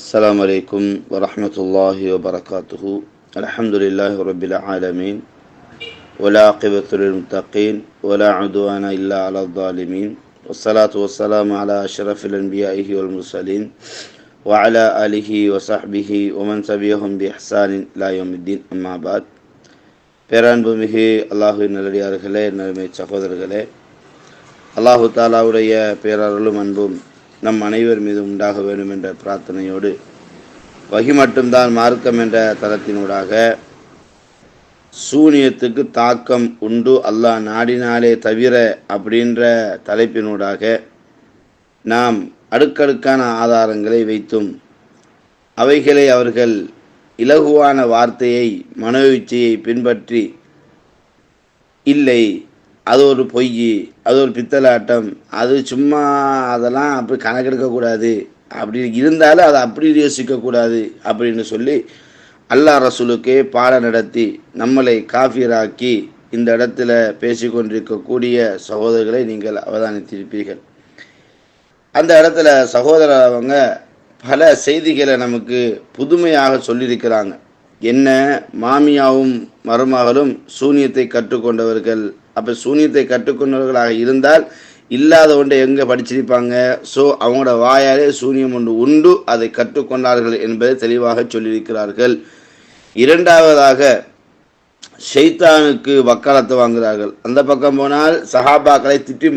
السلام عليكم ورحمة الله وبركاته. الحمد لله رب العالمين ولا عقبة للمتقين ولا عدوان إلا على الظالمين والصلاة والسلام على أشرف الأنبياء والمرسلين وعلى آله وصحبه ومن تبعهم بإحسان إلى يوم الدين. أما بعد. பேரன்புமிகு அல்லாஹுவின் நல்லடியார்களே, நன்மை சகோதரர்களே, அல்லாஹு தாலாவுடைய பேரருளும் அன்பும் நம் அனைவர் மீது உண்டாக வேண்டும் என்ற பிரார்த்தனையோடு வகி மட்டும்தான் மார்க்கம் என்ற தளத்தினூடாக சூனியத்துக்கு தாக்கம் உண்டு அல்லாஹ் நாடினாலே தவிர அப்படின்ற தலைப்பினூடாக நாம் அடுக்கடுக்கான ஆதாரங்களை வைத்தும் அவைகளை அவர்கள் இலகுவான வார்த்தையை மனோவிச்சையை பின்பற்றி இல்லை அது ஒரு பொய், அது ஒரு பித்தலாட்டம், அது சும்மா அதெல்லாம் அப்படி கணக்கெடுக்கக்கூடாது, அப்படி இருந்தாலும் அதை அப்படி யோசிக்கக்கூடாது அப்படின்னு சொல்லி அல்லாஹ் ரசூலுக்கே பாடம் நடத்தி நம்மளை காஃபிராக்கி இந்த இடத்துல பேசிக்கொண்டிருக்கக்கூடிய சகோதரர்களை நீங்கள் அவதானித்திருப்பீர்கள். அந்த இடத்துல சகோதரர் அவங்க பல செய்திகளை நமக்கு புதுமையாக சொல்லியிருக்கிறாங்க. என்ன, மாமியாவும் மருமகளும் சூனியத்தை கற்றுக்கொண்டவர்கள். அப்போ சூனியத்தை கற்றுக்கொண்டவர்களாக இருந்தால் இல்லாத ஒன்றை எங்கே படிச்சிருப்பாங்க? ஸோ அவங்களோட வாயாலே சூனியம் ஒன்று உண்டு, அதை கற்றுக்கொண்டார்கள் என்பதை தெளிவாக சொல்லியிருக்கிறார்கள். இரண்டாவதாக ஷைத்தானுக்கு வக்காலத்தை வாங்குகிறார்கள். அந்த பக்கம் போனால் சஹாபாக்களை திட்டி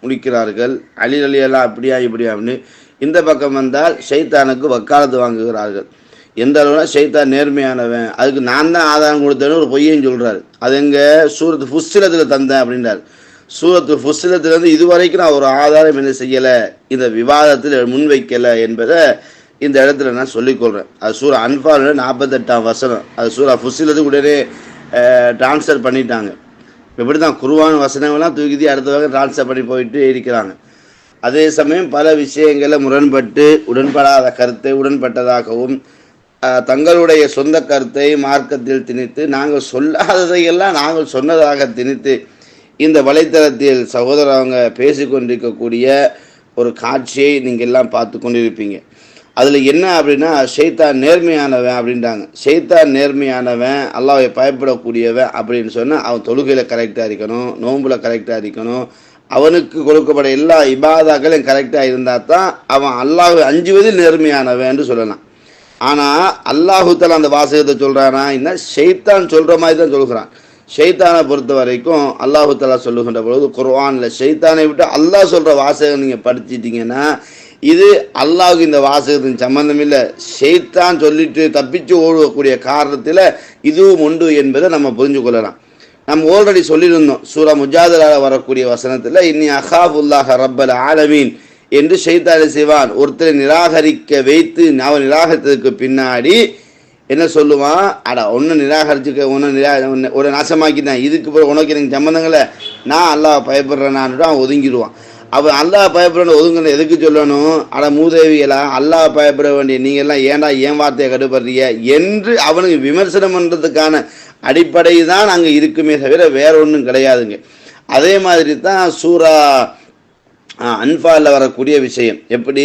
முடிக்கிறார்கள், அலி எல்லாம் அப்படியா இப்படியான்னு. இந்த பக்கம் வந்தால் ஷைத்தானுக்கு வக்காலத்து வாங்குகிறார்கள். எந்த அளவுனா ஷைத்தான் நேர்மையானவன், அதுக்கு நான் தான் ஆதாரம் கொடுத்தேன்னு ஒரு பொய்யன்னு சொல்கிறாரு. அது எங்கே? சூரத்து ஃபுஸ்ஸிலத்தில் தந்தேன் அப்படின்றார். சூரத்து ஃபுஸ்ஸிலத்திலேருந்து இதுவரைக்கும் நான் ஒரு ஆதாரம் என்ன செய்யலை, இந்த விவாதத்தில் முன்வைக்கலை என்பதை இந்த இடத்துல நான் சொல்லிக்கொள்கிறேன். அது சூரா அன்ஃபால் 48ஆம் வசனம். அது சூரா ஃபுஸ்ஸிலத்துக்கு உடனே டிரான்ஸ்ஃபர் பண்ணிட்டாங்க. இப்படி தான் குர்ஆன் வசனங்கள்லாம் தூக்கி அடுத்த வகை டிரான்ஸ்ஃபர் பண்ணி போயிட்டு இருக்கிறாங்க. அதே சமயம் பல விஷயங்களை முரண்பட்டு உடன்படாத கருத்தை உடன்பட்டதாகவும் தங்களுடைய சொந்த கருத்தை மார்க்கத்தில் திணித்து நாங்கள் சொல்லாததையெல்லாம் நாங்கள் சொன்னதாக திணித்து இந்த வலைத்தளத்தில் சகோதரவங்க பேசிக்கொண்டிருக்கக்கூடிய ஒரு காட்சியை நீங்கள் எல்லாம் பார்த்து கொண்டிருப்பீங்க. அதில் என்ன அப்படின்னா, ஷைத்தான் நேர்மையானவன் அப்படின்றாங்க. ஷைத்தான் நேர்மையானவன், அல்லாஹ்வை பயப்படக்கூடியவன் அப்படின்னு சொன்னால் அவன் தொழுகையில் கரெக்டாக இருக்கணும், நோன்புல கரெக்டாக இருக்கணும், அவனுக்கு கொடுக்கப்பட எல்லா இபாதாக்களும் கரெக்டாக இருந்தால் தான் அவன் அல்லாஹ்வை அஞ்சுவதில் நேர்மையானவன் என்று சொல்லலாம். ஆனால் அல்லாஹு தஆலா அந்த வாசகத்தை சொல்கிறானா? என்ன, ஷைத்தான் சொல்கிற மாதிரி தான் சொல்கிறான். ஷைத்தானை பொறுத்த வரைக்கும் அல்லாஹு தஆலா சொல்லுகின்ற பொழுது குர்ஆனில் ஷைத்தானை விட்டு அல்லாஹ் சொல்கிற வாசகம் நீங்கள் படிச்சிட்டிங்கன்னா இது அல்லாஹுக்கு இந்த வாசகத்தின் சம்பந்தம் இல்லை. ஷைத்தான் சொல்லிட்டு தப்பிச்சு ஓடக்கூடிய காரணத்தில் இதுவும் உண்டு என்பதை நம்ம புரிஞ்சு கொள்ளலாம். நம்ம ஆல்ரெடி சொல்லியிருந்தோம், சூரா முஜாதலாவில் வரக்கூடிய வசனத்தில் இன்னி அகாஃபுல்லாஹ ரப்பல் ஆலமீன் என்று ஷைத்தான் செய்வான். ஒருத்தரை நிராகரிக்க வைத்து அவன் நிராகரித்ததுக்கு பின்னாடி என்ன சொல்லுவான்? அட ஒன்று நிராகரிச்சுக்க, ஒரு நாசமாக்கிட்டான், இதுக்கு பிறகு உனக்கு எனக்கு சம்பந்தங்களை, நான் அல்லாஹ் பயப்படுறேன்னான்ட்டு அவன் ஒதுங்கிடுவான். அவன் அல்லாஹ் பயப்படுறேன்னு ஒதுங்கின எதுக்கு சொல்லணும்? அட மூதேவிகளா, அல்லாஹ் பயப்பட வேண்டிய நீங்கள்லாம் ஏன்டா ஏன் வார்த்தையை கடுப்படுறீங்க என்று அவனுக்கு விமர்சனம் பண்ணுறதுக்கான அடிப்படை தான் அங்கே இருக்குமே தவிர வேற ஒன்றும் கிடையாதுங்க. அதே மாதிரி தான் சூரா அன்ஃபாலில் வரக்கூடிய விஷயம். எப்படி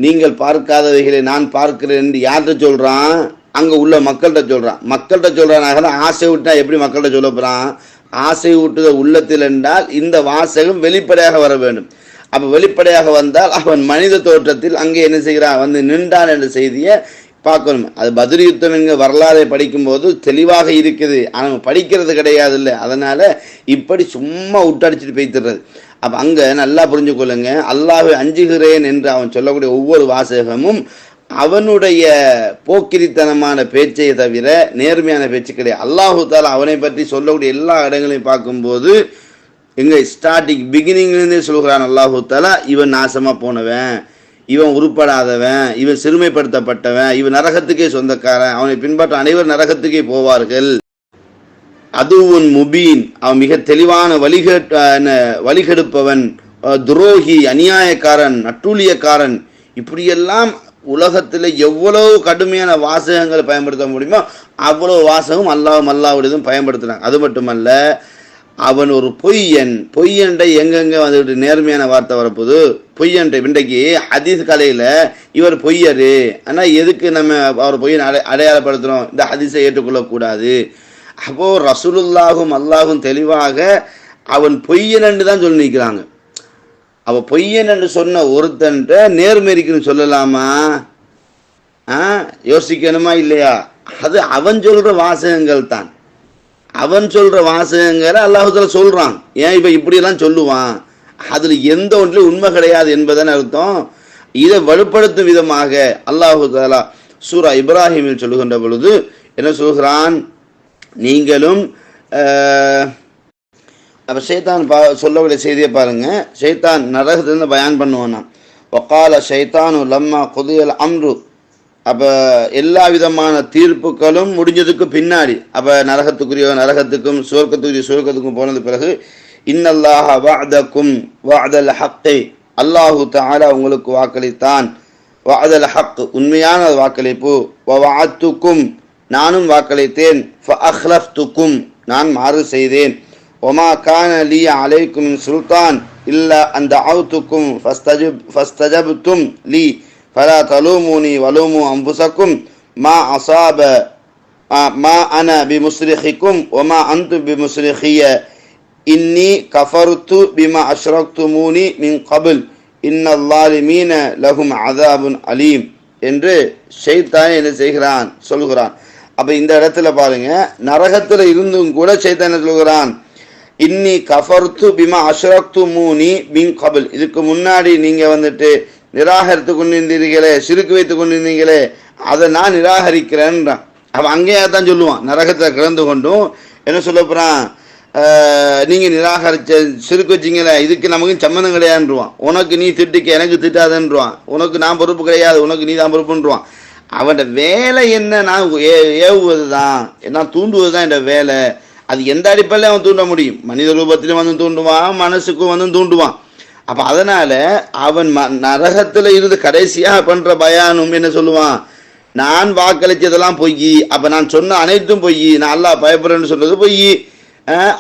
நீங்கள் பார்க்காதவைகளை நான் பார்க்கிறேன் என்று யார்கிட்ட சொல்கிறான்? அங்கே உள்ள மக்கள்கிட்ட சொல்கிறான். மக்கள்கிட்ட சொல்கிறான். ஆசை விட்டா எப்படி மக்கள்கிட்ட சொல்ல போகிறான்? ஆசை ஊட்டுத உள்ளத்தில் என்றால் இந்த வாசகம் வெளிப்படையாக வர வேண்டும். அப்போ வெளிப்படையாக வந்தால் அவன் மனித தோற்றத்தில் அங்கே என்ன செய்கிறான்? வந்து நின்றான் என்ற செய்தியை பார்க்கணும். அது பத்ர் யுத்தம் என்கிற வரலாறை படிக்கும்போது தெளிவாக இருக்குது, ஆனால் படிக்கிறது கிடையாது இல்லை. அதனால் இப்படி சும்மா விட்டடிச்சிட்டு போய்த்துறது. அப்போ அங்கே நல்லா புரிஞ்சு கொள்ளுங்க, அல்லாஹ்வை அஞ்சுகிறேன் என்று அவன் சொல்லக்கூடிய ஒவ்வொரு வாசகமும் அவனுடைய போக்கிரித்தனமான பேச்சை தவிர நேர்மையான பேச்சு கிடையாது. அல்லாஹு தஆலா அவனை பற்றி சொல்லக்கூடிய எல்லா இடங்களையும் பார்க்கும்போது எங்கே பிகினிங்லேருந்தே சொல்கிறான் அல்லாஹு தஆலா, இவன் நாசமாக போனவன், இவன் உருப்படாதவன், இவன் சிறுமைப்படுத்தப்பட்டவன், இவன் நரகத்துக்கே சொந்தக்காரன், அவனை பின்பற்ற அனைவர் நரகத்துக்கே போவார்கள். அதுவும் முபீன், அவன் மிக தெளிவான வழிகெடுப்பவன், துரோகி, அநியாயக்காரன், நட்டூழியக்காரன். இப்படியெல்லாம் உலகத்தில் எவ்வளவு கடுமையான வாசகங்கள் பயன்படுத்த முடியுமோ அவ்வளோ வாசகம் அல்லாஹ்வுடையதும் பயன்படுத்துகிறாங்க. அது மட்டுமல்ல, அவன் ஒரு பொய்யன். பொய்யன்றை எங்கெங்க வந்துட்டு நேர்மையான வார்த்தை வரப்போது. பொய்யன்றை இன்றைக்கு ஹதீஸ் கலையில இவர் பொய்யரு, ஆனால் எதுக்கு நம்ம அவர் பொய்யன் அடையாளப்படுத்துகிறோம்? இந்த ஹதீஸை ஏற்றுக்கொள்ளக்கூடாது. அப்போ ரசூலுல்லாஹும் அல்லாஹும் தெளிவாக அவன் பொய்யன் என்று தான் சொல்லி நிற்கிறாங்க. அவ பொய்யன் என்று சொன்ன ஒருத்தன்ட்ட நேர்மை இருக்குன்னு சொல்லலாமா? யோசிக்கணுமா இல்லையா? அது அவன் சொல்ற வாசகங்கள் தான். அவன் சொல்ற வாசகங்களை அல்லாஹுத்தாலா சொல்றான். ஏன் இப்ப இப்படியெல்லாம் சொல்லுவான்? அதுல எந்த ஒன்றிலும் உண்மை கிடையாது என்பதன் அர்த்தம். இதை வலுப்படுத்தும் விதமாக அல்லாஹுத்தாலா சூரா இப்ராஹிமில் சொல்லுகின்ற பொழுது என்ன சொல்கிறான்? நீங்களும் அப்ப ஷைத்தான் சொல்லக்கூடிய செய்தியை பாருங்க. ஷைத்தான் நரகத்திலிருந்து பயான் பண்ணுவானா. வக்கால ஷைத்தானு லம்மா குதியல் அம்ரு. அப்போ எல்லா விதமான தீர்ப்புகளும் முடிஞ்சதுக்கு பின்னாடி, அப்போ நரகத்துக்குரிய நரகத்துக்கும் சுவர்க்கத்துக்குரிய சுவர்க்கத்துக்கும் போனது பிறகு, இன்னல்லாஹ வஅதக்கும் வஅதல் ஹக்கை, அல்லாஹு தஆலா உங்களுக்கு வாக்களித்தான், வஅதல் ஹக் உண்மையான வாக்களிப்பு, வஅத்துக்கும் நானும் வாக்களித்தேன், ஃபஅக்லஃப்துக்கும் நான் மாறு செய்தேன், ஒமா கான லீ அலைக்கும் மின் சுல்தான் இல்லா அன் தஅவுதுக்கும் ஃபஸ்தஜப்தும் லீ ஃபலா தலூமுனி வலூமு அன்புசக்கும் மா அசாப மா அன பிமுஸ்ரிஹிக்கும் ஒமா அன்து பிமுஸ்ரிஹிய இன்னி கஃபர்து பிமா அஷ்ரக்துமூனி மின் கபில் இன்னல்லாலிமீன லஹும் அஸாபுன் அலீம் என்று ஷைத்தான் என்ன செய்கிறான் சொல்கிறான். அப்ப இந்த இடத்துல பாருங்க, நரகத்துல இருந்தும் கூட ஷைத்தான் என்ன சொல்கிறான்? இன்னி கஃபர்து பிமா அஷ்ரக்துமூனி மின் கபில், இதுக்கு முன்னாடி நீங்க வந்துட்டு நிராகரித்து கொண்டிருந்தீர்களே, சிறுக்கு வைத்து கொண்டிருந்தீங்களே, அதை நான் நிராகரிக்கிறேன்றான். அவன் அங்கேயே தான் சொல்லுவான். நரகத்தை கலந்து கொண்டும் என்ன சொல்ல போறான்? நீங்க நிராகரிச்ச சிறுக்கு வச்சிங்களே, இதுக்கு நமக்கு சம்மந்தம் கிடையாதுன்றான். உனக்கு நீ திட்டுக்க எனக்கு திட்டாதன்றான். உனக்கு நான் பொறுப்பு கிடையாது, உனக்கு நீ தான் பொறுப்புன்றான். அவன் வேலை என்ன? நான் ஏவுவது தான், நான் தூண்டுவது தான் என் வேலை. அது எந்த அடிப்படையில் அவன் தூண்ட முடியும்? மனித ரூபத்திலும் வந்து தூண்டுவான், மனசுக்கும் வந்து தூண்டுவான். அப்ப அதனால அவன் நரகத்துல இருந்து கடைசியா பண்ற பயானும் என்ன சொல்லுவான்? நான் வாக்களிச்சதெல்லாம் பொய், அப்ப நான் சொன்ன அனைத்தும் பொய், நான் அல்லாஹ் பயப்படுறேன்னு சொன்னது பொய்,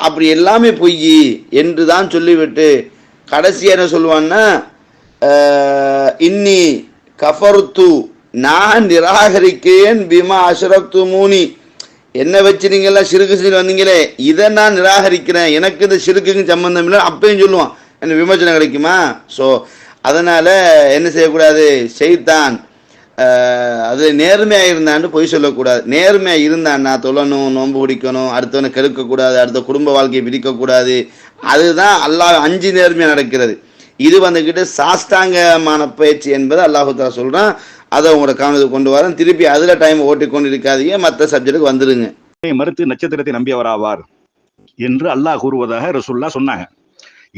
அப்படி எல்லாமே பொய் என்று தான் சொல்லிவிட்டு கடைசியா என்ன சொல்லுவான்னா, இன்னி கஃபர்து நான் நிராகரிக்கேன் பிமா அஷ்ரக்து மூனி, என்ன வச்சு நீங்க எல்லாம் சிறுக்கு செஞ்சு வந்தீங்களே, இதை நான் நிராகரிக்கிறேன், எனக்கு இந்த சிறுக்குக்கு சம்பந்தம் இல்லை அப்பயும் சொல்லுவான். என்ன விமர்சனம் கிடைக்குமா? ஸோ அதனால என்ன செய்யக்கூடாது? ஷைத்தான் அது நேர்மையாக இருந்தான்னு பொய் சொல்லக்கூடாது. நேர்மையாக இருந்தான்னா தொழணும், நோன்பு பிடிக்கணும், அடுத்தவனை கெடுக்கக்கூடாது, அடுத்த குடும்ப வாழ்க்கையை பிரிக்கக்கூடாது. அதுதான் அல்லாஹ் அஞ்சு நேர்மையாக நடக்கிறது. இது வந்துக்கிட்டு சாஸ்தாங்கமான பேச்சு என்பது அல்லாஹு தஆலா சொல்றான். அதை உங்களோட கவனத்துக்கு கொண்டு வரேன். திருப்பி அதில் டைம் ஓட்டி கொண்டு இருக்காதீங்க, மற்ற சப்ஜெக்டுக்கு வந்துடுங்க. மறுத்து நட்சத்திரத்தை நம்பியவராவார் என்று அல்லாஹ் கூறுவதாக ரசூலுல்லாஹ் சொன்னாங்க.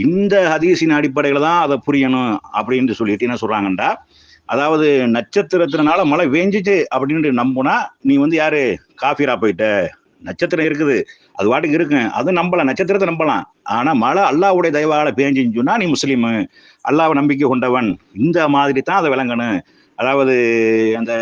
இந்த ஹதீஸின் அடிப்படையில் தான் அதை புரியணும் அப்படின்னு சொல்லிட்டு என்ன சொல்றாங்கண்டா, அதாவது நட்சத்திரத்தினால மழை வேஞ்சிச்சு அப்படின்னு நம்புனா நீ யாரு காஃபிரா போயிட்ட. நட்சத்திரம் இருக்குது, அது வாட்டுக்கு இருக்கு, அது நம்பலாம், நட்சத்திரத்தை நம்பலாம். ஆனா மழை அல்லாஹ்வுடைய தயவால பேஞ்சின்னு சொன்னா நீ முஸ்லீமு, அல்லாஹ்வை நம்பிக்கை கொண்டவன். இந்த மாதிரி தான் அதை விளங்கணும். அதாவது அந்த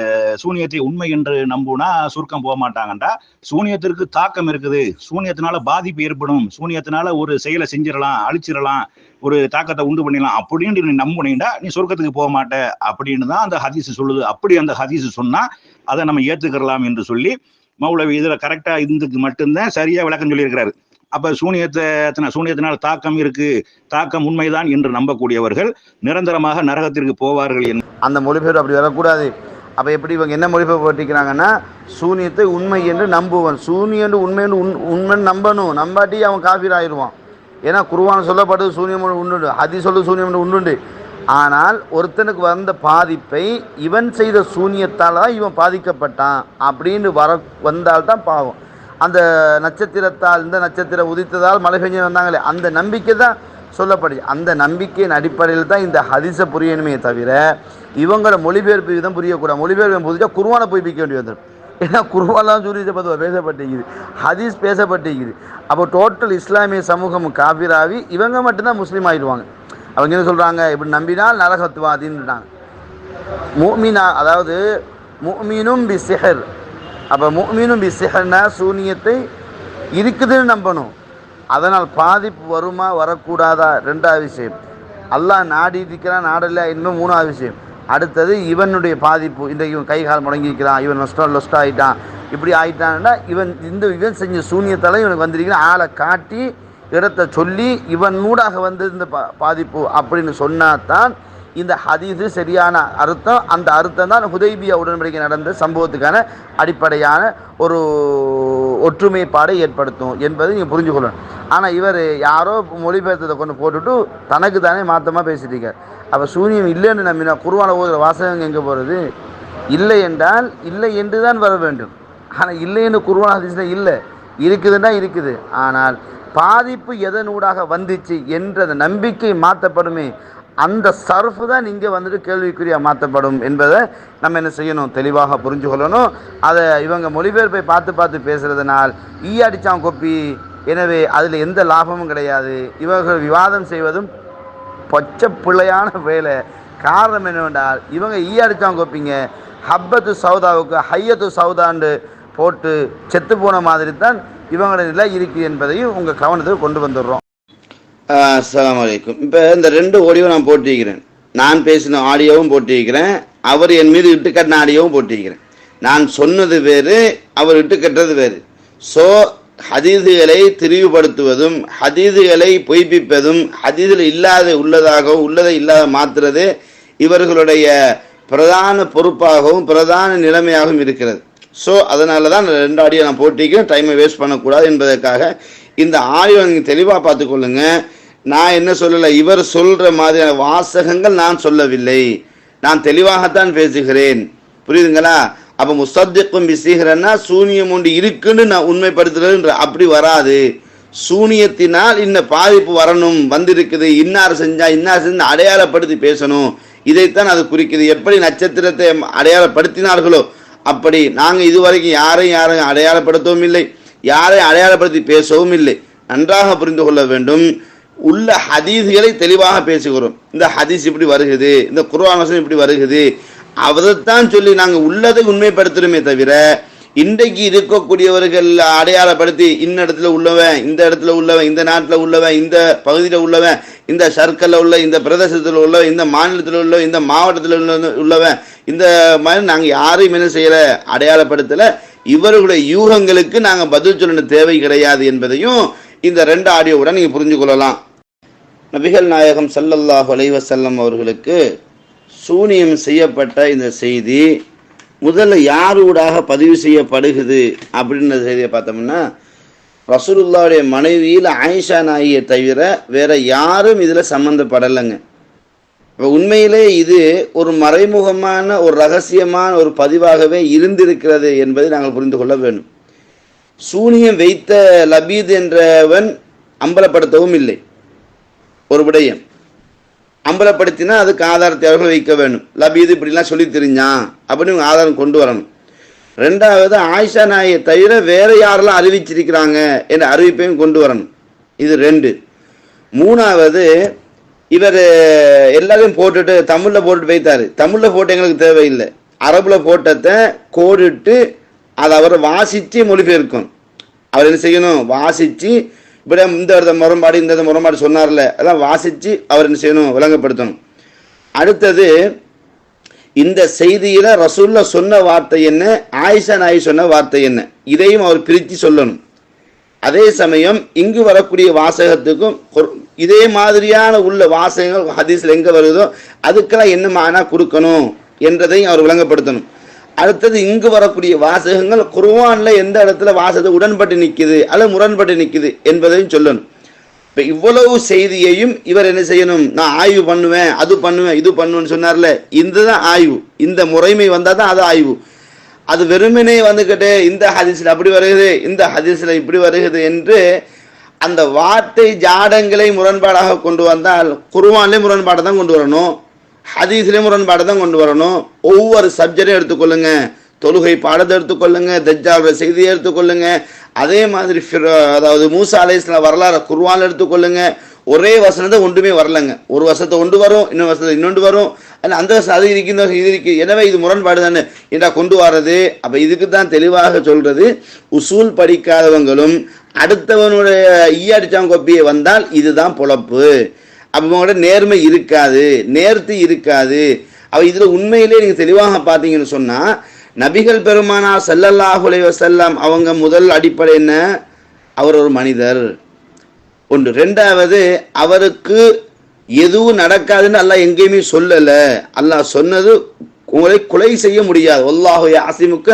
சூனியத்தை உண்மை என்று நம்புனா சுருக்கம் போக மாட்டாங்கண்டா. சூனியத்திற்கு தாக்கம் இருக்குது, சூனியத்தினால பாதிப்பு ஏற்படும், சூனியத்தினால ஒரு செயலை செஞ்சிடலாம், அழிச்சிடலாம், ஒரு தாக்கத்தை உண்டு பண்ணிடலாம் அப்படின்னு நீ நம்புனீண்டா நீ சொர்க்கத்துக்கு போக மாட்ட அப்படின்னு தான் அந்த ஹதீஸ் சொல்லுது. அப்படி அந்த ஹதீஸ் சொன்னா அதை நம்ம ஏத்துக்கலாம் என்று சொல்லி மௌலவி இதுல கரெக்டா இதுக்கு மட்டும்தான் சரியா விளக்கம் சொல்லியிருக்கிறாரு. அப்ப சூனியத்தினால் தாக்கம் இருக்கு, தாக்கம் உண்மைதான் என்று நம்பக்கூடியவர்கள் நிரந்தரமாக நரகத்திற்கு போவார்கள். அந்த மொழிபெயர்ப்பு அப்படி வரக்கூடாது. அப்ப எப்படி இவங்க என்ன மொழிபெயர்ப்பு போட்டிருக்கிறாங்கன்னா, சூனியத்தை உண்மை என்று நம்புவன், சூனியன் உண்மை உண்மை நம்பணும், நம்பாட்டி அவன் காஃபிர் ஆயிடுவான். ஏன்னா குர்ஆன் சொல்லப்படுது சூனியம் உண்டு, ஹதீஸ் சொல்லு சூனியம் உண்டு. ஆனால் ஒருத்தனுக்கு வந்த பாதிப்பை இவன் செய்த சூனியத்தால் தான் இவன் பாதிக்கப்பட்டான் அப்படின்னு வந்தால்தான் பாவம். அந்த நட்சத்திரத்தால், இந்த நட்சத்திரம் உதித்ததால் மழை பெஞ்சு வந்தாங்களே, அந்த நம்பிக்கை தான் சொல்லப்படுது. அந்த நம்பிக்கையின் அடிப்படையில் தான் இந்த ஹதீஸை புரியணுமே தவிர இவங்களோட மொழிபெயர்ப்பு விதம் புரியக்கூடாது. மொழிபெயர்ப்பு புரிஞ்சா குர்ஆனை போய் பிடிக்க வேண்டி வந்துடும். ஏன்னா குர்ஆன்லாம் சூரியத்தை பற்றி பேசப்பட்டிருக்குது, ஹதீஸ் பேசப்பட்டிருக்குது. அப்போ டோட்டல் இஸ்லாமிய சமூகம் காபிராவி, இவங்க மட்டும்தான் முஸ்லீம் ஆகிடுவாங்க. அவங்க என்ன சொல்கிறாங்க? இப்படி நம்பினால் நரகத்துவாதின்னுட்டாங்க. முஃமினா, அதாவது முஃமினும் பி சிஹர். அப்போ முஃமினும் பி சிஹர்னா சூனியத்தை இருக்குதுன்னு நம்பணும், அதனால் பாதிப்பு வருமா வரக்கூடாதா ரெண்டாவது விஷயம். அல்லாஹ் நாடி இருக்கிறான் நாடல்ல இன்னும் மூணாவது விஷயம். அடுத்தது இவனுடைய பாதிப்பு, இந்த இவன் கை கால் முடங்கிக்கிறான், இவன் லொஸ்ட் ஆகிட்டான், இப்படி ஆகிட்டான்னா இவன் செஞ்ச சூன்யத்தால் இவனுக்கு வந்திருக்கிறான், ஆளை காட்டி இடத்தை சொல்லி இவன் மூடாக வந்து இந்த பாதிப்பு அப்படின்னு சொன்னாதான் இந்த ஹதீஸு சரியான அர்த்தம். அந்த அர்த்தம் தான் ஹுதைபியா உடன்படிக்கை நடந்த சம்பவத்துக்கான அடிப்படையான ஒரு ஒற்றுமைப்பாடை ஏற்படுத்தும் என்பதை நீங்கள் புரிஞ்சுக்கொள்ளணும். ஆனால் இவர் யாரோ மொழிபெயர்த்ததை கொண்டு போட்டுட்டு தனக்கு தானே மாற்றமாக பேசிட்டு இருக்கார். அப்போ சூனியம் இல்லைன்னு நம்பினா குர்ஆனில் ஓதுகிற வாசகம் எங்கே போகிறது? இல்லை என்றால் இல்லை என்று தான் வர வேண்டும். ஆனால் இல்லைன்னு குர்ஆன் ஹதீஸில் இல்லை, இருக்குதுன்னா இருக்குது. ஆனால் பாதிப்பு எதனூடாக வந்துச்சு என்ற நம்பிக்கை மாற்றப்படுமே, அந்த சர்ஃபு தான் இங்கே வந்துட்டு கேள்விக்குறியாக மாற்றப்படும் என்பதை நம்ம என்ன செய்யணும், தெளிவாக புரிஞ்சு கொள்ளணும். அதை இவங்க மொழிபெயர்ப்பை பார்த்து பேசுகிறதுனால் அடித்தான் கொப்பி, எனவே அதில் எந்த லாபமும் கிடையாது. இவர்கள் விவாதம் செய்வதும் பச்சை பிள்ளையான வேலை. காரணம் என்னவென்றால் இவங்க அடித்தான் கொப்பிங்க ஹப்பத்து சவுதாவுக்கு ஹையத்து சவுதாண்டு போட்டு செத்து போன மாதிரி தான் இவங்களோட நிலை இருக்குது என்பதையும் உங்கள் கவனத்துக்கு கொண்டு வந்துடுறோம். அஸ்ஸலாமு அலைக்கும். இப்போ இந்த 2 ஆடியோ நான் போட்டிருக்கிறேன். நான் பேசின ஆடியோவும் போட்டிருக்கிறேன், அவர் என் மீது இட்டுக்கட்டின ஆடியோவும் போட்டிருக்கிறேன். நான் சொன்னது வேறு, அவர் இட்டுக்கட்டுறது வேறு. ஸோ ஹதீதுகளை திரிவுபடுத்துவதும் ஹதீதுகளை பொய்ப்பிப்பதும் ஹதீதில் இல்லாத உள்ளதாகவும் உள்ளதை இல்லாத மாற்றுறது இவர்களுடைய பிரதான பொறுப்பாகவும் பிரதான நிலைமையாகவும் இருக்கிறது. ஸோ அதனால தான் 2 ஆடியோ நான் போட்டிருக்கிறேன், டைமை வேஸ்ட் பண்ணக்கூடாது என்பதற்காக. இந்த ஆடியோ நீங்கள் தெளிவாக பார்த்துக்கொள்ளுங்க. நான் என்ன சொல்லலை, இவர் சொல்கிற மாதிரியான வாசகங்கள் நான் சொல்லவில்லை, நான் தெளிவாகத்தான் பேசுகிறேன். புரியுதுங்களா? அப்போ முஸ்தத்திக்கும் பிசிகிறன்னா சூனியம் ஒன்று இருக்குன்னு நான் உண்மைப்படுத்துறது அப்படி வராது. சூனியத்தினால் இந்த பாதிப்பு வரணும், வந்திருக்குது, இன்னார் செஞ்சா அடையாளப்படுத்தி பேசணும், இதைத்தான் அது குறிக்குது. எப்படி நட்சத்திரத்தை அடையாளப்படுத்தினார்களோ அப்படி நாங்கள் இதுவரைக்கும் யாரையும் அடையாளப்படுத்தவும் இல்லை, யாரையும் அடையாளப்படுத்தி பேசவும் இல்லை. நன்றாக புரிந்து கொள்ள வேண்டும். உள்ள ஹதீஸ்களை தெளிவாக பேசுகிறோம். இந்த ஹதீஸ் இப்படி வருகிறது, இந்த குர்ஆன் வசனம் இப்படி வருகிறது, அதைத்தான் சொல்லி நாங்கள் உள்ளதை உண்மைப்படுத்துகிறோமே தவிர இன்றைக்கு இருக்கக்கூடியவர்கள் அடையாளப்படுத்தி இந்த இடத்துல உள்ளவன், இந்த இடத்துல உள்ளவன், இந்த நாட்டில் உள்ளவன், இந்த பகுதியில் உள்ளவன், இந்த சர்க்கிளில் உள்ள, இந்த பிரதேசத்தில் உள்ளவன், இந்த மாநிலத்தில் உள்ளவன், இந்த மாவட்டத்தில் உள்ளவன், இந்த மாதிரி நாங்கள் யாரையும் என்ன செய்யலை, அடையாளப்படுத்தலை. இவர்களுடைய யூகங்களுக்கு நாங்கள் பதில் சொல்லணும் தேவை கிடையாது என்பதையும் இந்த 2 ஆடியோவுடன் நீங்கள் புரிஞ்சு கொள்ளலாம். நபிகள் நாயகம் ஸல்லல்லாஹு அலைஹி வஸல்லம் அவர்களுக்கு சூனியம் செய்யப்பட்ட இந்த செய்தி முதல்ல யாரூடாக பதிவு செய்யப்படுகிறது அப்படின்ற செய்தியை பார்த்தோம்னா ரசூலுல்லாஹ்வுடைய மனைவியில் ஆயிஷா நாயியை தவிர வேற யாரும் இதில் சம்மந்தப்படலைங்க. இப்போ உண்மையிலே இது ஒரு மறைமுகமான ஒரு ரகசியமான ஒரு பதிவாகவே இருந்திருக்கிறது என்பதை நாங்கள் புரிந்து கொள்ள வேண்டும். சூனியம் வைத்த லபீத் என்றவன் அம்பலப்படுத்தவும் இல்லை. ஒரு விடயம் அம்பலப்படுத்தினா அதுக்கு ஆதாரத்தை அவர்கள் வைக்க வேண்டும். லபீது இப்படிலாம் சொல்லி தெரிஞ்சான் அப்படின்னு ஆதாரம் கொண்டு வரணும். 2வது ஆயிஷா நாயை தவிர வேற யாரெல்லாம் அறிவிச்சிருக்கிறாங்க என்ற அறிவிப்பையும் கொண்டு வரணும். இது 2. 3வது இவர் எல்லாரையும் போட்டுட்டு தமிழில் போட்டுட்டு வைத்தார். தமிழில் போட்டு எங்களுக்கு தேவையில்லை, அரபில் போட்டதை கோடிட்டு அதை அவர் வாசித்து மொழிபெயர்க்கும். அவர் என்ன செய்யணும், வாசித்து இப்படி இந்த முரண்பாடு இந்த முரண்பாடு சொன்னார்ல அதான் வாசித்து அவர் என்ன செய்யணும், விளங்கப்படுத்தணும். அடுத்தது இந்த செய்தியில் ரசூல்லா சொன்ன வார்த்தை என்ன, ஆயிஷா நாயி சொன்ன வார்த்தை என்ன, இதையும் அவர் பிரித்து சொல்லணும். அதே சமயம் இங்கு வரக்கூடிய வாசகத்துக்கும் இதே மாதிரியான உள்ள வாசகங்கள் ஹதீஸில் எங்கே வருதோ அதுக்கெல்லாம் என்ன மானா கொடுக்கணும் என்றதையும் அவர் விளங்கப்படுத்தணும். அடுத்தது இங்கு வரக்கூடிய வாசகங்கள் குர்ஆனில் எந்த இடத்துல வாசகத்தை உடன்பட்டு நிற்குது அல்லது முரண்பட்டு நிற்குது என்பதையும் சொல்லணும். இப்போ இவ்வளவு செய்தியையும் இவர் என்ன செய்யணும், நான் ஆய்வு பண்ணுவேன், அது பண்ணுவேன், இது பண்ணுவேன்னு சொன்னார்ல, இந்த தான் ஆய்வு. இந்த முறைமை வந்தால் தான் அது ஆய்வு. அது வெறுமனே வந்துக்கிட்டு இந்த ஹதீஸில் அப்படி வருகிறது, இந்த ஹதீஸில் இப்படி வருகிறது என்று அந்த வார்த்தை ஜாடங்களை முரண்பாடாக கொண்டு வந்தால் குர்ஆனிலே முரண்பாடை தான் கொண்டு வரணும், ஹதீஸிலே முரண்பாடை தான் கொண்டு வரணும். ஒவ்வொரு சப்ஜெக்டையும் எடுத்துக்கொள்ளுங்க, தொழுகை பாடத்தை எடுத்துக்கொள்ளுங்க, தஜ்ஜாலுடைய செய்தியை எடுத்துக்கொள்ளுங்க, அதே மாதிரி அதாவது மூசா அலைஹிஸ்ஸலாம் வரலாறு குர்ஆனில் எடுத்துக்கொள்ளுங்க, ஒரே வசனத்தை ஒன்றுமே வரலங்க. ஒரு வசனத்தை ஒன்று வரும், இன்னொரு வசனத்தை இன்னொன்று வரும், அதில் அந்த வசனம் அது இருக்கு, இந்த வசனம் இது இருக்கு, எனவே இது முரண்பாடு தானே என்றா கொண்டு வர்றது. அப்போ இதுக்கு தான் தெளிவாக சொல்றது, உசூல் படிக்காதவங்களும் அடுத்தவனுடைய ஈயடிச்சாங்க கொப்பியை வந்தால் இதுதான் பொழப்பு. அப்போ உங்களோட நேர்மை இருக்காது, நேர்த்தி இருக்காது. அவ இதில் உண்மையிலே நீங்கள் தெளிவாக பார்த்தீங்கன்னு சொன்னால், நபிகள் பெருமானார் ஸல்லல்லாஹு அலைஹி வஸல்லம் அவங்க முதல் அடிப்படை என்ன, அவர் ஒரு மனிதர் ஒன்று. ரெண்டாவது, அவருக்கு எதுவும் நடக்காதுன்னு அல்லாஹ் எங்கேயுமே சொல்லலை. அல்லாஹ் சொன்னது உங்களை கொலை செய்ய முடியாது. வல்லாஹு யாசிமுக்க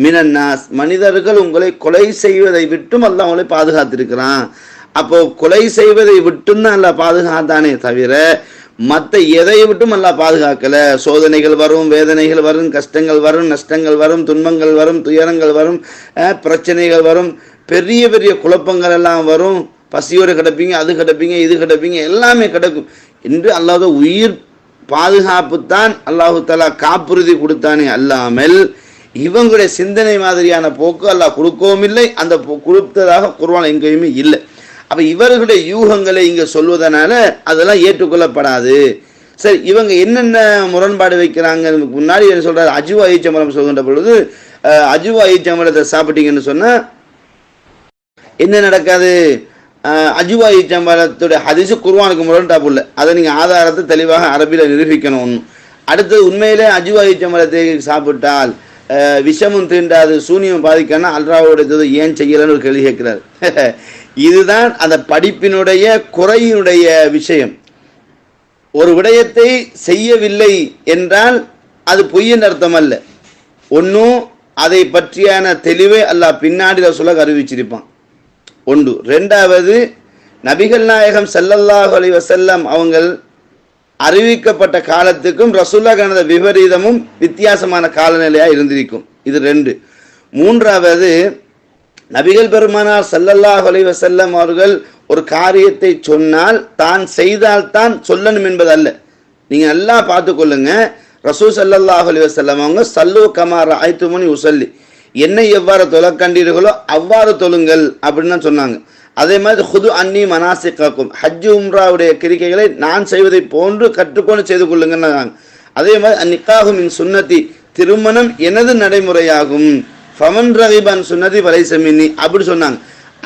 மினன்னாஸ், மனிதர்கள் உங்களை கொலை செய்வதை விட்டும் அல்லாஹ் உங்களை பாதுகாத்திருக்கிறான். அப்போ கொலை செய்வதை விட்டும் தான் அல்லாஹ் பாதுகாத்தானே தவிர மற்ற எதை விட்டும் அல்லாஹ் பாதுகாக்கல. சோதனைகள் வரும், வேதனைகள் வரும், கஷ்டங்கள் வரும், நஷ்டங்கள் வரும், துன்பங்கள் வரும், துயரங்கள் வரும், பிரச்சனைகள் வரும், பெரிய பெரிய குழப்பங்கள் எல்லாம் வரும். பசியோடு கிடப்பீங்க, அது கிடப்பீங்க, இது கிடப்பீங்க, எல்லாமே கிடக்கும் என்று அல்லாஹ் உயிர் பாதுகாப்பு தான் அல்லாஹு தஆலா காப்புறுதி கொடுத்தானே அல்லாமல் இவங்களுடைய சிந்தனை மாதிரியான போக்கு அல்லாஹ் கொடுக்கவும் இல்லை, அந்த கொடுத்ததாக குர்ஆன் எங்கேயுமே இல்லை. அப்போ இவர்களுடைய யூகங்களை இங்கே சொல்வதனால அதெல்லாம் ஏற்றுக்கொள்ளப்படாது. சரி, இவங்க என்னென்ன முரண்பாடு வைக்கிறாங்க முன்னாடி என்ன சொல்றாரு, அஜுவா ஈச்சம்பழம் சொல்கின்ற பொழுது அஜுவா ஈச்சம்பழத்தை சாப்பிட்டீங்கன்னு சொன்னால் என்ன நடக்காது, அஜுவா ஈச்சம்பழத்துடைய ஹதீஸ் குர்ஆனுக்கு முரண்பாடு இல்லை. அதை நீங்கள் ஆதாரத்தை தெளிவாக அரபியில் நிரூபிக்கணும். ஒன்று. அடுத்தது, உண்மையிலே அஜுவா ஈச்சம்பழத்தை சாப்பிட்டால் விஷமும் தீண்டாது, சூனியம் பாதிக்கன்னா அல்ராவுடைய ஏன் செய்யலன்னு ஒரு கேள்வி கேட்கிறார். இதுதான் அந்த படிப்பினுடைய குறையினுடைய விஷயம். ஒரு விடயத்தை செய்யவில்லை என்றால் அது பொய்யின் அர்த்தம் அல்ல. ஒன்றும் அதை பற்றியான தெளிவை அல்லாஹ் பின்னாடி ரசூலுல்லாஹ் அறிவிச்சிருப்பான் ஒன்று. ரெண்டாவது, நபிகள் நாயகம் ஸல்லல்லாஹு அலைஹி வஸல்லம் அவங்கள் அறிவிக்கப்பட்ட காலத்துக்கும் ரசூலுல்லாஹ் கண்ட விபரீதமும் வித்தியாசமான காலநிலையாக இருந்திருக்கும். இது ரெண்டு. மூன்றாவது, நபிகள் பெருமானார் ஸல்லல்லாஹு அலைஹி வஸல்லம் அவர்கள் ஒரு காரியத்தை சொன்னால் தான் செய்தால்தான் சொல்லணும் என்பது அல்ல. நீங்கள் நல்லா பார்த்துக்கொள்ளுங்க, ரசூல் ஸல்லல்லாஹு அலைஹி வஸல்லம் அவங்க சல்லு கமா ரஅய்துமுனி உஸல்லி, என்னை எவ்வாறு தொழ கண்டீர்களோ அவ்வாறு தொழுங்கள் அப்படின்னு தான் சொன்னாங்க. அதே மாதிரி ஹுது அன்னி மனாசிக்காக்கும், ஹஜ்ஜு உம்ராவுடைய கிரிக்கைகளை நான் செய்வதை போன்று கற்றுக்கொண்டு செய்து கொள்ளுங்கன்னு. அதே மாதிரி நிக்காஹு மின் சுன்னதி, திருமணம் எனது நடைமுறையாகும். ஃபமன் ரகிபன் சுன்னதி வலைஸ மின்னி அப்படி சொன்னாங்க.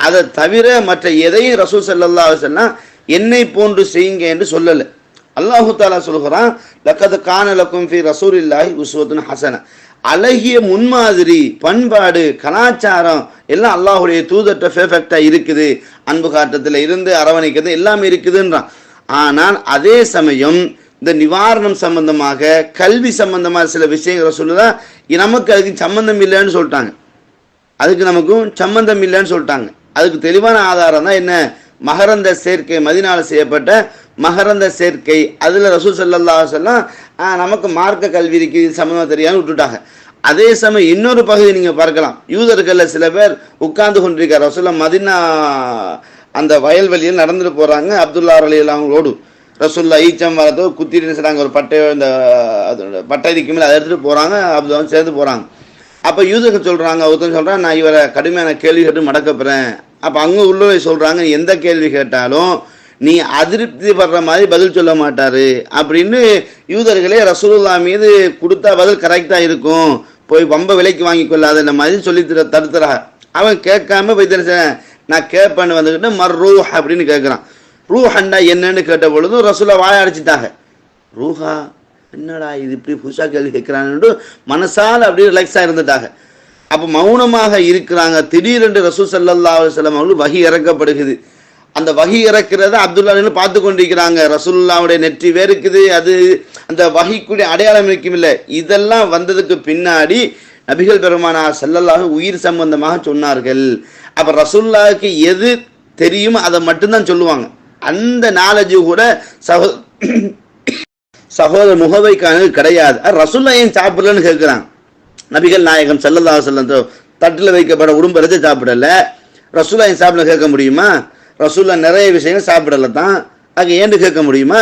அதை தவிர மற்ற எதையும் ரசூல் ஸல்லல்லாஹு அலைஹி வஸல்லம் என்னை போன்று செய்யுங்க என்று சொல்லலை. அல்லாஹு தஆலா சொல்கிறான், லக்கத் கான லக்கும் ஃபீ ரசூலில்லாஹி உஸ்வத்துன் ஹஸனா, அழகிய முன்மாதிரி, பண்பாடு, கலாச்சாரம் எல்லாம் அல்லாஹுடைய தூதர்கிட்ட பெர்ஃபெக்டாக இருக்குது. அன்பு காட்டத்தில் இருந்து அரவணைக்கிறது எல்லாமே இருக்குதுன்றான். ஆனால் அதே சமயம் இந்த நிவாரணம் சம்பந்தமாக, கல்வி சம்பந்தமாக சில விஷயங்களை சொல்லுதான் நமக்கு அதுக்கு சம்பந்தம் இல்லைன்னு சொல்லிட்டாங்க. அதுக்கு நமக்கும் சம்பந்தம் இல்லைன்னு சொல்லிட்டாங்க. அதுக்கு தெளிவான ஆதாரம் தான் என்ன, மகரந்த சேர்க்கை, மதீனாவில் செய்யப்பட்ட மகரந்த சேர்க்கை. அதில் ரசூல் ஸல்லல்லாஹு அலைஹி வஸல்லம் நமக்கு மார்க்க கல்வி இருக்குது, இது சம்பந்தமாக தெரியாமல் விட்டுட்டாங்க. அதே சமயம் இன்னொரு பகுதி நீங்கள் பார்க்கலாம், யூதர்களில் சில பேர் உட்கார்ந்து கொண்டிருக்கார். ரசூலுல்லாஹ் மதீனா அந்த வயல்வெளியில் நடந்துட்டு போகிறாங்க அப்துல்லா ரலியல்லாஹு அவங்களோடு. ரசூலுல்லாஹ் ஈச்சம்பழத்தை குத்திட்டு செய்கிறாங்க, ஒரு பட்டை, இந்த பட்டைக்கு மேலே அதை எடுத்துகிட்டு போகிறாங்க, அப்துல்லாவும் சேர்ந்து போகிறாங்க. அப்போ யூதர்கள் சொல்கிறாங்க, ஒருத்தன் சொல்கிறான், நான் இவரை கடுமையான கேள்வி கேட்டு மடக்கப்புறேன். அப்போ அங்கே உள்ளவரை சொல்கிறாங்க, எந்த கேள்வி கேட்டாலும் நீ அதிருப்தி படுற மாதிரி பதில் சொல்ல மாட்டார் அப்படின்னு யூதர்களே ரசூலுல்லாஹ் மீது கொடுத்தா பதில் கரெக்டாக இருக்கும், போய் ரொம்ப விலைக்கு வாங்கி கொள்ளாத இந்த மாதிரி சொல்லி தடுத்துறா. அவன் கேட்காம போய் நான் கேட்பேன்னு வந்துக்கிட்டு ரூஹ் அப்படின்னு கேட்குறான். ரூஹண்டா என்னன்னு கேட்ட பொழுதும் ரசூலுல்லாஹ் வாய அடைச்சிட்டாங்க. ரூஹா என்னடா இது இப்படி புதுசாக கேள்வி கேட்குறான்னு மனசால் அப்படியே ரிலாக்ஸாக இருந்துட்டாங்க. அப்போ மௌனமாக இருக்கிறாங்க. திடீரென்று ரசூல் ஸல்லல்லாஹு அலைஹி வஸல்லம் அவர்கள் வஹி இறக்கப்படுகிறது. அந்த வஹி இறக்கிறத அப்துல்லாஹ் பார்த்து கொண்டிருக்கிறாங்க. ரசூலுல்லாஹ்வுடைய நெற்றி வேறுக்குது, அது அந்த வஹிக்குடைய அடையாளம் இருக்கும் இல்லை. இதெல்லாம் வந்ததுக்கு பின்னாடி நபிகள் பெருமானார் ஸல்லல்லாஹு உயிர் சம்பந்தமாக சொன்னார்கள். அப்போ ரசூலுல்லாஹ்வுக்கு எது தெரியுமோ அதை மட்டும்தான் சொல்லுவாங்க. அந்த நாலேஜ் கூட சகோதர முகவைக்கானது கிடையாது. ரசூலுல்லாஹ் ஏன் சாப்பிடலன்னு கேட்குறாங்க. நபிகள் நாயகம் ஸல்லல்லாஹு அலைஹி வஸல்லம் தட்டில் வைக்கப்பட உடும்பரத்தை சாப்பிடல, ரசூலுல்லாஹ் ஏன் சாப்பிட கேட்க முடியுமா? ரசூலுல்லாஹ் நிறைய விஷயங்கள் சாப்பிடல தான், அது ஏன்னு கேட்க முடியுமா?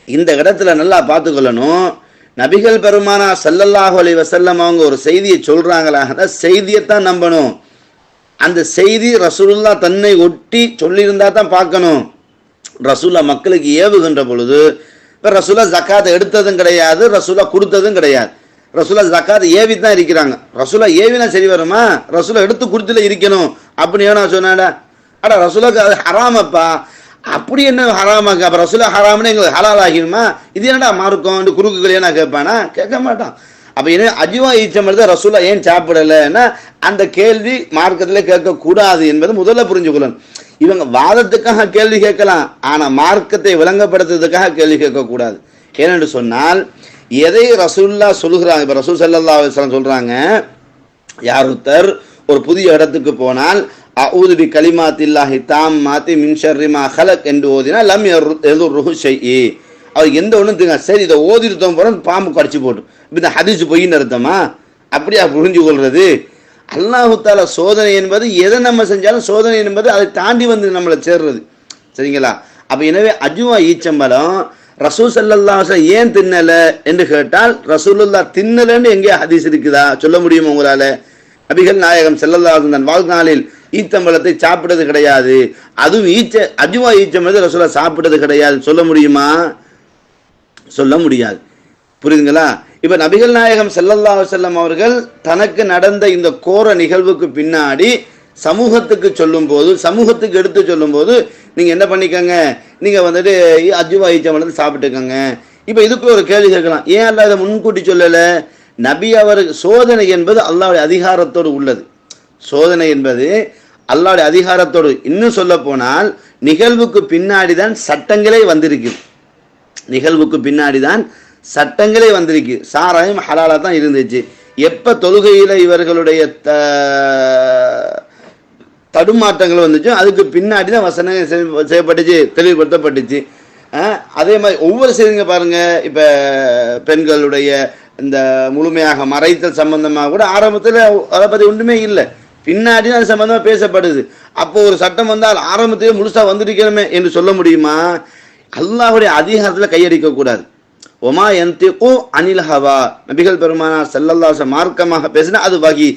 இந்த இடத்துல நல்லா பார்த்துக்கொள்ளணும். நபிகள் பெருமானார் ஸல்லல்லாஹு அலைஹி வஸல்லம் அவங்க ஒரு செய்தியை சொல்றாங்களா, அந்த செய்தியைத்தான் நம்பணும். அந்த செய்தி ரசூலுல்லாஹ் தன்னை ஒட்டி சொல்லியிருந்தா தான் பார்க்கணும். ரசூலா மக்களுக்கு ஏவுகின்ற பொழுது இப்போ ரசூலா ஜக்காத்தை எடுத்ததும் கிடையாது, ரசூலா கொடுத்ததும் கிடையாது. ரசூலா ஜக்காத்தை ஏவி தான் இருக்கிறாங்க. ரசூலா ஏவினா சரி வருமா? ரசூலா எடுத்து கொடுத்துல இருக்கணும் அப்படின்னு நான் சொன்னாடா? அடா ரசூலாக்கு அது ஹராமப்பா. அப்படி என்ன ஹராமாக்கு? அப்போ ரசூலா ஹராம்னு எங்களுக்கு ஹலால் ஆகிடுமா? இது என்னடா மார்க்கம் குறுக்குகளே நான் கேட்பானா? கேட்க மாட்டான். அப்போ என்ன அஜ்வா ஈச்சம் ரசூலா ஏன் சாப்பிடலைன்னா அந்த கேள்வி மார்க்கத்தில் கேட்கக்கூடாது என்பது முதல்ல புரிஞ்சுக்கொள்ளணும். இவங்க வாதத்துக்காக கேள்வி கேட்கலாம், ஆனால் மார்க்கத்தை விளங்கப்படுத்துறதுக்காக கேள்வி கேட்கக்கூடாது. ஏனென்று சொன்னால் எதை ரசூல்லா சொல்லுகிறாங்க, இப்போ ரசூல் ஸல்லல்லாஹு அலைஹி வஸல்லம் சொல்கிறாங்க, யார் ஒருத்தர் ஒரு புதிய இடத்துக்கு போனால் அஊது பி கலிமாத்தில்லாஹி தாம்மாத்தி மின் ஷர்ரி மா ஹலக் என்று ஓதினா லம் யதுர்ருஹு ஷைஇ. அவர் எந்த ஒன்றும் தெரியுங்க, சரி இதை ஓதிருத்தம் போகிறோம் பாம்பு கடிச்சு போட்டு இந்த ஹதீஸ் பொய்ன்னு அர்த்தமா? அப்படியா புரிஞ்சு கொள்வது? அல்லாஹு தாலா சோதனை என்பது எதை நம்ம செஞ்சாலும் சோதனை என்பது அதை தாண்டி வந்து நம்மளை சேர்றது. சரிங்களா? அப்போ எனவே அஜ்வா ஈச்சம்பழம் ரசூல் ஸல்லல்லாஹு அலைஹி வஸல்லம் ஏன் தின்னலை என்று கேட்டால் ரசூலுல்லாஹ் தின்னலன்னு எங்கேயா ஹதீஸ் இருக்குதா? சொல்ல முடியுமா உங்களால்? நபிகள் நாயகம் ஸல்லல்லாஹு அலைஹி வஸல்லம் வாழ்நாளில் ஈச்சம்பழத்தை சாப்பிட்டது கிடையாது, அதுவும் அஜ்வா ஈச்சம்பழத்தை ரசூலா சாப்பிட்டது கிடையாது. சொல்ல முடியுமா? சொல்ல முடியாது. புரியுதுங்களா? இப்ப நபிகள் நாயகம் ஸல்லல்லாஹு அலைஹி வஸல்லம் அவர்கள் தனக்கு நடந்த இந்த கோர நிகழ்வுக்கு பின்னாடி சமூகத்துக்கு சொல்லும் போது, சமூகத்துக்கு எடுத்து சொல்லும் போது, நீங்க என்ன பண்ணிக்கங்க, நீங்க வந்துட்டு அஜ்வா ஈச்சம்பழத்தை சாப்பிட்டுக்கங்க. இப்ப இதுக்கு ஒரு கேள்வி கேட்கலாம், ஏன் அல்லாஹ் இதை முன்கூட்டி சொல்லல? நபி அவருக்கு சோதனை என்பது அல்லாஹ்வுடைய அதிகாரத்தோடு உள்ளது. சோதனை என்பது அல்லாஹ்வுடைய அதிகாரத்தோடு, இன்னும் சொல்ல போனால் நிகழ்வுக்கு பின்னாடி தான் சட்டங்களே வந்திருக்கு. நிகழ்வுக்கு பின்னாடி தான் சட்டங்களே வந்திருக்கு. சாராயம் ஹலாலா தான் இருந்துச்சு. எப்ப தொழுகையில இவர்களுடைய தடுமாற்றங்கள் வந்துச்சோ அதுக்கு பின்னாடி தான் வசனம் செய்யப்பட்டுச்சு, தெளிவுபடுத்தப்பட்டுச்சு. அதே மாதிரி ஒவ்வொரு செய்திங்க பாருங்க, இப்ப பெண்களுடைய இந்த முழுமையாக மறைத்தல் சம்பந்தமாக கூட ஆரம்பத்தில் அதை பத்தி ஒன்றுமே இல்லை, பின்னாடி அது சம்பந்தமா பேசப்படுது. அப்போ ஒரு சட்டம் வந்தால் ஆரம்பத்திலே முழுசா வந்திருக்கிறோமே என்று சொல்ல முடியுமா? அல்லாஹ்வுடைய அதிகாரத்தில் கையடிக்க கூடாது. ஒமா யன்திகு அனில் ஹவா, நபிகள் பெருமானார் ஸல்லல்லாஹு அலைஹி வஸல்லம் மார்க்கமாக பேசினா அது வகி.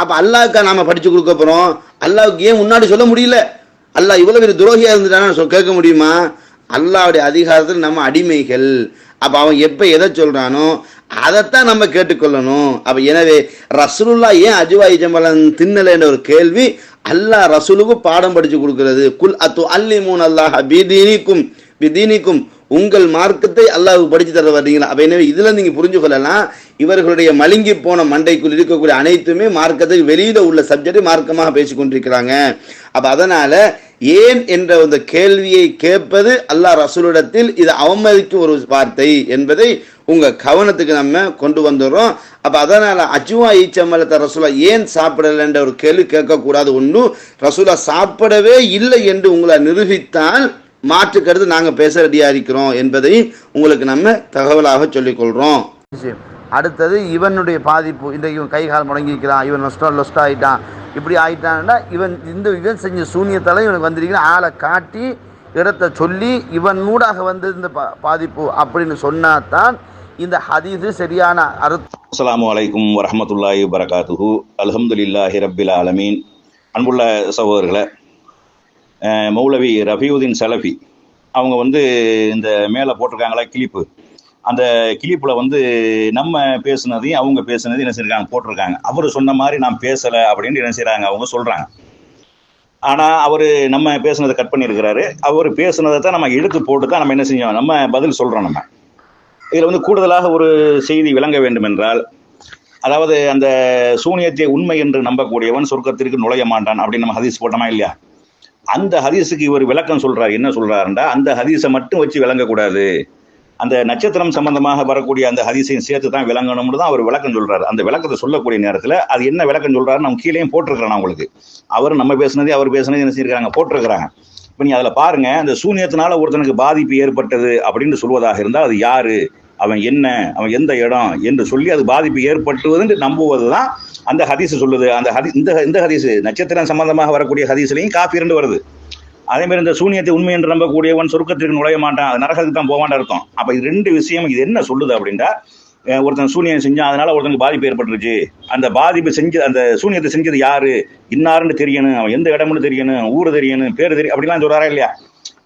அப்ப அல்லாஹ்க்கா நாம படிச்சு கொடுக்க போறோம்? அல்லாஹ்வுக்கு ஏன் முன்னாடி சொல்ல முடியல? அல்லாஹ் இவ்வளவு பெரிய துரோகியா இருந்துட்டானா கேட்க முடியுமா? அல்லாஹ்வுடைய அதிகாரத்தில் நம்ம அடிமைகள். அப்ப அவன் எப்ப எதை சொல்றானோ அதைத்தான் நம்ம கேட்டுக்கொள்ளணும். அப்ப எனவே ரசூலுல்லாஹ் ஏன் அஜ்வா ஈச்சம்பழம் தின்னல என்ற ஒரு கேள்வி அல்லாஹ் ரசூலுக்கு பாடம் படிச்சு கொடுக்கிறது. குல் அத்து அல்லிமூன் அல்லாஹ் பிதீனிக்கும், உங்கள் மார்க்கத்தை அல்லாஹ்வுக்கு படிச்சு தர வர்றீங்களா? அப்ப எனவே இதுல நீங்க புரிஞ்சு கொள்ளலாம், இவர்களுடைய மழுங்கி போன மண்டைக்குள் இருக்கக்கூடிய அனைத்துமே மார்க்கத்துக்கு வெளியில உள்ள சப்ஜெக்டை மார்க்கமாக பேசிக் கொண்டிருக்கிறாங்க. அப்ப அதனால ஏன் என்ற அந்த கேள்வியை கேட்பது அல்லாஹ் ரசூலிடத்தில் இது அவமதிக்கும் ஒரு வார்த்தை என்பதை உங்க கவனத்துக்கு நம்ம கொண்டு வந்துடுறோம். அப்ப அதனால அஜ்வா ஈச்சம்பழத்தை ரசூலா ஏன் சாப்பிடல என்ற ஒரு கேள்வி கேட்கக்கூடாது. ஒன்று, ரசூலா சாப்பிடவே இல்லை என்று உங்களை நிரூபித்தால் மாற்று கருத்து நாங்க பேச ரெடியா இருக்கிறோம் என்பதை உங்களுக்கு நம்ம தகவலாக சொல்லிக் கொள்றோம். அடுத்தது இவனுடைய பாதிப்பு, இந்த இவன் கை கால் முடங்கிக்கிறான், இவன் லொஸ்ட் ஆயிட்டான், இப்படி ஆயிட்டான்னா இவன் செஞ்ச சூனியத்தால இவனுக்கு வந்திருக்கிறான், ஆளை காட்டி இடத்தை சொல்லி இவன் நூடாக வந்து இந்த பாதிப்பு அப்படின்னு சொன்னாதான் இந்த ஹதீஸ் சரியான அர்த்தம். அஸ்ஸலாமு அலைக்கும் வரஹ்மத்துல்லாஹி வபரகாத்துஹு. அல்ஹம்துலில்லாஹி ரப்பில் ஆலமீன். அன்புள்ள சகோதரர்களே, மௌலவி ரஃபியுதீன் சலஃபி அவங்க வந்து இந்த மேலே போட்டிருக்காங்களா கிளிப்பு, அந்த கிளிப்பில் வந்து நம்ம பேசுனதையும் அவங்க பேசுனதையும் என்ன செய்யிருக்காங்க போட்டிருக்காங்க. அவர் சொன்ன மாதிரி நான் பேசலை அப்படின்னு என்ன செய்கிறாங்க அவங்க சொல்கிறாங்க. ஆனால் அவர் நம்ம பேசுனதை கட் பண்ணியிருக்கிறாரு. அவர் பேசுனதை தான் நம்ம எடுத்து போட்டு தான் நம்ம என்ன செஞ்சோம், நம்ம பதில் சொல்கிறோம். நம்ம இதில் வந்து கூடுதலாக ஒரு செய்தி விளங்க வேண்டும் என்றால், அதாவது அந்த சூனியத்தை உண்மை என்று நம்பக்கூடியவன் சொர்க்கத்திற்கு நுழைய மாட்டான் அப்படின்னு நம்ம ஹதீஸ் போட்டோமா இல்லையா? அந்த ஹதீஸுக்கு இவர் விளக்கம் சொல்றாரு. என்ன சொல்றாருண்டா, அந்த ஹதீஸை மட்டும் வச்சு விளங்கக்கூடாது, அந்த நட்சத்திரம் சம்பந்தமாக வரக்கூடிய அந்த ஹதீஸையும் சேர்த்து தான் விளங்கணும்னு தான் அவர் விளக்கம் சொல்றாரு. அந்த விளக்கத்தை சொல்லக்கூடிய நேரத்தில் அது என்ன விளக்கம் சொல்றாரு நம்ம கீழேயும் போட்டிருக்கிறேன் உங்களுக்கு. அவர் நம்ம பேசுனதே அவர் பேசுனதே என்ன செஞ்சிருக்காங்க போட்டிருக்கிறாங்க. இப்போ நீ அதில் பாருங்க, அந்த சூனியத்தினால ஒருத்தனுக்கு பாதிப்பு ஏற்பட்டது அப்படின்னு சொல்வதாக இருந்தால் அது யாரு, அவன் என்ன, அவன் எந்த இடம் என்று சொல்லி அது பாதிப்பு ஏற்பட்டுவதுன்னு நம்புவது தான் அந்த ஹதீஸ் சொல்லுது. அந்த இந்த ஹதீஸ் நட்சத்திரம் சம்பந்தமாக வரக்கூடிய ஹதீஸ்லையும் காஃபிர்னு வருது. அதே மாதிரி இந்த சூனியத்தை உண்மை என்று நம்பக்கூடியவன் சொர்க்கத்திற்கு நுழைய மாட்டான், அது நரகத்துக்கு தான் போவான் அர்த்தம். அப்ப இது ரெண்டு விஷயம் இது என்ன சொல்லுது அப்படின்னா, ஒருத்தன் சூனியம் செஞ்சான் அதனால ஒருத்தனுக்கு பாதிப்பு ஏற்பட்டுருச்சு, அந்த பாதிப்பு செஞ்சு அந்த சூனியத்தை செஞ்சது யாரு, இன்னாருன்னு தெரியணும், அவன் எந்த இடம்னு தெரியணும், ஊரு தெரியணும், பேரு தெரியும் அப்படிலாம் சொல்றாரா இல்லையா?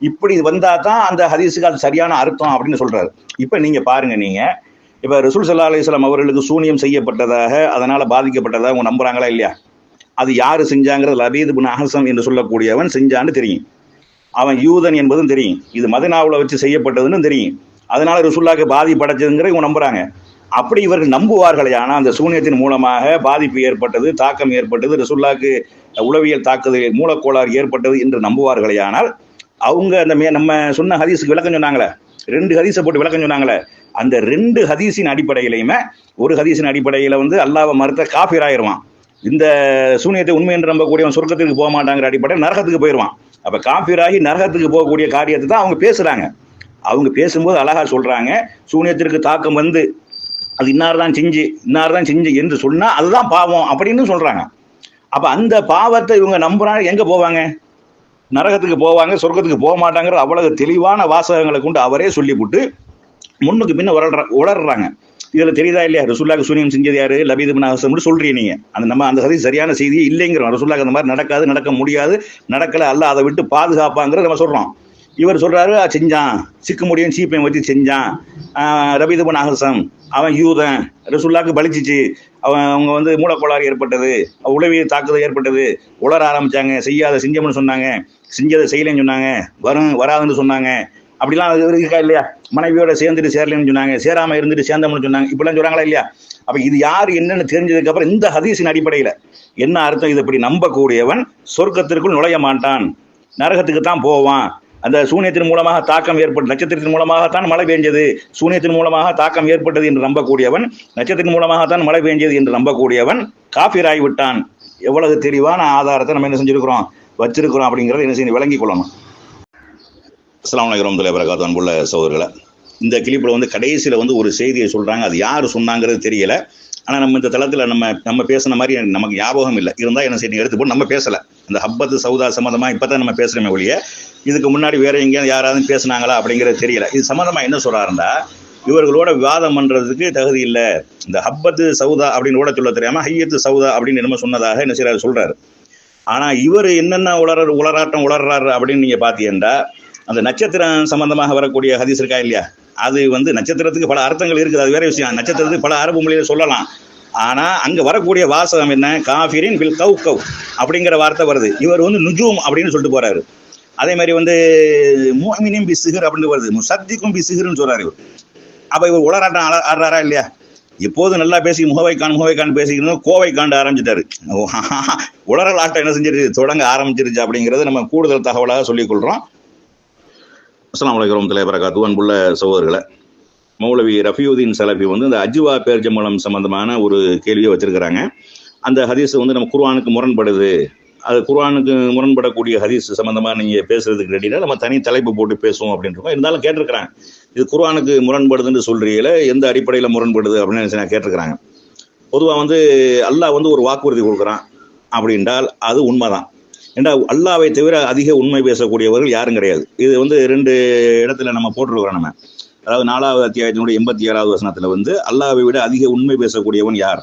இப்படி வந்தா தான் அந்த ஹதீஸுக்கு அது சரியான அர்த்தம் அப்படின்னு சொல்றாரு. இப்ப நீங்க பாருங்க, நீங்க இப்ப ரசூல் ஸல்லல்லாஹு அலைஹி வஸல்லம் அவர்களுக்கு சூனியம் செய்யப்பட்டதாக, அதனால பாதிக்கப்பட்டதாக அவங்க நம்புறாங்களா இல்லையா? அது யாரு செஞ்சாங்கிறது லபீத் இப்னு அஹ்ஸம் என்று சொல்லக்கூடியவன் செஞ்சான்னு தெரியும். அவன் யூதன் என்பதும் தெரியும். இது மதீனாவுல வச்சு செய்யப்பட்டதுன்னு தெரியும். அதனால ரசூலுல்லாஹ்க்கு பாதிப்படைச்சதுங்கிற இவங்க நம்புறாங்க. அப்படி இவர்கள் நம்புவார்களே, ஆனால் அந்த சூனியத்தின் மூலமாக பாதிப்பு ஏற்பட்டது, தாக்கம் ஏற்பட்டது, ரசூலுல்லாஹ்க்கு உளவியல் தாக்குதல், மூலக்கோளாறு ஏற்பட்டது என்று நம்புவார்களே, ஆனால் அவங்க அந்த நம்ம சொன்ன ஹதீஸுக்கு விளக்கம் சொன்னாங்களே, 2 ஹதீஸை போட்டு விளக்கம் சொன்னாங்களே, அந்த 2 ஹதீஸின் அடிப்படையிலையுமே ஒரு ஹதீஸின் அடிப்படையில அல்லாஹ்வை மறுத்த காஃபிர் ஆயிருவான். இந்த சூனியத்தை உண்மை என்று நம்பக்கூடியவன் சொர்க்கத்துக்கு போக மாட்டாங்கிற அடிப்படையில் நரகத்துக்கு போயிடுவான். அப்ப காஃபிராகி நரகத்துக்கு போகக்கூடிய காரியத்தை தான் அவங்க பேசுறாங்க. அவங்க பேசும்போது அழகா சொல்றாங்க, சூனியத்திற்கு தாக்கம் வந்து அது இன்னார் தான் செஞ்சு என்று சொன்னா அதுதான் பாவம் அப்படின்னு சொல்றாங்க. அப்ப அந்த பாவத்தை இவங்க நம்புறாங்க, எங்க போவாங்க? நரகத்துக்கு போவாங்க, சொர்க்கத்துக்கு போக மாட்டாங்கிற அவ்வளவு தெளிவான வாசகங்களை கொண்டு அவரே சொல்லிவிட்டு முன்னுக்கு பின்ன உளர்றாங்க. இதுல தெரியுதா இல்லையா? ரசூலுல்லாஹ்க்கு சூனியம் செஞ்சது யாரு? லபீத் இப்னு அஹ்ஸம் சொல்றீங்க நீங்க. நம்ம அந்த ஹதீஸ் சரியான செய்தியே இல்லைங்கிறோம். ரசூலுல்லாஹ்க்கு அந்த மாதிரி நடக்காது, நடக்க முடியாது, நடக்கல, அல்லாஹ் அதை விட்டு பாதுகாப்பாங்கிறத நம்ம சொல்றோம். இவர் சொல்றாரு செஞ்சான், சிக்க முடியும் சீப்பையும் வச்சு செஞ்சான், லபீத் இப்னு அஹ்ஸம் அவன் யூதன், ரசூலுல்லாஹ்க்கு பலிச்சிச்சு, அவங்க மூலக்கோளாறு ஏற்பட்டது, உளவியல் தாக்குதல் ஏற்பட்டது, உளர ஆரம்பிச்சாங்க, செஞ்சோம்னு சொன்னாங்க, செஞ்சதை செய்யலைன்னு சொன்னாங்க, வராதுன்னு சொன்னாங்க, அப்படிலாம் இருக்கா இல்லையா? மனைவியோட சேர்ந்துட்டு சேரலன்னு சொன்னாங்க, சேராம இருந்துட்டு சேர்ந்தோம்னு சொன்னாங்க, இப்படிலாம் சொல்றாங்களா இல்லையா? அப்ப இது யாரு என்னன்னு தெரிஞ்சதுக்கு அப்புறம் இந்த ஹதீஸின் அடிப்படையில என்ன அர்த்தம்? இது இப்படி நம்பக்கூடியவன் சொர்க்கத்திற்குள் நுழைய மாட்டான், நரகத்துக்கு தான் போவான். அந்த சூனியத்தின் மூலமாக தாக்கம் ஏற்பட்டு, நட்சத்திரத்தின் மூலமாகத்தான் மழை பெஞ்சது, சூனியத்தின் மூலமாக தாக்கம் ஏற்பட்டது என்று நம்பக்கூடியவன், நட்சத்திரத்தின் மூலமாகத்தான் மழை பெஞ்சது என்று நம்பக்கூடியவன் காஃபிராகி விட்டான். எவ்வளவு தெளிவான ஆதாரத்தை நம்ம என்ன செஞ்சிருக்கிறோம், வச்சிருக்கிறோம் அப்படிங்கிறத என்ன செய்ய விளங்கி கொள்ளணும். அஸ்ஸலாமு அலைக்கும் வரஹ்மத்துல்லாஹி வபரகாத்துஹு. அன்புள்ள சகோதரர்களே, இந்த கிளிப்பில் கடைசியில் ஒரு செய்தியை சொல்றாங்க. அது யார் சொன்னாங்கிறது தெரியல. ஆனால் நம்ம இந்த தளத்தில் நம்ம பேசின மாதிரி நமக்கு ஞாபகம் இல்லை. இருந்தால் என்ன செய்ய எடுத்து போட்டு நம்ம பேசலை. இந்த ஹப்பத்து சவுதா சம்மந்தமாக இப்போ தான் நம்ம பேசுகிறோமே ஒழிய இதுக்கு முன்னாடி வேற எங்கேயாவது யாராவது பேசுனாங்களா அப்படிங்கிறது தெரியல. இது சம்மந்தமாக என்ன சொல்கிறாருன்னா, இவர்களோட விவாதம் பண்ணுறதுக்கு தகுதி இல்லை. இந்த ஹப்பத்து சவுதா அப்படின்னு கூட சொல்ல தெரியாமல் ஹையத்து சவுதா அப்படின்னு என்னமோ சொன்னதாக என்ன செய்யறாரு சொல்கிறாரு. ஆனால் இவர் என்னென்ன உளராட்டம் உளர்றாரு அப்படின்னு நீங்கள் பார்த்தீங்கன்னா, அந்த நட்சத்திரம் சம்பந்தமாக வரக்கூடிய ஹதீஸ் இருக்கா இல்லையா, அது நட்சத்திரத்துக்கு பல அர்த்தங்கள் இருக்குது, அது வேற விஷயம். நட்சத்திரத்துக்கு பல அரபு மொழியில சொல்லலாம். ஆனா அங்க வரக்கூடிய வாசகம் என்ன? காஃபிரின் பில் கௌகவ் அப்படிங்கிற வார்த்தை வருது. இவர் நுஜூம் அப்படின்னு சொல்லிட்டு போறாரு. அதே மாதிரி முஃமினின் பி சிஹ்ர் அப்படின்னு வருது, முஸத்திகும் பி சிஹ்ர்னு சொல்றாரு இவர். அப்ப இவர் உளராட்டம் ஆடுறாரா இல்லையா? எப்போது நல்லா பேசி முகவைக்கான் பேசிக்கணும், கோவை காண்டு ஆரம்பிச்சிட்டாரு. உளறல் ஆட்டம் என்ன செஞ்சிருச்சு, தொடங்க ஆரம்பிச்சிருச்சு அப்படிங்கிறது நம்ம கூடுதல் தகவலாக சொல்லிக் கொள்றோம். அஸ்ஸலாமு அலைக்கும் வரஹ்மத்துல்லாஹி வபரகாத்துஹு. அன்புள்ள சகோதரர்களே, மௌலவி ரஃபியுதீன் சலஃபி இந்த அஜ்வா பேர்ஜம்பளம் சம்பந்தமான ஒரு கேள்வியை வச்சிருக்கிறாங்க. அந்த ஹதீஸ் நம்ம குர்ஆனுக்கு முரண்படுது, அது குர்ஆனுக்கு முரண்படக்கூடிய ஹதீஸ் சம்பந்தமா நீங்க பேசுறதுக்கு ரெடினா நம்ம தனி தலைப்பு போட்டு பேசுவோம் அப்படின்றோம். இருந்தாலும் கேட்டிருக்கிறாங்க, இது குர்ஆனுக்கு முரண்படுதுன்னு சொல்றீங்களே, எந்த அடிப்படையில் முரண்படுது அப்படின்னு கேட்டிருக்கிறாங்க. பொதுவாக அல்லாஹ் ஒரு வாக்குறுதி கொடுக்குறான் அப்படின்றால் அது உண்மைதான். ஏன்னா அல்லாஹ்வை தவிர அதிக உண்மை பேசக்கூடியவர்கள் யாரும் கிடையாது. இது 2 இடத்துல நம்ம போட்டிருக்கிறோம். நம்ம அதாவது 4வது அத்தியாயத்தினுடைய 87வது வசனத்துல அல்லாஹ்வை விட அதிக உண்மை பேசக்கூடியவன் யார்?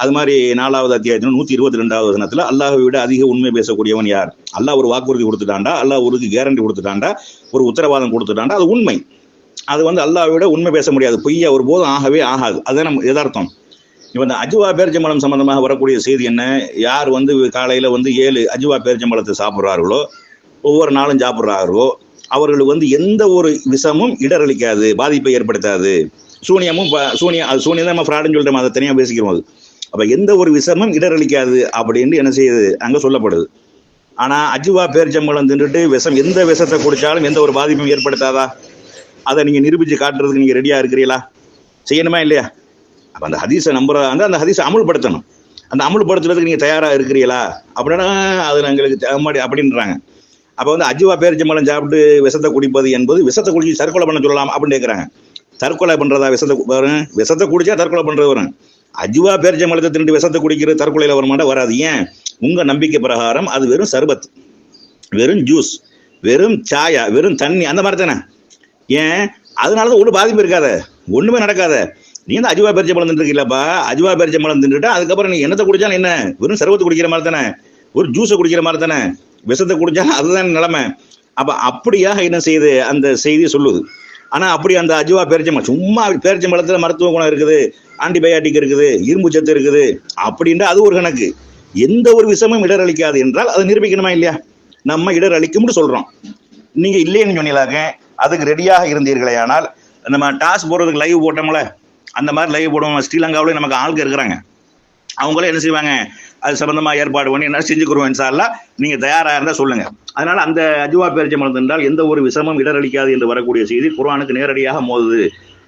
அது மாதிரி 4வது அத்தியாயத்தின் 122வது வசனத்துல அல்லாஹ்வை விட அதிக உண்மை பேசக்கூடியவன் யார்? அல்லாஹ் ஒரு வாக்குறுதி கொடுத்துட்டாண்டா, அல்லாஹ் ஒரு கேரண்டி கொடுத்துட்டாண்டா, ஒரு உத்தரவாதம் கொடுத்துட்டாண்டா, அது உண்மை. அது அல்லாஹ்வை விட உண்மை பேச முடியாது, பொய்யா ஒரு போதும் ஆகவே ஆகாது. அதுதான் நம்ம எதார்த்தம். இப்போ இந்த அஜ்வா பேரிச்சம்பழம் சம்பந்தமாக வரக்கூடிய செய்தி என்ன? யார் காலையில் 7 அஜ்வா பேரிச்சம்பழத்தை சாப்பிட்றார்களோ, ஒவ்வொரு நாளும் சாப்பிட்றார்களோ, அவர்களுக்கு எந்த ஒரு விஷமும் இடரளிக்காது, பாதிப்பை ஏற்படுத்தாது. சூனியம் தான் நம்ம ஃப்ராடுன்னு சொல்லிட்டு அதை தனியாக பேசிக்கிறோம். அது அப்போ எந்த ஒரு விஷமும் இடரளிக்காது அப்படின்னு என்ன செய்யுது அங்கே சொல்லப்படுது. ஆனால் அஜ்வா பேரிச்சம்பழம் தின்றுட்டு எந்த விஷத்தை குடித்தாலும் எந்த ஒரு பாதிப்பும் ஏற்படுத்தாதா? அதை நீங்கள் நிரூபித்து காட்டுறதுக்கு நீங்கள் ரெடியாக இருக்கிறீங்களா? செய்யணுமா இல்லையா? அப்போ அந்த ஹதீஸை அந்த ஹதீஸை அமுல்படுத்தணும். அந்த அமுல்படுத்துறதுக்கு நீங்கள் தயாராக இருக்கிறீங்களா அப்படின்னா அது எங்களுக்கு அப்படின்றாங்க. அப்போ அஜ்வா பேரிச்சம்பழம் சாப்பிட்டு விஷத்தை குடிப்பது என்பது விஷத்தை குடிச்சு தற்கொலை பண்ண சொல்லலாம் அப்படின்னு கேட்குறாங்க. தற்கொலை பண்ணுறதா? விஷத்தை குடிச்சா தற்கொலை பண்ணுறது வரும். அஜ்வா பேரிச்சம்பழத்தை தின்னுட்டு விஷத்தை குடிக்கிறது தற்கொலையில் வரமாட்டா? வராது. ஏன்? உங்கள் நம்பிக்கை பிரகாரம் அது வெறும் சர்பத், வெறும் ஜூஸ், வெறும் சாயா, வெறும் தண்ணி, அந்த மாதிரி தானே. ஏன்? அதனால தான் ஒன்றும் பாதிப்பு இருக்காத, ஒன்றுமே நடக்காத. நீ அஜ்வா பேரிச்சம்பழம் தின்னுருக்கீங்களப்பா, அஜ்வா பேரிச்சம்பழம் தின்னுட்டா அதுக்கப்புறம் நீ என்னத்தை குடிச்சாலும் என்ன, வெறும் சர்பத்து குடிக்கிற மாதிரி தானே, ஒரு ஜூஸை குடிக்கிற மாதிரி தானே. விஷத்தை குடிச்சாலும் அதுதான் நிலைமை. அப்ப அப்படியாக என்ன செய்யுது அந்த செய்தி சொல்லுது. ஆனா அப்படி அந்த அஜுவா பேரிச்சம்பழம் சும்மா பேரிச்சம்பழத்துல மருத்துவ குணம் இருக்குது, ஆன்டிபயாட்டிக் இருக்குது, இரும்பு சத்து இருக்குது அப்படின்ற அது ஒரு கணக்கு. எந்த ஒரு விஷயமும் இடர் அளிக்காது என்றால் அதை நிரூபிக்கணுமா இல்லையா? நம்ம இடர் அளிக்கும்னு சொல்றோம். நீங்க இல்லைன்னு சொன்னீங்களாக்க அதுக்கு ரெடியாக இருந்தீர்களே ஆனால் நம்ம டாஸ் போடுறதுக்கு லைவ் போட்டோம்ல, அந்த மாதிரி லைவ் போடுவோம். ஸ்ரீலங்காவிலே நமக்கு ஆளுங்க இருக்கிறாங்க, அவங்களே என்ன செய்வாங்க, அது சம்பந்தமா ஏற்பாடு பண்ணி என்ன செஞ்சுக்கிறோம் இன்ஷால்லா, நீங்க தயாரா இருந்தா சொல்லுங்க. அதனால அந்த அஜுவா பேரிச்சம்பழம் என்றால் எந்த ஒரு விஷமும் இடரளிக்காது என்று வரக்கூடிய செய்தி குர்ஆனுக்கு நேரடியாக மோதுது.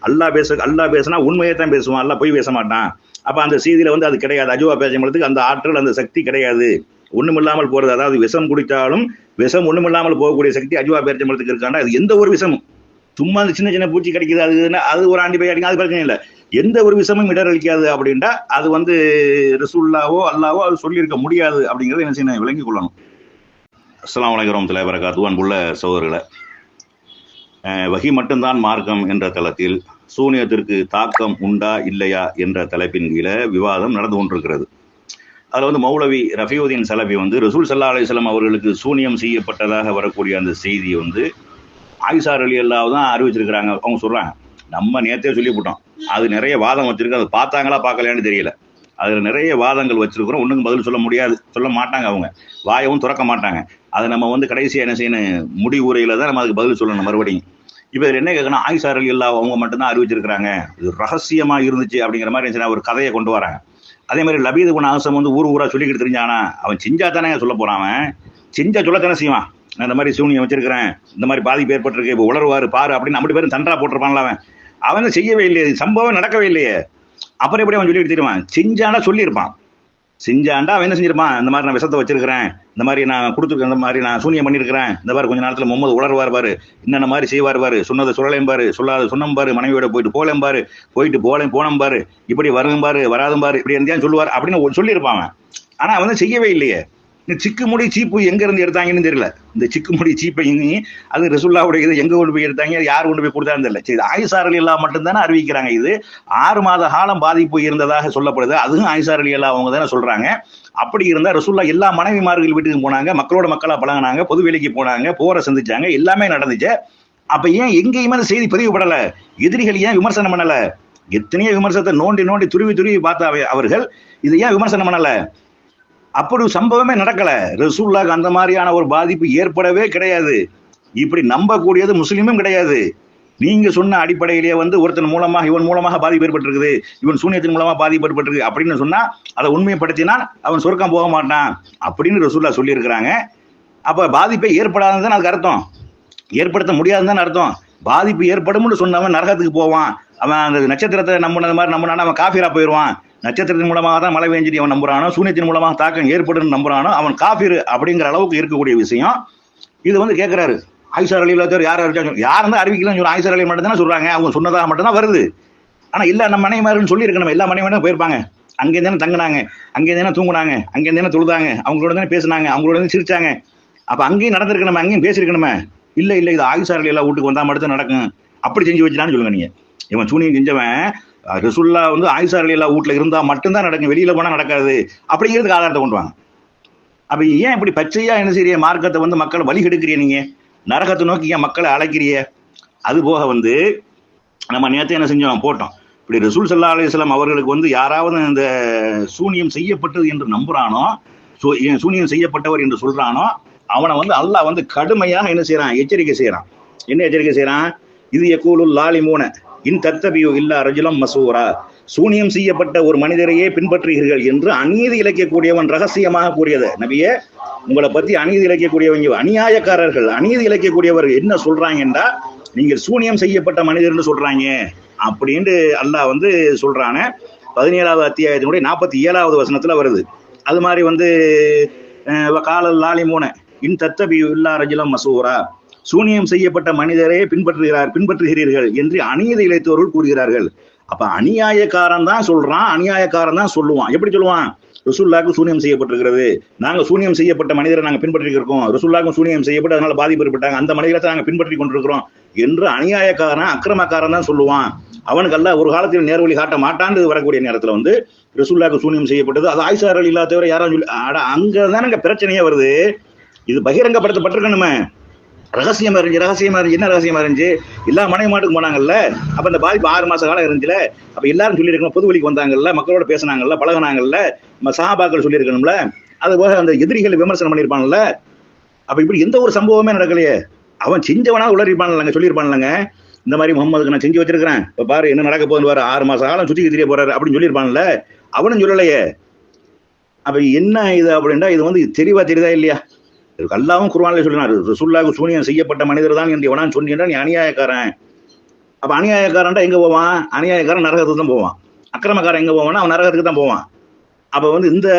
அல்லாஹ் பேசினா உண்மையை தான் பேசுவான், அல்லாஹ் போய் பேச மாட்டான். அப்ப அந்த செய்தியில வந்து அது கிடையாது. அஜுவா பேரிச்சம்பழத்துக்கு அந்த ஆற்றல் அந்த சக்தி கிடையாது, ஒண்ணுமில்லாமல் போறது. அதாவது விஷம் குடித்தாலும் விஷம் ஒண்ணுமில்லாமல் போகக்கூடிய சக்தி அஜுவா பேரிச்சம்பழத்துக்கு இருக்காண்டா அது எந்த ஒரு விஷமும் சும்மா அந்த சின்ன சின்ன பூச்சி கிடைக்குது அது ஒரு ஆன்டிபயோட்டிக், அது பிரச்சனை இல்லை. எந்த ஒரு விஷயமும் இடரளிக்காது அப்படின்ட்டா அது வந்து ரசூலுல்லாஹோ அல்லாஹோ அது சொல்லியிருக்க முடியாது அப்படிங்கிறத என்ன செய்யணும், விளங்கி கொள்ளணும். அஸ்ஸலாமு அலைக்கும் வரஹ்மத்துல்லாஹி வபரகாத்துஹு. அன்புள்ள சகோதரர்களே, வஹி மட்டும்தான் மார்க்கம் என்ற தளத்தில் சூனியத்திற்கு தாக்கம் உண்டா இல்லையா என்ற தலைப்பின் கீழே விவாதம் நடந்து கொண்டிருக்கிறது. அதில் வந்து மௌலவி ரஃபியுதீன் சலபி வந்து ரசூல் ஸல்லல்லாஹு அலைஹி வஸல்லம் அவர்களுக்கு சூனியம் செய்யப்பட்டதாக வரக்கூடிய அந்த செய்தி வந்து ஆயிஷா ரலியல்லாஹு தான் அறிவிச்சிருக்கிறாங்க. அவங்க சொல்றாங்க, நம்ம நேற்றே சொல்லிவிட்டோம், அது நிறைய வாதம் வச்சிருக்கு, அது பார்த்தாங்களா பார்க்கலையான்னு தெரியல, அதில் நிறைய வாதங்கள் வச்சிருக்கிறோம், ஒன்றுக்கும் பதில் சொல்ல முடியாது, சொல்ல மாட்டாங்க, அவங்க வாயவும் திறக்க மாட்டாங்க. அதை நம்ம வந்து கடைசியாக என்ன செய்யணும், முடிவுரையில தான் நம்ம அதுக்கு பதில் சொல்லணும் மறுபடியும். இப்போ இதில் என்ன கேட்கணும், ஆயிஷா ரலியல்லாஹு அவங்க மட்டும்தான் அறிவிச்சிருக்கிறாங்க, இது ரகசியமா இருந்துச்சு அப்படிங்கிற மாதிரி ஒரு கதையை கொண்டு வராங்க. அதே மாதிரி லபீது குன் ஆசம் வந்து ஊரா சொல்லிக்கிட்டு தெரிஞ்சானா, அவன் செஞ்சா தானே சொல்ல போறான், அவன் செஞ்சா சொல்லத்தானே செய்வான். நான் இந்த மாதிரி சூனியம் வச்சிருக்கிறேன், இந்த மாதிரி பாதிப்பு ஏற்பட்டிருக்கு, இப்போ உளருவாரு பாரு அப்படின்னு அப்படி பேரும் தண்டா போட்டிருப்பான்ல, அவன் செய்யவே இல்லையே, சம்பவம் நடக்கவே இல்லையே, அப்புறம் எப்படி அவன் சொல்லிட்டு தெரியுவான், செஞ்சாண்டா சொல்லியிருப்பான், செஞ்சாண்டா அவன் என்ன செஞ்சிருப்பான், இந்த மாதிரி நான் விஷத்தை வச்சிருக்கிறேன், இந்த மாதிரி நான் கொடுத்துருக்கேன், இந்த மாதிரி நான் சூனியம் பண்ணியிருக்கிறேன், இந்த மாதிரி கொஞ்ச நேரத்தில் முகமது உளருவார் பாரு, என்னென்ன மாதிரி செய்வார் பாரு, சொன்னதை சொல்லலையும் பாரு, சொல்லாத சொன்னம் பாரு, மனைவியோட போயிட்டு போலேம் பாரு, போயிட்டு போனம் பாரு, இப்படி வரும் பாரு வராதும் பாரு, இப்படி இருந்தாலும் சொல்லுவார் அப்படின்னு சொல்லியிருப்பான் அவன். ஆனால் அவன் தான் செய்யவே இல்லையே. இந்த சிக்குமுடி சீப்பு எங்க இருந்து எடுத்தாங்கன்னு தெரியல, இந்த சிக்குமுடி சீப்பை அது ரசூலுல்லாஹ்வுடைய இது எங்க கொண்டு போய் எடுத்தாங்க, யார் கொண்டு போய் கொடுத்தான்னு தெரியல. சரி, ஆயிஷா ரலியல்லாஹு மட்டும்தானே அறிவிக்கிறாங்க, இது 6 மாத காலம் பாதிப்பு இருந்ததாக சொல்லப்படுது, அதுவும் ஆயிஷா ரலியல்லாஹு அவங்க தானே சொல்றாங்க. அப்படி இருந்தா ரசூலுல்லாஹ் எல்லா மனைவிமார்கள் வீட்டுக்கு போனாங்க, மக்களோட மக்களா பழகினாங்க, பொது வேலைக்கு போனாங்க, போரை சந்திச்சாங்க, எல்லாமே நடந்துச்சு. அப்ப ஏன் எங்கேயுமே அந்த செய்தி பதிவுபடல, எதிரிகள் ஏன் விமர்சனம் பண்ணல, எத்தனையோ விமர்சனத்தை நோண்டி துருவி பார்த்தா அவர்கள் இதை ஏன் விமர்சனம் பண்ணல? அப்படி சம்பவமே நடக்கல, ரசூலுல்லாஹ்க்கு அந்த மாதிரியான ஒரு பாதிப்பு ஏற்படவே கிடையாது. இப்படி நம்பக்கூடியது முஸ்லீமும் கிடையாது. நீங்க சொன்ன அடிப்படையிலேயே வந்து ஒருத்தன் மூலமாக இவன் மூலமாக பாதிப்பு ஏற்பட்டிருக்குது, இவன் சூனியத்தின் மூலமா பாதிப்பு ஏற்பட்டிருக்கு அப்படின்னு சொன்னா அதை உண்மைப்படுத்தினால் அவன் சொர்க்கம் போக மாட்டான் அப்படின்னு ரசூலுல்லாஹ் சொல்லி இருக்கிறாங்க. அப்ப பாதிப்பை ஏற்படாதுன்னு அதுக்கு அர்த்தம், ஏற்படுத்த முடியாதுன்னு அர்த்தம். பாதிப்பு ஏற்படும்னு சொன்னவன் நரகத்துக்கு போவான், அவன் அந்த நட்சத்திரத்தை நம்பினது மாதிரி நம்பினானா அவன் காஃபிரா போயிடுவான். நட்சத்திரத்தின் மூலமாக தான் மழை பெஞ்சிட்டு அவன் நம்புறானோ, சூனியத்தின் மூலமாக தாக்கம் ஏற்படும் நம்புறானோ அவன் காஃபிர் அப்படிங்கிற அளவுக்கு இருக்கக்கூடிய விஷயம். இது வந்து கேட்கிறாரு, ஆயிஷா ரலியல்லாஹு யார் தான் அறிவிக்கலன்னு சொல்ல, ஆயிஷா ரலியல்லாஹு மட்டும் தானே சொல்றாங்க, அவங்க சொன்னதாக மட்டும் தான் வருது. ஆனா இல்ல நம்ம மனைவிமார்கள் சொல்லி இருக்கணும், எல்லா மனைவிமாரும் போயிருப்பாங்க, அங்கே தானே தங்கினாங்க, அங்கே தானே தூங்குனாங்க, அங்கே தானே தொழுதாங்க, அவங்களோட தானே பேசினாங்க, அவங்களோட தானே சிரிச்சாங்க, அப்ப அங்கேயும் நடந்திருக்கணுமே, அங்கேயும் பேசிருக்கணுமே. இல்ல இது ஆயிஷா ரலியல்லாஹு வீட்டுக்கு வந்தா மட்டும் நடக்கும், அப்படி செஞ்சு வச்சுட்டான்னு சொல்லுங்க நீங்க. இவன் சூனியம் செஞ்சவன் ரசூலுல்லாஹ் வந்து ஆயிஷா ரலியல்லாஹு வீட்டுல இருந்தா மட்டும்தான் நடக்கும், வெளியில போனா நடக்காது அப்படிங்கிறதுக்கு ஆதாரத்தை கொண்டு வாங்க. அப்ப ஏன் இப்படி பச்சையா என்ன செய்ய மார்க்கத்தை வந்து மக்களை வழி கெடுக்கிறீ, நீங்க நரகத்தை நோக்கி ஏன் மக்களை அழைக்கிறிய? அது போக வந்து நம்ம நேரத்தை என்ன செஞ்சோம் போட்டோம், இப்படி ரசூல் ஸல்லல்லாஹு அலைஹி வஸல்லம் அவர்களுக்கு வந்து யாராவது இந்த சூனியம் செய்யப்பட்டது என்று நம்புறானோ, சூனியம் செய்யப்பட்டவர் என்று சொல்றானோ, அவனை வந்து அல்லாஹ் வந்து கடுமையாக என்ன செய்யறான், எச்சரிக்கை செய்யறான். என்ன எச்சரிக்கை செய்யறான்? இது யகூலுல் லாலிமூன இன் தத்தபியு இல்லா ரஜுலம் மசூரா, சூனியம் செய்யப்பட்ட ஒரு மனிதரையே பின்பற்றுகிறீர்கள் என்று அநீதி இழைக்கக்கூடியவன் ரகசியமாக கூறியது. நபியே, உங்களை பத்தி அநீதி இழைக்கக்கூடியவங்க அநியாயக்காரர்கள், அநீதி இழைக்கக்கூடியவர்கள் என்ன சொல்றாங்கன்னா, நீங்கள் சூனியம் செய்யப்பட்ட மனிதர்னு சொல்றாங்க அப்படின்ட்டு அல்லாஹ் வந்து சொல்றான 17வது அத்தியாயத்தினுடைய 47வது வசனத்துல வருது. அது மாதிரி வந்து காலல் லாலிமூன இன் தத்தபியு இல்லா ரஜுலம் மசூரா, சூனியம் செய்யப்பட்ட மனிதரே பின்பற்றுகிறீர்கள் என்று அநீதி இழைத்தவர்கள் கூறுகிறார்கள். அப்ப அநியாயக்காரன் தான் சொல்றான், அநியாயக்காரன் தான் சொல்லுவான். எப்படி சொல்லுவான்? ரசூலுல்லாஹ்க்கு சூனியம் செய்யப்பட்டிருக்கிறது, நாங்க சூனியம் செய்யப்பட்ட மனிதரை நாங்க பின்பற்றி இருக்கோம், ரசூலுல்லாஹ்க்கு சூனியம் செய்யப்பட்டு அதனால பாதிப்பு ஏற்பட்டாங்க, அந்த மனிதரை நாங்க பின்பற்றி கொண்டிருக்கிறோம் என்று அநியாயக்காரன் அக்கிரமக்காரன் தான் சொல்லுவான். அவனுக்கு அல்ல ஒரு காலத்தில் நேர்வழி காட்ட மாட்டான்னு வரக்கூடிய நேரத்துல வந்து ரசூலுல்லாஹ்க்கு சூனியம் செய்யப்பட்டது அது ஆயிஷா ரலியல்லாஹு தவிர யாரும் சொல்லி அங்கதானங்க பிரச்சனையே வருது. இது பகிரங்கப்படுத்தப்பட்டிருக்கணுமே, ரகசியமா இருந்துச்சு. என்ன ரகசியமா இருந்துச்சு? எல்லா மனைவி மாட்டுக்கு போனாங்கல்ல, அப்ப இந்த பாதிப்பு 6 மாச காலம் இருந்துச்சுல, அப்ப எல்லாரும் சொல்லியிருக்கணும், பொது வழிக்கு வந்தாங்கல்ல, மக்களோட பேசினாங்கல்ல, பழகினாங்கல்ல, சஹாபாக்கள் சொல்லியிருக்கணும்ல, அது போக அந்த எதிரிகள் விமர்சனம் பண்ணியிருப்பாங்கல்ல. அப்ப இப்படி எந்த ஒரு சம்பவமே நடக்கலையே. அவன் செஞ்சவனா உளறிப்பான்லங்க, சொல்லியிருப்பான்லங்க, இந்த மாதிரி முகமதுக்கு நான் செஞ்சு வச்சிருக்கிறேன், இப்ப பாரு என்ன நடக்க போகுதுன்னு பாரு, 6 மாச காலம் சுத்தி தெரிய போறாரு அப்படின்னு சொல்லியிருப்பான்ல. அவனும் சொல்லலையே. அப்ப என்ன இது அப்படின்னா, இது வந்து தெளிவா தெரியுதா இல்லையா? அல்லாஹ்வும் குர்ஆன்ல சொல்லினார், ரசூலுல்லாஹ்வுக்கு சூனியம் செய்யப்பட்ட மனிதர் தான் என்று எவனான் சொன்னீங்கன்னா நீ அநியாயக்காரன். அப்ப அநியாயக்காரன்டா எங்க போவான்? அநியாயக்காரன் நரகத்துக்கு தான் போவான். அக்கிரமக்காரன் எங்க போவான்னா அவன் நரகத்துக்கு தான் போவான். அப்ப வந்து இந்த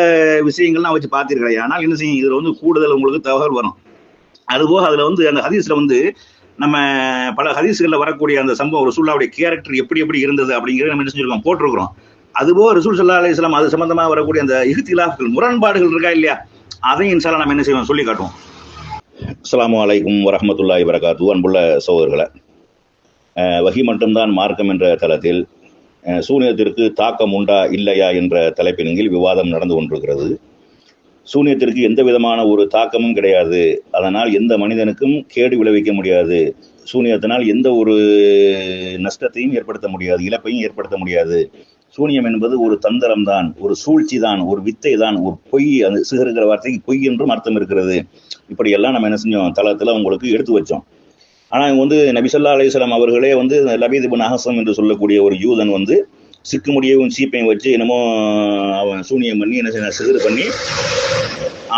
விஷயங்கள்லாம் வச்சு பார்த்திருக்கிறேன். ஆனால் என்ன செய்யும், இதுல வந்து கூடுதல் உங்களுக்கு தகவல் வரும். அதுபோக அதுல வந்து அந்த ஹதீஸ்ல வந்து நம்ம பல ஹதீஸ்கள்ல வரக்கூடிய அந்த சம்பவம், ரசூலுல்லாஹ்வுடைய கேரக்டர் எப்படி எப்படி இருந்தது அப்படிங்கிறத நம்ம என்ன செஞ்சிருக்கோம், போட்டிருக்கிறோம். அதுபோக ரசூல் ஸல்லல்லாஹு அலைஹி வஸல்லம் அது சம்பந்தமா வரக்கூடிய அந்த இஹ்திலாஃப்கள், முரண்பாடுகள் இருக்கா இல்லையா, அதையும் இன்ஷால்லா நம்ம என்ன செய்வோம், சொல்லி காட்டுவோம். அஸ்ஸலாமு அலைக்கும் வரஹ்மத்துல்லாஹி வபரகாத்துஹு. அன்புள்ள சகோதரர்களே, வஹி மட்டும்தான் மார்க்கம் என்ற தளத்தில் சூனியத்திற்கு தாக்கம் உண்டா இல்லையா என்ற தலைப்பின் கீழ் விவாதம் நடந்து கொண்டிருக்கிறது. சூனியத்திற்கு எந்த விதமான ஒரு தாக்கமும் கிடையாது, அதனால் எந்த மனிதனுக்கும் கேடு விளைவிக்க முடியாது, சூனியத்தினால் எந்த ஒரு நஷ்டத்தையும் ஏற்படுத்த முடியாது, இழப்பையும் ஏற்படுத்த முடியாது. சூனியம் என்பது ஒரு தந்திரம் தான், ஒரு சூழ்ச்சி தான், ஒரு வித்தை தான், ஒரு பொய். அந்த சிகருங்கிற வார்த்தைக்கு பொய் என்றும் அர்த்தம் இருக்கிறது. இப்படியெல்லாம் நம்ம என்ன செஞ்சோம், தளத்தில் உங்களுக்கு எடுத்து வச்சோம். ஆனால் இவங்க வந்து நபி ஸல்லல்லாஹு அலைஹி வஸல்லம் அவர்களே வந்து லபீத் இப்னு அஹ்ஸம் என்று சொல்லக்கூடிய ஒரு யூதன் வந்து சிக்கு முடியவும் சீப்பையும் வச்சு என்னமோ அவன் சூனியம் பண்ணி என்ன செய்ய சிகரு பண்ணி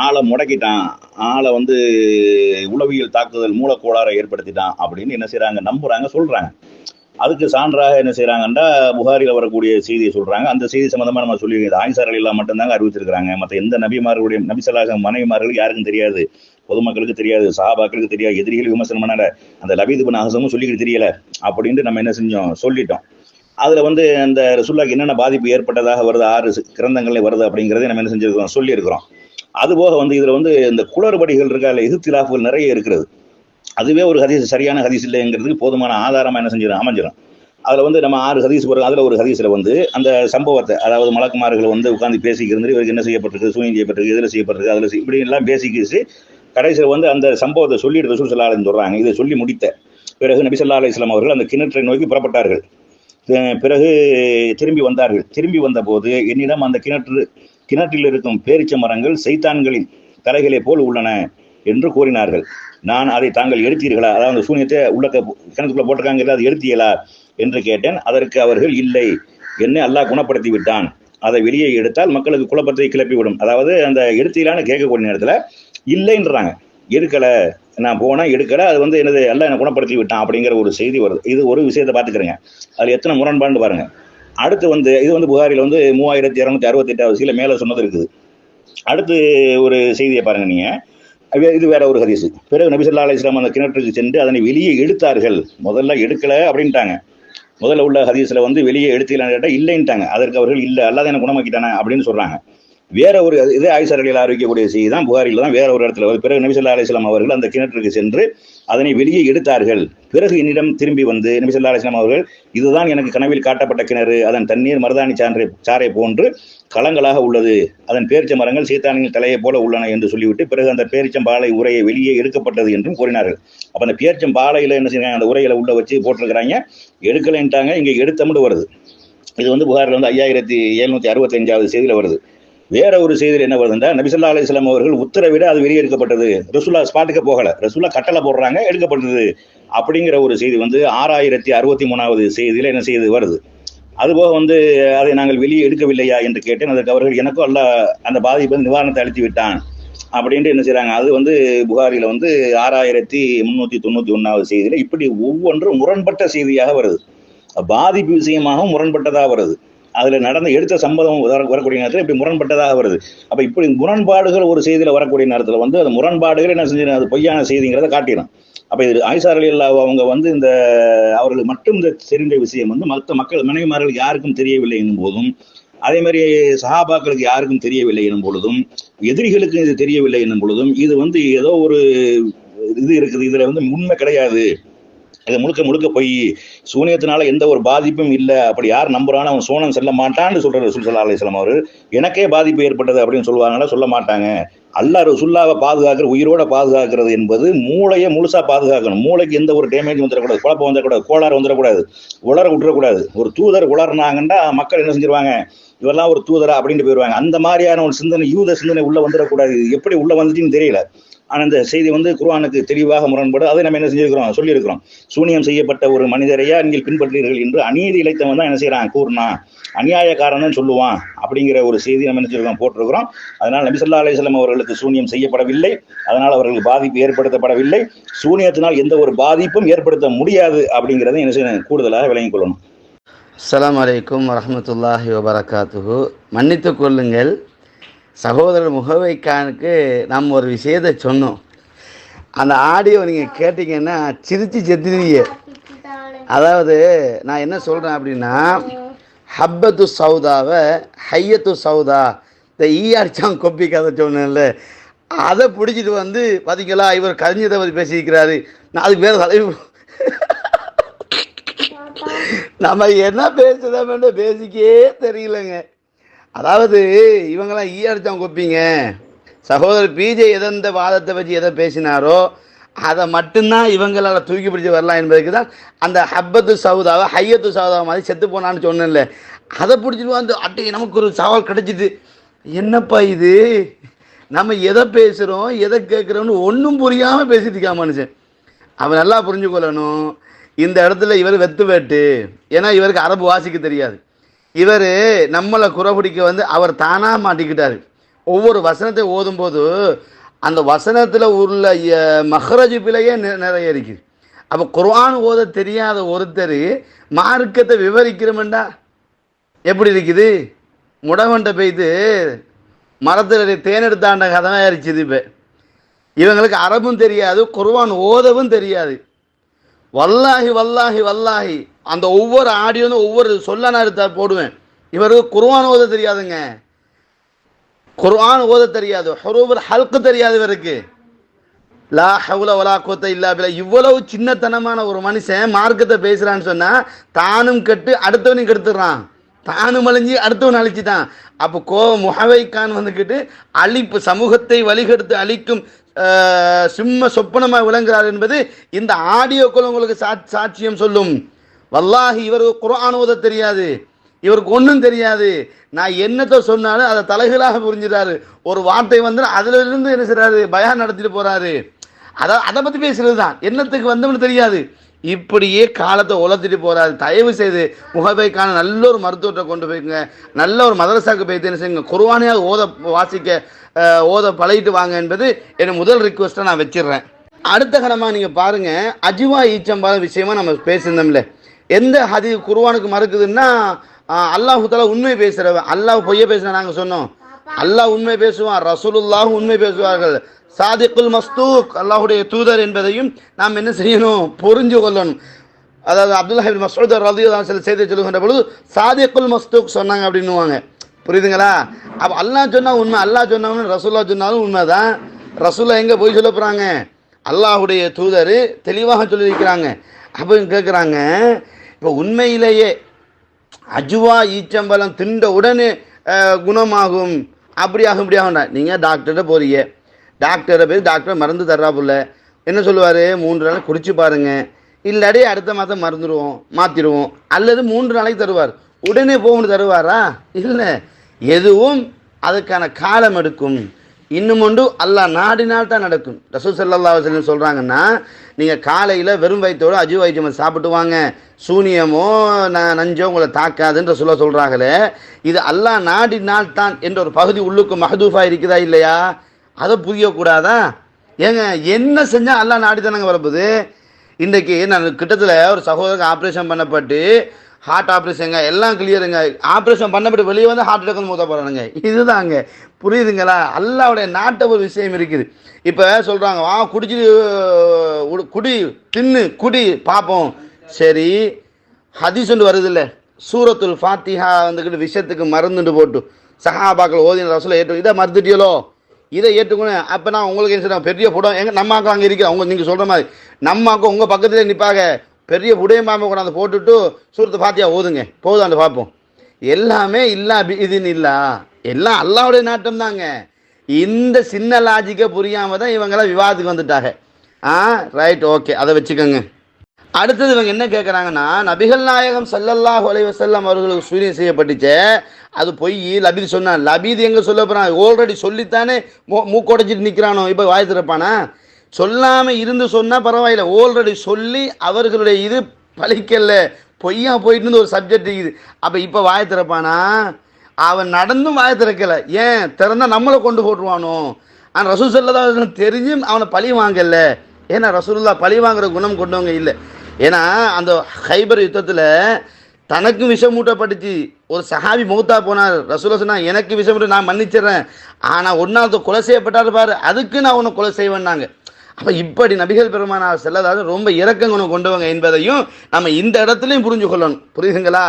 ஆளை முடக்கிட்டான், ஆளை வந்து உளவியல் தாக்குதல் மூலக்கோளாறை ஏற்படுத்திட்டான் அப்படின்னு என்ன செய்யறாங்க, நம்புறாங்க, சொல்றாங்க. அதுக்கு சான்றாக என்ன செய்யறாங்கன்னா புகாரில் வரக்கூடிய செய்தியை சொல்றாங்க. அந்த செய்தி சம்பந்தமா நம்ம சொல்லி ஆயிஷா ரலியல்லாஹு மட்டும்தாங்க அறிவிச்சிருக்கிறாங்க. மற்ற எந்த நபிமார்களுடைய நபி ஸல்லல்லாஹு அலைஹி வஸல்லம் மனைவிமார்களுக்கு யாருக்கும் தெரியாது, பொதுமக்களுக்கு தெரியாது, சஹாபாக்களுக்கு தெரியாது, எதிரிகள் விமர்சனம் பண்ணல, அந்த லபீத் இப்னு அஹ்ஸமும் சொல்லிக்கிட்டு தெரியல அப்படின்ட்டு நம்ம என்ன செஞ்சோம், சொல்லிட்டோம். அதுல வந்து அந்த ரசூலுல்லாஹ்க்கு என்னென்ன பாதிப்பு ஏற்பட்டதாக வருது, 6 கிரந்தங்களே வருது அப்படிங்கிறத நம்ம என்ன செஞ்சிருக்கிறோம், சொல்லியிருக்கிறோம். அதுபோக வந்து இதுல வந்து இந்த குளறுபடிகள் இருக்கா இல்லை, இஹ்திலாஃப்கள் நிறைய இருக்கிறது. அதுவே ஒரு ஹதீஸ் சரியான ஹதீஸ் இல்லைங்கிறதுக்கு போதுமான ஆதாரமா என்ன செஞ்சிடும், அமைஞ்சிடும். அதுல வந்து நம்ம 6 ஹதீஸ் வரும். அதுல ஒரு ஹதீஸ்ல வந்து அந்த சம்பவத்தை, அதாவது மலக்குமார்கள் வந்து உட்கார்ந்து பேசிக்கிறது, இவருக்கு என்ன செய்யப்பட்டிருக்கு, சூனியம் செய்யப்பட்டிருக்கு, இதுல செய்யப்பட்டிருக்கு, அதுல இப்படி எல்லாம் பேசிக்கிச்சு கடைசியில் வந்து அந்த சம்பவத்தை சொல்லிட்டு ரசூல் ஸல்லல்லாஹு அலைஹி வஸல்லம் சொல்றாங்க. இதை சொல்லி முடித்த பிறகு நபி ஸல்லல்லாஹு அலைஹி வஸல்லம் அவர்கள் அந்த கிணற்றை நோக்கி புறப்பட்டார்கள். பிறகு திரும்பி வந்தார்கள். திரும்பி வந்த போது என்னிடம் அந்த கிணற்றில் இருக்கும் பேரிச்ச மரங்கள் சைத்தான்களின் தலைகளை போல் உள்ளன என்று கூறினார்கள். நான் அதை தாங்கள் எடுத்தீர்களா, அதாவது சூனியத்தை உள்ள கிணத்துக்குள்ள போட்டிருக்காங்க, அதை எடுத்தீங்களா என்று கேட்டேன். அதற்கு அவர்கள் இல்லை, என்னை அல்லாஹ் குணப்படுத்தி விட்டான், அதை வெளியே எடுத்தால் மக்களுக்கு குழப்பத்தை கிளப்பிவிடும். அதாவது அந்த எடுத்தீங்களான்னு கேட்கக்கூடிய நேரத்தில் இல்லைன்றாங்க, எடுக்கலை, நான் போனால் எடுக்கலை, அது வந்து என்னது அல்லாஹ் என்னை குணப்படுத்தி விட்டான் அப்படிங்கிற ஒரு செய்தி வருது. இது ஒரு விஷயத்தை பார்த்துக்கிறேங்க, அதில் எத்தனை முரண்பாடுன்னு பாருங்க. அடுத்து வந்து இது வந்து புகாரில் வந்து 3268 செய்தியில மேலே சொன்னது இருக்குது. அடுத்து ஒரு செய்தியை பாருங்க நீங்க, இது வேற ஒரு ஹதீஸ். பிறகு நபி ஸல்லல்லாஹு அலைஹி வஸல்லம் அந்த கிணற்றுக்கு சென்று அதனை வெளியே எடுத்தார்கள். முதல்ல எடுக்கல அப்படின்ட்டாங்க. முதல்ல உள்ள ஹதீஸ்ல வந்து வெளியே எடுத்தீங்களான்னு கேட்டால் இல்லைன்ட்டாங்க. அதற்கு அவர்கள் இல்லை, அல்லாஹ் என்ன குணமாக்கிட்டானே அப்படின்னு சொல்றாங்க. வேற ஒரு இதே ஆயிஷா ரலியல்லாஹு அறிவிக்கக்கூடிய செய்தி தான் புகாரில தான் வேற ஒரு இடத்துல வருது. பிறகு நபி ஸல்லல்லாஹு அலைஹி வஸல்லம் அவர்கள் அந்த கிணற்றுக்கு சென்று அதனை வெளியே எடுத்தார்கள். பிறகு என்னிடம் திரும்பி வந்து நபி ஸல்லல்லாஹு அலைஹி வஸல்லம் அவர்கள், இதுதான் எனக்கு கனவில் காட்டப்பட்ட கிணறு, அதன் தண்ணீர் மருதாணி சாறை போன்று களங்களாக உள்ளது, அதன் பேரிச்ச மரங்கள் சீத்தானின் தலையை போல உள்ளன என்று சொல்லிவிட்டு பிறகு அந்த பேரிச்சம்பாலை உரையை வெளியே எடுக்கப்பட்டது என்றும் கூறினார்கள். அப்ப அந்த பேரிச்சம்பாலையில என்ன செய்யறாங்க, அந்த உரையில உள்ள வச்சு போட்டிருக்கிறாங்க, எடுக்கலைன்ட்டாங்க, இங்க எடுத்தம்னு வருது. இது வந்து புகாரில் வந்து 5765 செய்தியில வருது. வேற ஒரு செய்தியில் என்ன வருதுன்னா, நபி ஸல்லல்லாஹு அலைஹி வஸல்லம் அவர்கள் உத்தரவிட அது வெளியே எடுக்கப்பட்டது, ரசூலுல்லாஹ் ஸ்பாட்டுக்கு போகல, ரசூலுல்லாஹ் கட்டளை போடுறாங்க, எடுக்கப்பட்டது அப்படிங்கிற ஒரு செய்தி வந்து 6063வது செய்தியில என்ன செய்து வருது. அதுபோக வந்து அதை நாங்கள் வெளியே எடுக்கவில்லையா என்று கேட்டேன். அதற்கு அவர்கள், எனக்கும் அல்லாஹ் அந்த பாதிப்பு நிவாரணத்தை அளித்து விட்டான் அப்படின்ட்டு என்ன செய்யறாங்க. அது வந்து புகாரில வந்து 6391வது செய்தியில இப்படி ஒவ்வொன்றும் முரண்பட்ட செய்தியாக வருது. பாதிப்பு விஷயமாக முரண்பட்டதாக வருது. அதுல நடந்த எடுத்த சம்பவம் வரக்கூடிய நேரத்தில் இப்படி முரண்பட்டதாக வருது. அப்ப இப்படி முரண்பாடுகள் ஒரு செய்தியில வரக்கூடிய நேரத்தில் வந்து அந்த முரண்பாடுகள் என்ன செஞ்சு அது பொய்யான செய்திங்கிறத காட்டிடும். அப்ப இது ஆயிஷா ரலியல்லாஹு அவங்க வந்து இந்த அவர்களுக்கு மட்டும் இந்த தெரிந்த விஷயம் வந்து மற்ற மக்கள் மனைவிமார்களுக்கு யாருக்கும் தெரியவில்லை என்னும் போதும், அதே மாதிரி சஹாபாக்களுக்கு யாருக்கும் தெரியவில்லை என்னும் பொழுதும், எதிரிகளுக்கு இது தெரியவில்லை என்னும் பொழுதும், இது வந்து ஏதோ ஒரு இது இருக்குது, இதுல வந்து உண்மை கிடையாது, இது முழுக்க முழுக்க போய் சூனியத்தினால எந்த ஒரு பாதிப்பும் இல்லை, அப்படி யார் நம்புறான்னு அவன் சோனம் செல்ல மாட்டான்னு சொல்ற ரசூல் ஸல்லல்லாஹு அலைஹி வஸல்லம் அவர்கள், எனக்கே பாதிப்பு ஏற்பட்டது அப்படின்னு சொல்லுவாங்களா, சொல்ல மாட்டாங்க, அல்லாஹ் ரசூலுல்லாஹ்வை பாதுகாக்கிற, உயிரோட பாதுகாக்கிறது என்பது மூளையை முழுசா பாதுகாக்கணும். மூளைக்கு எந்த ஒரு டேமேஜ் வந்துடக்கூடாது, குழப்பம் வந்துடக்கூடாது, கோளாறு வந்துடக்கூடாது, உளர விட்டுறக்கூடாது. ஒரு தூதர் உளர்னாங்கன்னா மக்கள் என்ன செஞ்சிருவாங்க, இவெல்லாம் ஒரு தூதரா அப்படின்ட்டு போயிடுவாங்க. அந்த மாதிரியான ஒரு சிந்தனை, யூத சிந்தனை உள்ள வந்துடக்கூடாது. எப்படி உள்ள வந்துச்சுன்னு தெரியல. ஆனா இந்த செய்தி குர்ஆனுக்கு தெளிவாக முரண்படு. அதை நம்ம என்ன செஞ்சிருக்கிறோம், சொல்லியிருக்கிறோம். சூனியம் செய்யப்பட்ட ஒரு மனிதரையா நீங்கள் பின்பற்றீர்கள் என்று அநீதி இழைத்தவன் தான் என்ன செய்யறான், கூறினா அநியாயக்காரன் தான் சொல்லுவான் அப்படிங்கிற ஒரு செய்தி நம்ம என்ன செஞ்சிருக்கோம், போட்டிருக்கிறோம். அதனால நபி ஸல்லல்லாஹு அலைஹி வஸல்லம் அவர்களுக்கு சூனியம் செய்யப்படவில்லை, அதனால் அவர்களுக்கு பாதிப்பு ஏற்படுத்தப்படவில்லை, சூனியத்தினால் எந்த ஒரு பாதிப்பும் ஏற்படுத்த முடியாது அப்படிங்கிறத என்ன செய்யணும், கூடுதலாக விளங்கிக் கொள்ளணும். அஸ்ஸலாமு அலைக்கும் வரஹ்மத்துல்லாஹி வபரகாத்துஹு. மன்னித்துக் கொள்ளுங்கள், சகோதரர் முகவைக்கானுக்கு நம்ம ஒரு விஷயத்தை சொன்னோம். அந்த ஆடியோ நீங்கள் கேட்டிங்கன்னா சிரிச்சு செத்துவீங்க. அதாவது நான் என்ன சொல்கிறேன் அப்படின்னா, ஹப்பத்து சவுதாவை ஹையத்து சவுதா, இந்த ஈயாடிச்சான் கொப்பி கதை சொன்னேன்ல, அதை பிடிச்சிட்டு பார்த்தீங்களா இவர் கரிஞ்சதை பற்றி பேசியிருக்கிறாரு. நான் அதுக்கு வேறு தலைவர் நம்ம என்ன பேசுகிறோம்னு பேசிக்கே தெரியலங்க. அதாவது இவங்கெல்லாம் ஈயடிச்சான் கொப்பிங்க. சகோதரர் பிஜே எந்த வாதத்தை வச்சு எதை பேசினாரோ அதை மட்டும்தான் இவங்களால் தூக்கி பிடிச்சி வரலாம் என்பதுக்கு தான் அந்த ஹப்பத்து சவுதாவை ஹையத்து சவுதாவை மாதிரி செத்து போனான்னு சொன்னேன்ல, அதை பிடிச்சிட்டு அட்டை நமக்கு ஒரு சவால் கிடைச்சிது. என்னப்பா இது, நம்ம எதை பேசுகிறோம் எதை கேட்குறோம்னு ஒன்றும் புரியாமல் பேசிட்டு இருக்கா மனுஷன். அவன் நல்லா புரிஞ்சுக்கொள்ளணும், இந்த இடத்துல இவர் வெத்து வேட்டு. ஏன்னா இவருக்கு அரபு வாசிக்க தெரியாது. இவர் நம்மளை குறப்பிடிக்க அவர் தானாக மாட்டிக்கிட்டார். ஒவ்வொரு வசனத்தை ஓதும்போது அந்த வசனத்தில் உள்ள மஹ்ரஜ் பிழையே நிறைய இருக்குது. அப்போ குர்ஆன் ஓத தெரியாத ஒருத்தர் மார்க்கத்தை விவரிக்கிறோம்டா எப்படி இருக்குது? முடவன்ட்ட போய்த்து மரத்தில் தேனெடுத்தாண்ட கதை ஆயிடுச்சு. இப்போ இவங்களுக்கு அரபும் தெரியாது, குர்ஆன் ஓதவும் தெரியாது. வல்லாஹி வல்லாஹி வல்லாஹி அந்த ஒவ்வொரு ஆடியோன்னு ஒவ்வொரு சொல்ல நான் எடுத்தா போடுவேன். இவருக்கு குர்ஆன் ஓத தெரியாதுங்க, குர்ஆன் ஓத தெரியாது, ஹுரூஃபுல் ஹல்க் தெரியாது இவருக்கு. லா ஹவுல வலா குவத்த இல்லா பில்லா. இவ்வளவு சின்னத்தனமான ஒரு மனுஷன் மார்க்கத்தை பேசுறான்னு சொன்னா தானும் கெட்டு அடுத்தவனையும் கெடுத்துடுறான், தானும் அழிஞ்சு அடுத்தவன் அழிச்சுட்டான். அப்போ முஹவைக்கான் அழிப்பு, சமூகத்தை வழிகெடுத்து அழிக்கும் சிம்ம சொப்பனமாக விளங்குகிறார் என்பது இந்த ஆடியோக்கள் உங்களுக்கு சாட்சியம் சொல்லும். வல்லாஹி இவருக்கு குர்ஆன் ஓத தெரியாது, இவருக்கு ஒன்றும் தெரியாது. நான் என்னத்தை சொன்னாலும் அதை தலைகளாக புரிஞ்சுறாரு. ஒரு வார்த்தை அதுல இருந்து என்ன செய்றாரு, பயான் நடத்திட்டு போறாரு. அதை பத்தி பேசுறது தான், என்னத்துக்கு வந்தோம்னு தெரியாது. இப்படியே காலத்தை உலர்த்திட்டு போறாரு. தயவு செய்து முகபைக்கான நல்ல ஒரு மருத்துவத்தை கொண்டு போய்க்குங்க, நல்ல ஒரு மதரசாக்கு போய்த்து என்ன செய்யுங்க, குர்ஆனையாக ஓத பழகிட்டு வாங்க என்பது என் முதல் ரிக்வெஸ்ட்டை நான் வச்சிடுறேன். அடுத்த கணமாக நீங்கள் பாருங்க, அஜ்வா ஈச்சம்பாலம் விஷயமா நம்ம பேசியிருந்தோம்ல. எந்த ஹதீஸ் குர்ஆனுக்கு மறுக்குதுன்னா, அல்லாஹ் தஆலா உண்மை பேசுகிறவன், அல்லாஹ் பொய்ய பேசுற நாங்கள் சொன்னோம். அல்லாஹ் உண்மை பேசுவான், ரசூலுல்லாஹ் உண்மை பேசுவார்கள், சாதிக்குல் மஸ்தூக் அல்லாஹுடைய தூதர் என்பதையும் நாம் என்ன செய்யணும், புரிஞ்சு கொள்ளணும். அதாவது அப்துல்லாஹ் இப்னு மஸ்ஊத் ரலியல்லாஹு அன்ஹு செய்தி சொல்லுகின்ற பொழுது சாதிக்குல் மஸ்தூக் சொன்னாங்க அப்படின்னுவாங்க. புரியுதுங்களா? அப்போ அல்லாஹ் சொன்னா உண்மை, அல்லாஹ் சொன்னாலும் ரசூல்லா சொன்னாலும் உண்மைதான். ரசூல்லா எங்கே போய் சொல்ல போகிறாங்க, அல்லாஹுடைய தூதர் தெளிவாக சொல்லியிருக்கிறாங்க. அப்போ கேட்குறாங்க, இப்போ உண்மையிலேயே அஜ்வா ஈச்சம்பழம் திண்ட உடனே குணமாகும் அப்படியாகும் இப்படியாகும்டா. நீங்கள் டாக்டர்கிட்ட போறீங்க, டாக்டரை போய் டாக்டர் மருந்து தர்றாப்புல என்ன சொல்லுவார், 3 நாள் குடிச்சு பாருங்க, இல்லாடி அடுத்த மாதம் மறந்துடுவோம் மாற்றிடுவோம், அல்லது 3 நாளைக்கு தருவார். உடனே போகணும் தருவாரா? இல்லை, எதுவும் அதுக்கான காலம் எடுக்கும். இன்னும் ஒன்று அல்லாஹ் நாடினால் தான் நடக்கும். ரசூல் ஸல்லல்லாஹு அலைஹி வஸல்லம் சொல்கிறாங்கன்னா, நீங்கள் காலையில் வெறும் வயிற்றோடு அஜ்வா ஈச்சம்பழம் சாப்பிட்டு வாங்க, சூனியமோ நஞ்சோ உங்களை தாக்காதுன்ற சொல்கிறாங்களே, இது அல்லாஹ் நாடினால் தான் என்ற ஒரு பகுதி உள்ளுக்கு மஹதூஃபாக இருக்குதா இல்லையா? அதை புரியக்கூடாதா? ஏங்க என்ன செஞ்சால் அல்லாஹ் நாடி தானங்க வரப்போகுது. இன்றைக்கி நான் கிட்டத்தில் ஒரு சகோதரருக்கு ஆப்ரேஷன் பண்ணப்பட்டு, ஹார்ட் ஆப்ரேஷனுங்க எல்லாம் கிளியருங்க, ஆப்ரேஷன் பண்ணப்பட்டு வெளியே ஹார்ட் அட்டாக் மூத்த போகிறானுங்க. இதுதாங்க, புரியுதுங்களா? அல்லாஹ்வுடைய நாட்ட ஒரு விஷயம் இருக்குது. இப்போ சொல்கிறாங்க, குடிச்சிட்டு குடி தின்னு குடி பார்ப்போம். சரி, ஹதீஸ் ஒன்று வருது இல்லை, சூரத்துல் ஃபாத்திஹா விஷயத்துக்கு மருந்துட்டு போட்டு சஹாபாக்கள் ஓதின ரசூலை ஏற்று, இதை மறுத்துட்டியலோ, இதை ஏற்றுக்கணும். அப்போ நான் உங்களுக்கு என்ன செய்யணும், பெரிய புடம் எங்கே நம்ம ஆக்கம் அங்கே இருக்கிற அவங்க நீங்கள் சொல்கிற மாதிரி நம்ம ஆக்கம் உங்கள் பக்கத்துலேயே நிற்பாங்க, பெரிய புடையமாம கொண்டாந்து போட்டுட்டு சூரத்து ஃபாத்திஹா ஓதுங்க போதும் பார்ப்போம். எல்லாமே இல்லா இதுன்னு இல்லா, எல்லாம் அல்லாஹ்வுடைய நாட்டம் தாங்க. இந்த சின்ன லாஜிக்கை புரியாம தான் இவங்களாம் விவாதத்துக்கு வந்துட்டாங்க. ரைட், ஓகே, அதை வச்சுக்கோங்க. அடுத்தது இவங்க என்ன கேட்குறாங்கன்னா, நபிகள் நாயகம் ஸல்லல்லாஹு அலைஹி வஸல்லம் அவர்களுக்கு சூரியன் செய்யப்பட்டுச்சே, அது பொய். லபீத் சொன்னான். லபீத் எங்கே சொல்ல போகிறான்? ஆல்ரெடி சொல்லித்தானே மூக்கொடைச்சிட்டு நிற்கிறானோ, இப்போ வாய் திறப்பானா? சொல்லாமல் இருந்து சொன்னால் பரவாயில்ல, ஆல்ரெடி சொல்லி அவர்களுடைய இது பழிக்கல, பொய்யா போயிட்டு ஒரு சப்ஜெக்ட் இருக்குது. அப்போ இப்போ வாய் திறப்பானா? அவன் நடந்தும் வாய் திறக்கலை. ஏன் திறந்தால் நம்மளை கொண்டு போட்டுருவானோ? ஆனால் ரசூல் ஸல்லல்லாஹு அலைஹி வஸல்லம் தெரிஞ்சும் அவனை பழி வாங்கல. ஏன்னா ரசூலுல்லாஹ் பழி வாங்குற குணம் கொண்டவங்க இல்லை. ஏன்னா அந்த ஹைபர் யுத்தத்தில் தனக்கும் விஷம் மூட்டப்பட்டுச்சு. ஒரு சஹாபி மௌத்தா போனார். ரசூலுல்லாஹ் சொன்னா, எனக்கு விஷம் மூட்ட நான் மன்னிச்சிடறேன், ஆனால் ஒன்றாவது கொலை செய்யப்பட்டார் பாரு, அதுக்கு நான் உன்னை கொலை செய்வேன்னாங்க. அப்போ இப்படி நபிகள் பெருமானார் ஸல்லல்லாஹு ரொம்ப இரக்க குணம் கொண்டவங்க என்பதையும் நம்ம இந்த இடத்துலையும் புரிஞ்சு கொள்ளணும். புரியுதுங்களா?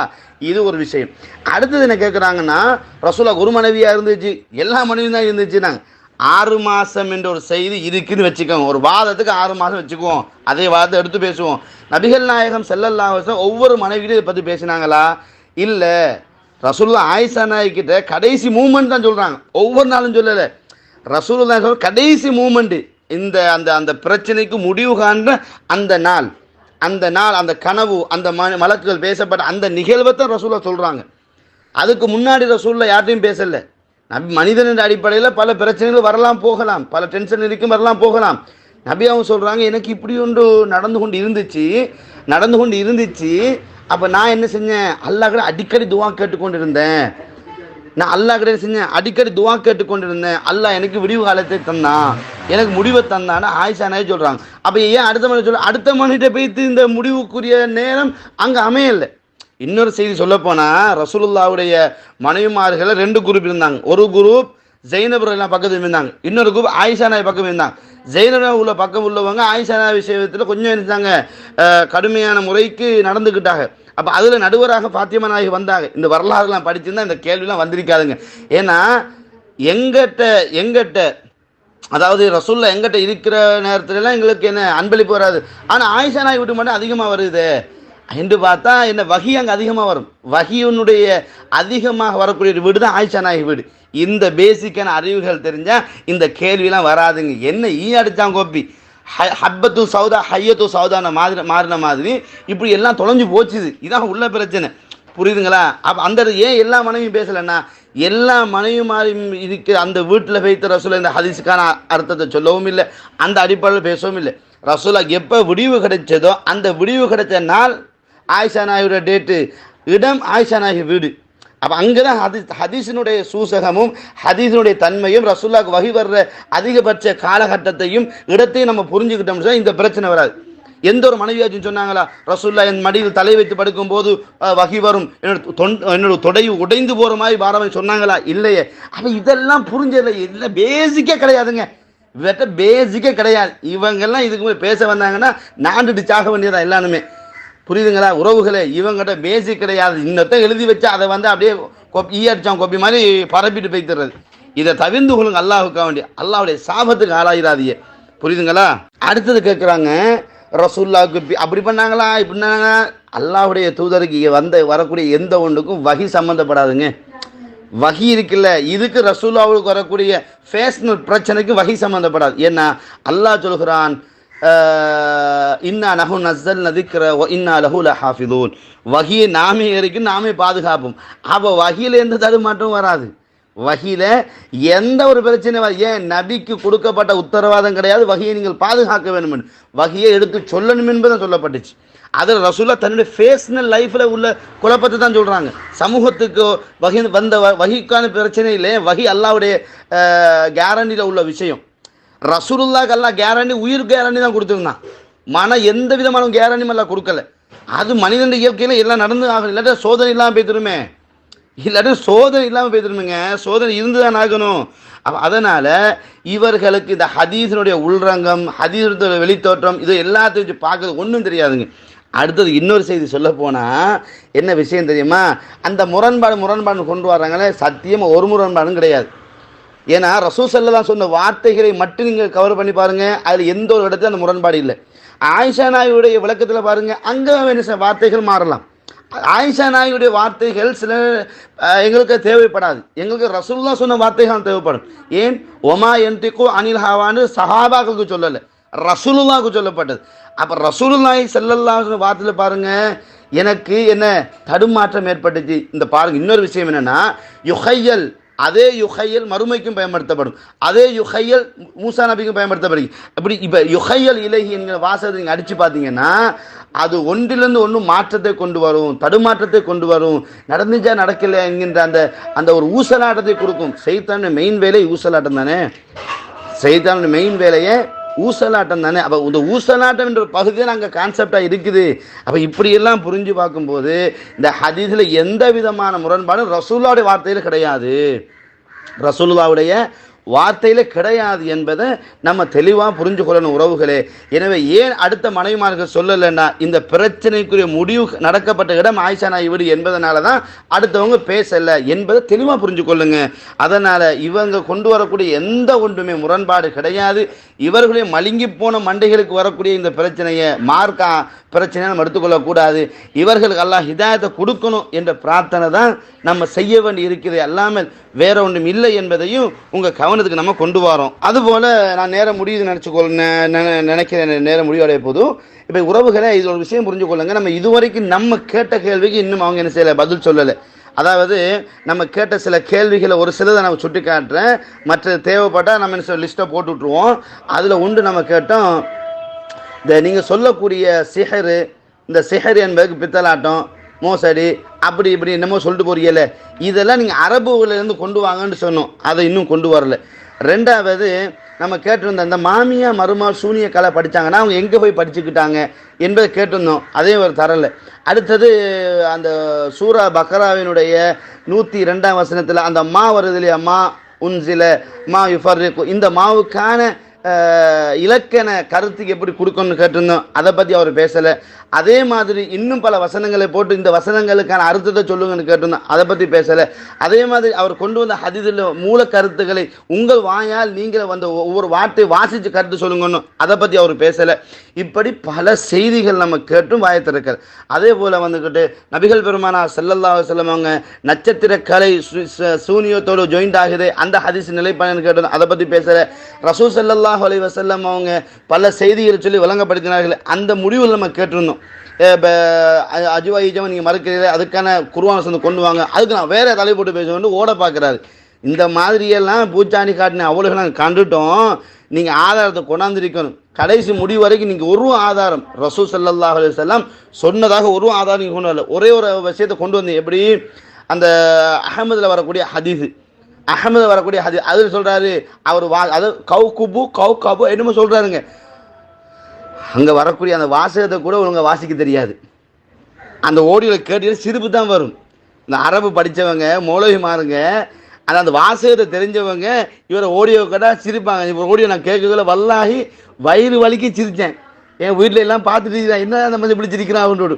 இது ஒரு விஷயம். அடுத்தது என்ன கேட்குறாங்கன்னா, ரசூலுல்லாஹ் ஒரு மனைவியாக இருந்துச்சு, எல்லா மனைவியும் தான் இருந்துச்சுன்னாங்க. 6 மாதம் என்ற ஒரு செய்தி இருக்குன்னு வச்சுக்கோங்க. ஒரு வாதத்துக்கு 6 மாதம் வச்சுக்குவோம். அதே வாதத்தை எடுத்து பேசுவோம். நபிகள் நாயகம் ஸல்லல்லாஹு அலைஹி வஸல்லம் ஒவ்வொரு மனைவியும் இதை பற்றி பேசினாங்களா? இல்லை. ரசூலுல்லாஹ் ஆயிஷா நாய்கிட்ட கடைசி மூமெண்ட் தான் சொல்கிறாங்க, ஒவ்வொரு நாளும் சொல்லலை. ரசூலுல்லாஹ் சொல்ற கடைசி மூமெண்ட்டு, இந்த அந்த அந்த பிரச்சனைக்கு முடிவு காண்ற அந்த நாள், அந்த கனவு, அந்த மலக்குகள் பேசப்பட்ட அந்த நிகழ்வை தான் ரசூலுல்லாஹ் சொல்கிறாங்க. அதுக்கு முன்னாடி ரசூலுல்லாஹ் யார்ட்டையும் பேசலை. மனிதனின் அடிப்படையில் பல பிரச்சனைகள் வரலாம் போகலாம், பல டென்ஷன் இருக்கும் வரலாம் போகலாம். நபி அவங்க சொல்கிறாங்க, எனக்கு இப்படி ஒன்று நடந்து கொண்டு இருந்துச்சு. அப்போ நான் என்ன செஞ்சேன்? அல்லாஹ் கிட்ட அடிக்கடி துவா கேட்டுக்கொண்டிருந்தேன். அல்லாஹ் எனக்கு விடிவு காலத்தை தந்தான், எனக்கு முடிவை தந்தான்னு ஆயிஷா நாய் சொல்கிறாங்க. அப்போ ஏன் அடுத்த மனித போய்த்து இந்த முடிவுக்குரிய நேரம் அங்கே அமையலை. இன்னொரு செய்தி சொல்லப்போனால், ரசூலுல்லாவுடைய மனைவிமார்களை 2 குரூப் இருந்தாங்க. ஒரு குரூப் ஜெயினப் எல்லாம் பக்கத்தில் இருந்தாங்க, இன்னொரு குரூப் ஆயிஷா நாய் பக்கம் இருந்தாங்க. ஜெயினப் உள்ள பக்கம் உள்ளவங்க ஆயிஷா நாய் விஷயத்தில் கொஞ்சம் இருந்தாங்க, கடுமையான முறைக்கு நடந்துக்கிட்டாங்க. அப்போ அதில் நடுவராக ஃபாத்திமா நாயகி வந்தாங்க. இந்த வரலாறுலாம் படிச்சிருந்தா இந்த கேள்விலாம் வந்திருக்காதுங்க. ஏன்னா எங்கிட்ட அதாவது ரசூலுல்லாஹ் எங்கிட்ட இருக்கிற நேரத்துலலாம் எங்களுக்கு என்ன அன்பளிப்பு வராது, ஆனால் ஆயிஷா நாய் வீட்டு மட்டும் அதிகமாக வருது என்று பார்த்தா என்ன வகி அங்கே அதிகமாக வரும். வகியினுடைய அதிகமாக வரக்கூடிய வீடு தான் ஆயிஷா நாயகி வீடு. இந்த பேசிக்கான அறிவுகள் தெரிஞ்சால் இந்த கேள்விலாம் வராதுங்க. என்ன அடித்தான் கோப்பி, ஹப்பத்து சௌதா ஹையத்து சௌதான மாறின மாதிரி இப்படி எல்லாம் தொலைஞ்சு போச்சுது. இதான் உள்ள பிரச்சனை. புரியுதுங்களா? அப்போ அந்த ஏன் எல்லா மனைவியும் பேசலைன்னா, எல்லா மனைவிமாரையும் இருக்கிற அந்த வீட்டில் வைத்த ரசூலுல்லாஹ் இந்த ஹதீஸுக்கான அர்த்தத்தை சொல்லவும் இல்லை, அந்த அடிப்படையில் பேசவும் இல்லை. ரசூலுல்லாஹ் எப்போ விடிவு கிடைச்சதோ அந்த விடிவு கிடைச்ச நாள் ஆயிஷா நாயோட டேட்டு, இடம் ஆயிஷா நாயகி வீடு. அப்போ அங்கே தான் ஹதீஸினுடைய சூசகமும் ஹதீஸினுடைய தன்மையும் ரசூலுல்லாஹ்க்கு வஹி வர்ற அதிகபட்ச காலகட்டத்தையும் இடத்தையும் நம்ம புரிஞ்சுக்கிட்டோம்னா இந்த பிரச்சனை வராது. எந்த ஒரு மனைவியாச்சும் சொன்னாங்களா, ரசூலுல்லாஹ் என் மடியில் தலை வைத்து படுக்கும் போது வஹி வரும், என்னோட தொடை உடைந்து போகிற மாதிரி பாரமை சொன்னாங்களா? இல்லையே. அப்போ இதெல்லாம் புரிஞ்சதில்லை, இல்லை பேசிக்கே கிடையாதுங்க. இவற்ற பேசிக்கே கிடையாது. இவங்கெல்லாம் இதுக்கு பேச வந்தாங்கன்னா நாண்டுட்டு சாக வேண்டியதான் எல்லாருமே. புரியுதுங்களா? உறவுகளே, இவங்ககிட்ட பேசிக் கிடையாது. இன்னொருத்த எழுதி வச்சா அதை அப்படியே அடிச்சான் கோப்பி மாதிரி பரப்பிட்டு போய்த்துறது. இதை தவிர்ந்து கொள்ளுங்க, அல்லாஹுக்காக வேண்டிய. அல்லாஹுடைய சாபத்துக்கு ஆளாயிராதியே. புரியுதுங்களா? அடுத்தது கேட்குறாங்க, ரசூலுல்லாஹ்வுக்கு அப்படி பண்ணாங்களா இப்படி பண்ணாங்க? அல்லாஹுடைய தூதருக்கு வரக்கூடிய எந்த ஒன்றுக்கும் வகி சம்மந்தப்படாதுங்க. வகி இருக்குல்ல, இதுக்கு ரசூலுல்லாஹ்வுக்கு வரக்கூடிய ஃபேஷனல் பிரச்சனைக்கு வகி சம்மந்தப்படாது. ஏன்னா அல்லாஹ் சொல்கிறான், இன்னா நஹு நஸ்ஸல்னா திக்ர வ இன்னா லஹு லஹாஃபிதூன். வஹியை நாமே இறக்கி நாமே பாதுகாப்போம். அப்போ வஹியில் எந்த தடுமாற்றம் வராது, வஹியில் எந்த ஒரு பிரச்சனை வராது. ஏன்? நபிக்கு கொடுக்கப்பட்ட உத்தரவாதம் கிடையாது வஹியை நீங்கள் பாதுகாக்க வேண்டும் என்று, வஹியை எடுத்து சொல்லணும் என்பதுதான் சொல்லப்பட்டுச்சு. அதில் ரசூலுல்லாஹ் தன்னுடைய ஃபேஷனல் லைஃப்பில் உள்ள குழப்பத்தை தான் சொல்கிறாங்க. சமூகத்துக்கு வந்த வஹிக்கான பிரச்சனை இல்லை, வஹி அல்லாஹ்வுடைய கேரண்டியில் உள்ள விஷயம். ரசூலுல்லாஹ்க்கு அல்லாஹ் கேரண்டி, உயிர் கேரண்டி தான் கொடுத்துருந்தான். எந்த விதமான கேரண்டியும் எல்லாம் கொடுக்கல. அது மனிதன் இயற்கையில் எல்லாம் நடந்து ஆகணும். இல்லாட்ட சோதனை இல்லாமல் போய்த்துருமேங்க. சோதனை இருந்து தான் ஆகணும். அதனால் இவர்களுக்கு இந்த ஹதீஸினுடைய உள்ரங்கம், ஹதீஸுடைய வெளித்தோற்றம், இது எல்லாத்தையும் வச்சு பார்க்கறது ஒன்றும் தெரியாதுங்க. அடுத்தது இன்னொரு செய்தி சொல்ல போனால் என்ன விஷயம் தெரியுமா? அந்த முரண்பாடு கொண்டு வர்றாங்களே, சத்தியமாக ஒரு முரண்பாடும் கிடையாது. ஏன்னா ரசூல் ஸல்லல்லாஹு சொன்ன வார்த்தைகளை மட்டும் நீங்கள் கவர் பண்ணி பாருங்கள், அதில் எந்த ஒரு இடத்துல அந்த முரண்பாடு இல்லை. ஆயிஷா நாயுடைய விளக்கத்தில் பாருங்கள், அங்கே வார்த்தைகள் மாறலாம், ஆயிஷா நாயுடைய வார்த்தைகள் சில எங்களுக்கு தேவைப்படாது. எங்களுக்கு ரசூலுல்லாஹ் சொன்ன வார்த்தைகள் தேவைப்படும். ஏன் ஒமா என்திகு அனில் ஹவான்னு சஹாபாக்களுக்கு சொல்லலை, ரசூலுல்லாஹ்வுக்கு சொல்லப்பட்டது. அப்போ ரசூலுல்லாஹி ஸல்லல்லாஹு அலைஹி வார்த்தையில் பாருங்க, எனக்கு என்ன தடுமாற்றம் ஏற்பட்டுச்சு. இந்த பாருங்க, இன்னொரு விஷயம் என்னன்னா, யுஹையல், அதே யுஹையல் மறுமைக்கும் பயன்படுத்தப்படும், அதே யுஹையல் மூசா நபிக்கும் பயன்படுத்தப்படும். அப்படி இப்போ யுஹையல் இலகி என்கிற வாசகத்தை நீங்கள் அடித்து பார்த்தீங்கன்னா அது ஒன்றிலிருந்து ஒன்று மாற்றத்தை கொண்டு வரும், தடுமாற்றத்தை கொண்டு வரும், நடந்துச்சா நடக்கல என்கின்ற அந்த அந்த ஒரு ஊசலாட்டத்தை கொடுக்கும். சைத்தானுடைய மெயின் வேலை ஊசலாட்டம் தானே, சைத்தானுடைய மெயின் வேலையே ஊசலாட்டம் தானே. அப்போ இந்த ஊசலாட்டம் என்ற பகுதியே நாங்கள் கான்செப்டாக இருக்குது. அப்போ இப்படியெல்லாம் புரிஞ்சு பார்க்கும்போது இந்த ஹதீஸில் எந்த விதமான முரண்பாடும் ரசூலுல்லாஹ்வுடைய வார்த்தையில் கிடையாது, ரசூலுல்லாஹ்வுடைய வார்த்தையில் கிடையாது என்பதை நம்ம தெளிவாக புரிஞ்சு கொள்ளணும் உறவுகளே. எனவே ஏன் அடுத்த மனைவிமார்கள் சொல்லலைன்னா, இந்த பிரச்சனைக்குரிய முடிவு நடக்கப்பட்ட இடம் ஆயிஷா நாய் வீடு என்பதனால தான் அடுத்தவங்க பேசலை என்பதை தெளிவாக புரிஞ்சு கொள்ளுங்க. அதனால் இவங்க கொண்டு வரக்கூடிய எந்த ஒன்றுமே முரண்பாடு கிடையாது. இவர்களே மழுங்கி போன மண்டைகளுக்கு வரக்கூடிய இந்த பிரச்சனையை மார்க்கா பிரச்சனையை நம்ம எடுத்துக்கொள்ளக்கூடாது. இவர்களுக்கு அல்லாஹ் ஹிதாயத்தை கொடுக்கணும் என்ற பிரார்த்தனை தான் நம்ம செய்ய வேண்டி இருக்கிறது, அல்லாமல் வேற ஒன்றும் இல்லை என்பதையும் உங்கள் கவனத்துக்கு நம்ம கொண்டு வரோம். அதுபோல் நான் நேரம் முடியுது நினைக்கிறேன், நேரம் முடிவடைய போதும். இப்போ உறவுகளை இது ஒரு விஷயம் புரிஞ்சு கொள்ளுங்க, நம்ம இதுவரைக்கும் நம்ம கேட்ட கேள்விக்கு இன்னும் அவங்க என்ன செய்யலை, பதில் சொல்லலை. அதாவது நம்ம கேட்ட சில கேள்விகளை ஒரு சிலதை நம்ம சுட்டி காட்டுறேன், மற்ற தேவைப்பட்டால் நம்ம என்ன லிஸ்ட்டை போட்டு விட்ருவோம். அதில் உண்டு நம்ம கேட்டோம், இந்த நீங்கள் சொல்லக்கூடிய சிஹரு, இந்த சிஹர் என்பதுக்கு பித்தலாட்டம், மோசடி, அப்படி இப்படி என்னமோ சொல்லிட்டு போறீங்கல்ல, இதெல்லாம் நீங்கள் அரபுகளிலிருந்து கொண்டு வாங்கன்னு சொன்னோம், அதை இன்னும் கொண்டு வரல. ரெண்டாவது நம்ம கேட்டிருந்தோம், இந்த மாமியா மருமாள் சூனிய கலை படித்தாங்கன்னா அவங்க எங்கே போய் படிச்சுக்கிட்டாங்க என்பதை கேட்டிருந்தோம், அதே ஒரு தரலை. அடுத்தது அந்த சூரா பக்ராவினுடைய 102ஆம் வசனத்தில் அந்த மா வருது இல்லையா, மா உன்சில மா யுஃபர்ரிகு, இந்த மாவுக்கான இலக்கண கருத்துக்கு எப்படி கொடுக்கணும்னு கேட்டிருந்தோம், அதை பற்றி அவர் பேசலை. அதே மாதிரி இன்னும் பல வசனங்களை போட்டு இந்த வசனங்களுக்கான அர்த்தத்தை சொல்லுங்கன்னு கேட்டிருந்தோம், அதை பற்றி பேசலை. அதே மாதிரி அவர் கொண்டு வந்த ஹதீஸில் மூல கருத்துக்களை உங்கள் வாயால் நீங்கள் வந்த ஒவ்வொரு வார்த்தை வாசித்து கருத்து சொல்லுங்கன்னு அதை பற்றி அவர் பேசலை. இப்படி பல செய்திகள் நம்ம கேட்டும் வாயத்திருக்கார். அதே போல் வந்துக்கிட்டு நபிகள் பெருமானா ஸல்லல்லாஹு அலைஹி வஸல்லம் அவங்க நட்சத்திர கலை சூனியத்தோடு ஜாயிண்ட் ஆகுது, அந்த ஹதீஸ் நிலைப்பாடுன்னு கேட்டோம், அதை பற்றி பேசலை. ரசூல் ஸல்லல்லாஹு அலைஹி வஸல்லம் அவங்க பல செய்திகளை சொல்லி வழங்கப்படுத்தினார்கள், அந்த முடிவில் நம்ம கேட்டிருந்தோம். அஜுவாயிஜம் நீங்கள் மறுக்கிறீங்க, அதுக்கான குர்ஆன் வசனம் கொண்டு வாங்க, அதுக்கு நான் வேற தலை போட்டு பேச ஓட பார்க்குறாரு. இந்த மாதிரியெல்லாம் பூச்சாணி காட்டின அவ்வளோ நாங்கள் கண்டுட்டோம், நீங்கள் ஆதாரத்தை கொண்டாந்துருக்கணும். கடைசி முடிவு வரைக்கும் நீங்கள் ஒரு ஆதாரம் ரசூல் ஸல்லல்லாஹு அலைஹி வஸல்லம் சொன்னதாக ஒரு ஆதாரம் நீங்கள் கொண்டு வரல, ஒரே ஒரு விஷயத்தை கொண்டு வந்தீங்க. எப்படி அந்த அஹமதில் வரக்கூடிய ஹதீஸு, அஹமதில் வரக்கூடிய ஹதீஸ் அதில் சொல்கிறாரு, அவர் அது கவு என்னமோ சொல்கிறாருங்க, அங்கே வரக்கூடிய அந்த வாசகத்தை கூட ஒழுங்காக வாசிக்க தெரியாது. அந்த ஓடியோவில் கேட்டு சிரிப்பு தான் வரும். இந்த அரபு படித்தவங்க மௌலவி மாறுங்க, அந்த வாசகத்தை தெரிஞ்சவங்க இவரை ஓடியோ கேட்டால் சிரிப்பாங்க. இப்போ ஓடியோ நான் கேட்கல வல்லாகி வயிறு வலிக்கு சிரித்தேன், என் வீட்டில் எல்லாம் பார்த்துட்டு என்ன அந்த மாதிரி இப்படி சிரிக்கிறான் அவனோடு.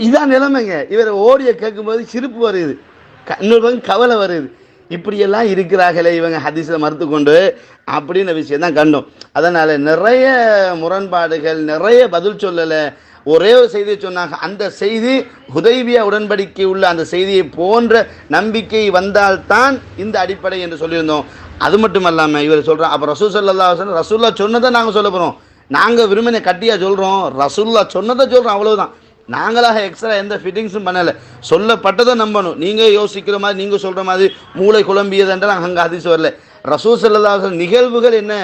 இதான் நிலைமைங்க. இவரை ஓடியோ கேட்கும்போது சிரிப்பு வருது, இன்னொரு பக்கம் கவலை வருது. இப்படியெல்லாம் இருக்கிறார்களே இவங்க ஹதீஸை மறுத்து கொண்டு அப்படின்ற விஷயம் தான் கண்டோம். அதனால் நிறைய முரண்பாடுகள், நிறைய பதில் சொல்லலை. ஒரே ஒரு செய்தியை சொன்னாங்க, அந்த செய்தி ஹுதைபியா உடன்படிக்கை உள்ள அந்த செய்தியை போன்ற நம்பிக்கை வந்தால்தான் இந்த அடிப்படை என்று சொல்லியிருந்தோம். அது மட்டும் இல்லாமல் இவர் சொல்கிறோம், அப்போ ரசூல் ஸல்லல்லாஹு அலைஹி வஸல்லம் ரசூல்லா சொன்னதை நாங்கள் சொல்ல போகிறோம், நாங்கள் விரும்பின கட்டியாக சொல்கிறோம், ரசூல்லா சொன்னதை சொல்கிறோம், அவ்வளவுதான். நாங்களாக எக்ஸ்ட்ரா எந்த ஃபிட்டிங்ஸும் பண்ணலை, சொல்லப்பட்டதை நம்பணும். நீங்கள் யோசிக்கிற மாதிரி நீங்கள் சொல்கிற மாதிரி மூளை குழம்பியதுன்ற அங்கே ஹதீஸ் வரல. ரசூல் ஸல்லல்லாஹு அலைஹி வஸல்லம் நிகழ்வுகள் என்ன,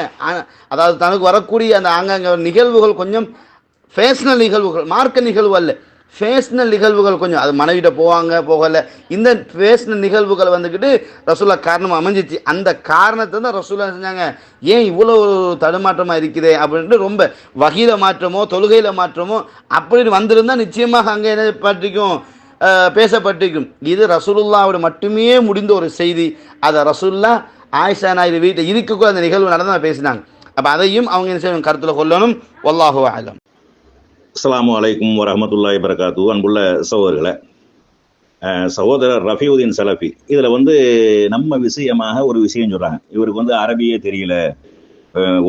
அதாவது தனக்கு வரக்கூடிய அந்த அங்கங்கே நிகழ்வுகள் கொஞ்சம் ஃபேஷனல் நிகழ்வுகள், மார்க்க நிகழ்வு அல்ல, ஃபேஷனல் நிகழ்வுகள் கொஞ்சம், அது மனைவிட்ட போவாங்க போகலை, இந்த ஃபேஷனல் நிகழ்வுகள் வந்துக்கிட்டு ரசூல்லா காரணமாக அமைஞ்சிச்சு. அந்த காரணத்தை தான் ரசூல்லா செஞ்சாங்க, ஏன் இவ்வளோ தடுமாற்றமாக இருக்குதே அப்படின்ட்டு ரொம்ப வகையில் மாற்றமோ தொழுகையில் மாற்றமோ அப்படின்னு வந்திருந்தால் நிச்சயமாக அங்கே என்ன பற்றிக்கும் பேசப்பட்டிருக்கும். இது ரசூலுல்லாவோட மட்டுமே முடிந்த ஒரு செய்தி. அதை ரசூல்லா ஆயிஷா நாயுடு வீட்டை இருக்கக்கூட அந்த நிகழ்வு நடந்து பேசினாங்க. அப்போ அதையும் அவங்க என்ன செய்யணும், கருத்தில் கொள்ளணும். வல்லாஹு அலம். அஸ்ஸலாமு அலைக்கும் வரஹ்மத்துல்லாஹி வபரகாத்துஹு. அன்புள்ள சகோதரர்களே, சகோதரர் ரஃபீவுதீன் சலஃபி இதில் நம்ம விஷயமாக ஒரு விஷயம் சொல்கிறாங்க, இவருக்கு அரபியே தெரியல,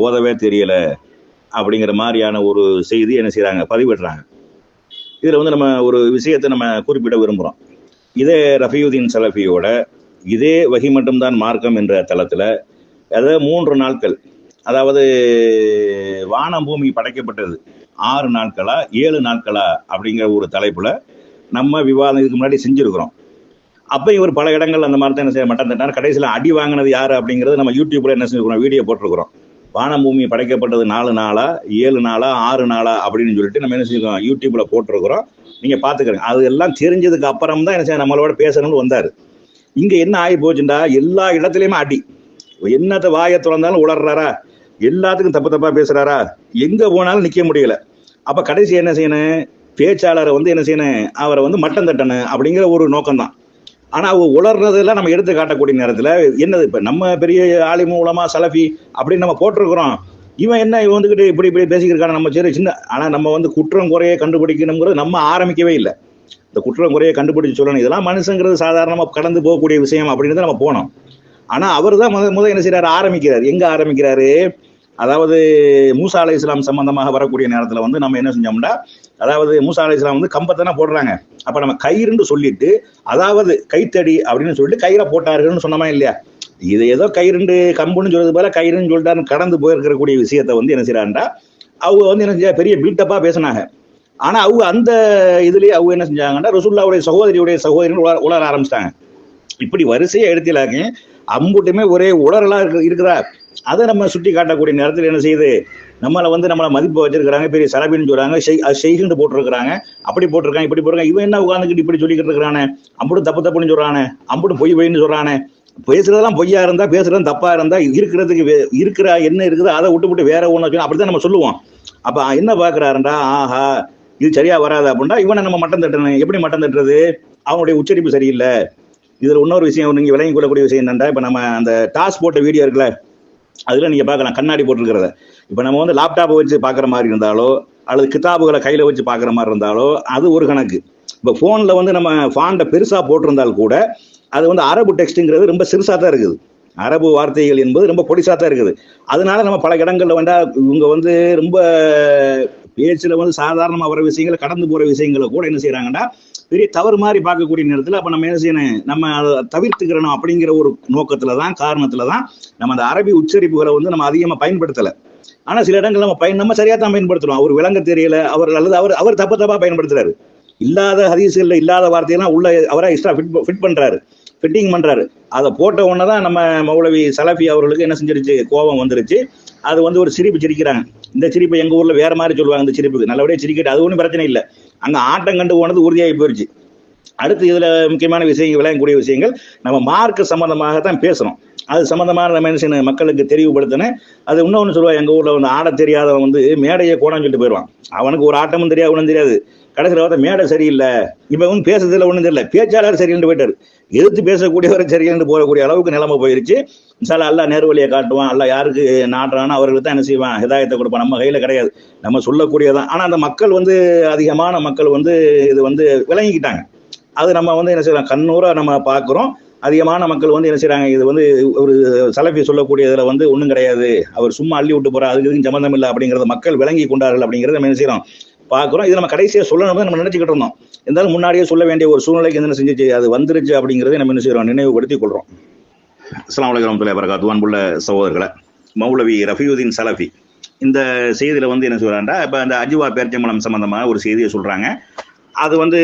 ஓதவே தெரியல அப்படிங்கிற மாதிரியான ஒரு செய்தி என்ன செய்கிறாங்க, பதிவிடுறாங்க. இதில் வந்து நம்ம ஒரு விஷயத்தை நம்ம குறிப்பிட விரும்புகிறோம். இதே ரஃபியுதீன் சலஃபியோட இதே வகி மட்டும்தான் மார்க்கம் என்ற தளத்தில் அதாவது 3 நாட்கள், அதாவது வானம் பூமி படைக்கப்பட்டது 6 நாட்களா 7 நாட்களா அப்படிங்கிற ஒரு தலைப்புல நம்ம விவாதம் இதுக்கு முன்னாடி செஞ்சிருக்கிறோம். அப்போ இவர் பல இடங்கள் அந்த மாதிரி தான் என்ன செய்ய மட்டம் தட்டார். கடைசியில் அடி வாங்கினது யாரு அப்படிங்கிறது நம்ம யூடியூப்ல என்ன செஞ்சுருக்கிறோம், வீடியோ போட்டிருக்கிறோம். வானம் பூமி படைக்கப்பட்டது 4 நாளா 7 நாளா 6 நாளா அப்படின்னு சொல்லிட்டு நம்ம என்ன செஞ்சுருக்கோம், யூடியூப்ல போட்டிருக்கிறோம். நீங்க பாத்துக்கிறீங்க. அது எல்லாம் தெரிஞ்சதுக்கு அப்புறம் தான் என்ன செய்ய நம்மளோட பேசணும்னு வந்தாரு. இங்க என்ன ஆகி போச்சுண்டா, எல்லா இடத்துலயுமே அடி. என்னத்தை வாயை திறந்தாலும் உளர்றாரா, எல்லாத்துக்கும் தப்பு தப்பா பேசுறாரா, எங்க போனாலும் நிக்க முடியல. அப்ப கடைசி என்ன செய்யணும், பேச்சாளரை வந்து என்ன செய்யணும், அவரை வந்து மட்டம் தட்டணும் அப்படிங்கிற ஒரு நோக்கம் தான். ஆனா அவங்க உளர்றதெல்லாம் நம்ம எடுத்து காட்டக்கூடிய நேரத்துல என்னது, இப்ப நம்ம பெரிய ஆலிமு உலமா சலஃபி அப்படின்னு நம்ம போட்டிருக்கிறோம். இவன் என்ன இவன் வந்துகிட்டு இப்படி இப்படி பேசிக்கிருக்கான, நம்ம சரி சின்ன. ஆனா நம்ம வந்து குற்றம் குறைய கண்டுபிடிக்கணுங்கிறது நம்ம ஆரம்பிக்கவே இல்லை. இந்த குற்றம் குறைய கண்டுபிடிச்சு சொல்லணும், இதெல்லாம் மனுஷங்கிறது சாதாரணமா கடந்து போகக்கூடிய விஷயம் அப்படின்னு தான் நம்ம போனோம். ஆனா அவர் தான் முதல் என்ன செய்யறாரு, ஆரம்பிக்கிறார். எங்க ஆரம்பிக்கிறாரு, அதாவது மூசா அலை இஸ்லாம் சம்பந்தமாக வரக்கூடிய நேரத்துல வந்து நம்ம என்ன செஞ்சோம்னா, அதாவது மூசா அலை இஸ்லாம் வந்து கம்பத்தானே போடுறாங்க. அப்ப நம்ம கயிறுன்னு சொல்லிட்டு, அதாவது கைத்தடி அப்படின்னு சொல்லிட்டு கயிறை போட்டாருன்னு சொன்னமா இல்லையா. இது ஏதோ கயிறுண்டு கம்புன்னு சொல்றது போல கயிறுன்னு சொல்லிட்டாரு கடந்து போயிருக்கக்கூடிய விஷயத்த வந்து என்ன செய்யறாண்டா, அவங்க வந்து என்ன செஞ்சா பெரிய பீட்டப்பா பேசினாங்க. ஆனா அவங்க அந்த இதுலயே அவங்க என்ன செஞ்சாங்கன்னா, ரசூலுல்லாஹ்வுடைய சகோதரின்னு உலர ஆரம்பிச்சிட்டாங்க. இப்படி வரிசையா எடுத்திலாங்க அம்புட்டுமே ஒரே உலரெல்லாம் இருக்கிறா. அதை நம்ம சுட்டி காட்டக்கூடிய நேரத்தில் என்ன செய்யுது, நம்மளை வந்து நம்மளை மதிப்பு வச்சிருக்கிறாங்க, பெரிய சலபின்னு சொல்றாங்க, ஷெய்குன்னு போட்டிருக்கிறாங்க, அப்படி போட்டிருக்காங்க இப்படி போட்டிருக்காங்க. இவன் என்ன உட்காந்துக்கிட்டு இப்படி சொல்லிக்கிட்டு இருக்கிறானே, அம்புட்டு தப்பு தப்புன்னு சொல்றானே, அம்புட்டு பொய் பொய்ன்னு சொல்றானே. பேசுறதெல்லாம் பொய்யா இருந்தா, பேசுறது தப்பா இருந்தா, இருக்கிறதுக்கு இருக்கிற என்ன இருக்குது அதை விட்டு வேற ஒண்ணு அப்படித்தான் நம்ம சொல்லுவோம். அப்ப என்ன பாக்குறாருண்டா, ஆஹா இது சரியா வராது அப்படின்னா இவனை நம்ம மட்டம் தட்டணும். எப்படி மட்டம் தட்டுறது, அவனுடைய உச்சரிப்பு சரியில்லை. இதுல இன்னொரு விஷயம் நீங்க விளங்கி கொள்ளக்கூடிய விஷயம் என்னன்னா, இப்ப நம்ம அந்த டாஸ் போட்ட வீடியோ இருக்குல்ல, அதுல நீங்க பார்க்கலாம் கண்ணாடி போட்டுருக்கிறத. இப்ப நம்ம வந்து லேப்டாப்பை வச்சு பாக்குற மாதிரி இருந்தாலோ அல்லது கிதாபுகளை கையில வச்சு பாக்குற மாதிரி இருந்தாலோ அது ஒரு கணக்கு. இப்ப போன்ல வந்து நம்ம ஃபாண்ட பெருசா போட்டிருந்தால் கூட அது வந்து அரபு டெக்ஸ்ட்ங்கிறது ரொம்ப சிறுசா தான் இருக்குது. அரபு வார்த்தைகள் என்பது ரொம்ப பொடிசா தான் இருக்குது. அதனால நம்ம பல இடங்கள்ல வேண்டா இவங்க வந்து ரொம்ப பேச்சுல வந்து சாதாரணமா வர விஷயங்களை கடந்து போற விஷயங்களை கூட என்ன செய்யறாங்கன்னா பெரிய தவறு மாதிரி பார்க்கக்கூடிய நேரத்தில் அப்ப நம்ம என்ன செய்யணும், நம்ம அதை தவிர்த்துக்கிறணும் அப்படிங்கிற ஒரு நோக்கத்துலதான் காரணத்துலதான் நம்ம அந்த அரபி உச்சரிப்புகளை வந்து நம்ம அதிகமா பயன்படுத்தல. ஆனா சில இடங்கள் நம்ம சரியா தான் பயன்படுத்துறோம். அவர் விளங்க தெரியல, அவர் அல்லது அவர் தப்பா பயன்படுத்துறாரு. இல்லாத ஹதீஸ்ல இல்லாத வார்த்தையெல்லாம் உள்ள அவரா எக்ஸ்ட்ரா ஃபிட் பண்றாரு, ஃபிட்டிங் பண்றாரு. அதை போட்ட உடனே தான் நம்ம மௌலவி சலஃபி அவர்களுக்கு என்ன செஞ்சிருச்சு, கோபம் வந்துருச்சு. அது வந்து ஒரு சிரிப்பு சிரிக்கிறாங்க. இந்த சிரிப்பை எங்க ஊர்ல வேற மாதிரி சொல்லுவாங்க. இந்த சிரிப்புக்கு நல்லபடியா சிரிக்கிட்டு அது ஒன்றும் பிரச்சனை இல்லை. அங்க ஆட்டம் கண்டு போனது உறுதியாகி போயிடுச்சு. அடுத்து இதுல முக்கியமான விஷயங்கள், விளங்கக்கூடிய விஷயங்கள், நம்ம மார்க்க சம்பந்தமாகத்தான் பேசுறோம். அது சம்பந்தமான நம்ம என்ன செய்யணும், மக்களுக்கு தெளிவுபடுத்தினேன். அது இன்னொன்னு சொல்லுவா, எங்க ஊர்ல வந்து ஆட தெரியாதவன் வந்து மேடையை கோணம் சொல்லிட்டு போயிடுவான். அவனுக்கு ஒரு ஆட்டமும் தெரியாது ஒன்றும் தெரியாது. கடைசியில் பார்த்தா மேடை சரியில்லை, இப்ப வந்து பேசுறதுல ஒன்றும் தெரியல, பேச்சாளர் சரியில்லை போயிட்டாரு. எதிர்த்து பேசக்கூடியவர் சரியில்லை போகக்கூடிய அளவுக்கு நிலைமை போயிருச்சு. சால அல்லா நேர்வழியை காட்டுவான், அல்லா யாருக்கு நாட்டுறானோ அவர்களுக்கு தான் என்ன செய்வான், ஹிதாயத்தை கொடுப்பான். நம்ம கையில கிடையாது, நம்ம சொல்லக்கூடியதான். ஆனா அந்த மக்கள் வந்து அதிகமான மக்கள் வந்து இது வந்து விளங்கிக்கிட்டாங்க. அது நம்ம வந்து என்ன செய்யலாம், கண்ணூரா நம்ம பார்க்கிறோம். அதிகமான மக்கள் வந்து என்ன செய்யறாங்க, இது வந்து ஒரு சலஃபி சொல்லக்கூடியதுல வந்து ஒன்றும் கிடையாது, அவர் சும்மா அள்ளி விட்டு போறா, அதுக்கு இதுக்கும் சம்பந்தம் இல்லை அப்படிங்கிறத மக்கள் விளங்கி கொண்டார்கள் அப்படிங்கிறத நம்ம என்ன செய்யறோம் பார்க்கிறோம். இது நம்ம கடைசியா சொல்லணும்னு நம்ம நினைச்சுக்கிட்டு இருந்தோம். இருந்தாலும் முன்னாடியே சொல்ல வேண்டிய ஒரு சூழ்நிலைக்கு என்ன செஞ்சிச்சு, அது வந்துருச்சு அப்படிங்கிறத நம்ம என்ன செய்யறோம், நினைவுபடுத்திக் கொள்றோம். அஸ்ஸலாமு அலைக்கும் வரஹ்மத்துல்லாஹி வபரகாத்துஹு. அன்புள்ள சகோதரர்களே, மௌலவி ரஃபியுதீன் சலஃபி இந்த செய்தியில வந்து என்ன சொல்றாண்டா, இப்ப அந்த அஜ்வா பேர்ச்சம்பழம் சம்பந்தமாக ஒரு செய்தியை சொல்றாங்க. அது வந்து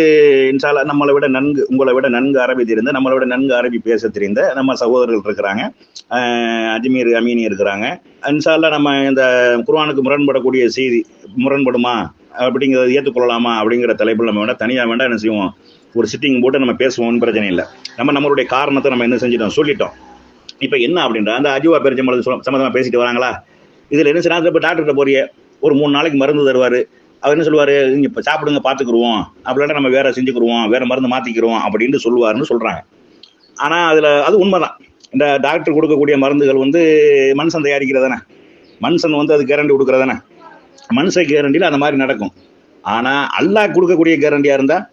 இன்ஷால்லா உங்களை விட நன்கு அரபி தெரிந்த, நம்மளை விட நன்கு அரபி பேச தெரிந்த நம்ம சகோதரர்கள் இருக்கிறாங்க. அஜ்மீர் அமீனி இருக்கிறாங்க. இன்ஷால்லா நம்ம இந்த குர்ஆனுக்கு முரண்படக்கூடிய செய்தி முரண்படுமா அப்படிங்கிறத ஏற்றுக்கொள்ளலாமா அப்படிங்கிற தலைப்பில் நம்ம வேண்டாம் தனியாக வேண்டாம் என்ன செய்வோம், ஒரு சிட்டிங் போட்டு நம்ம பேசுவோம்னு பிரச்சனை இல்லை. நம்மளுடைய காரணத்தை நம்ம என்ன செஞ்சிட்டோம், சொல்லிட்டோம். இப்போ என்ன அப்படின்ற அந்த அஜ்வா பேர்ச்சம்பழம் சம்மந்தமாக பேசிட்டு வராங்களா, இதில் என்ன செய்யணும், இப்போ டாக்டர்கிட்ட போறிய ஒரு 3 நாளைக்கு மருந்து தருவார். அவர் என்ன சொல்லுவார், நீங்கள் இப்போ சாப்பிடுங்க பார்த்துக்குருவோம், அப்படின்னா நம்ம வேற செஞ்சுக்குருவோம், வேற மருந்து மாற்றிக்கிறோம் அப்படின்ட்டு சொல்லுவாருன்னு சொல்கிறாங்க. ஆனால் அதில் அது உண்மைதான். இந்த டாக்டர் கொடுக்கக்கூடிய மருந்துகள் வந்து மனுஷன் தயாரிக்கிறதானே, மனுஷன் வந்து அது கேரண்டி கொடுக்குறதானே, மனுஷன் கேரண்டியில் அந்த மாதிரி நடக்கும். ஆனால் அல்லாஹ் கொடுக்கக்கூடிய கேரண்டியாக இருந்தால்,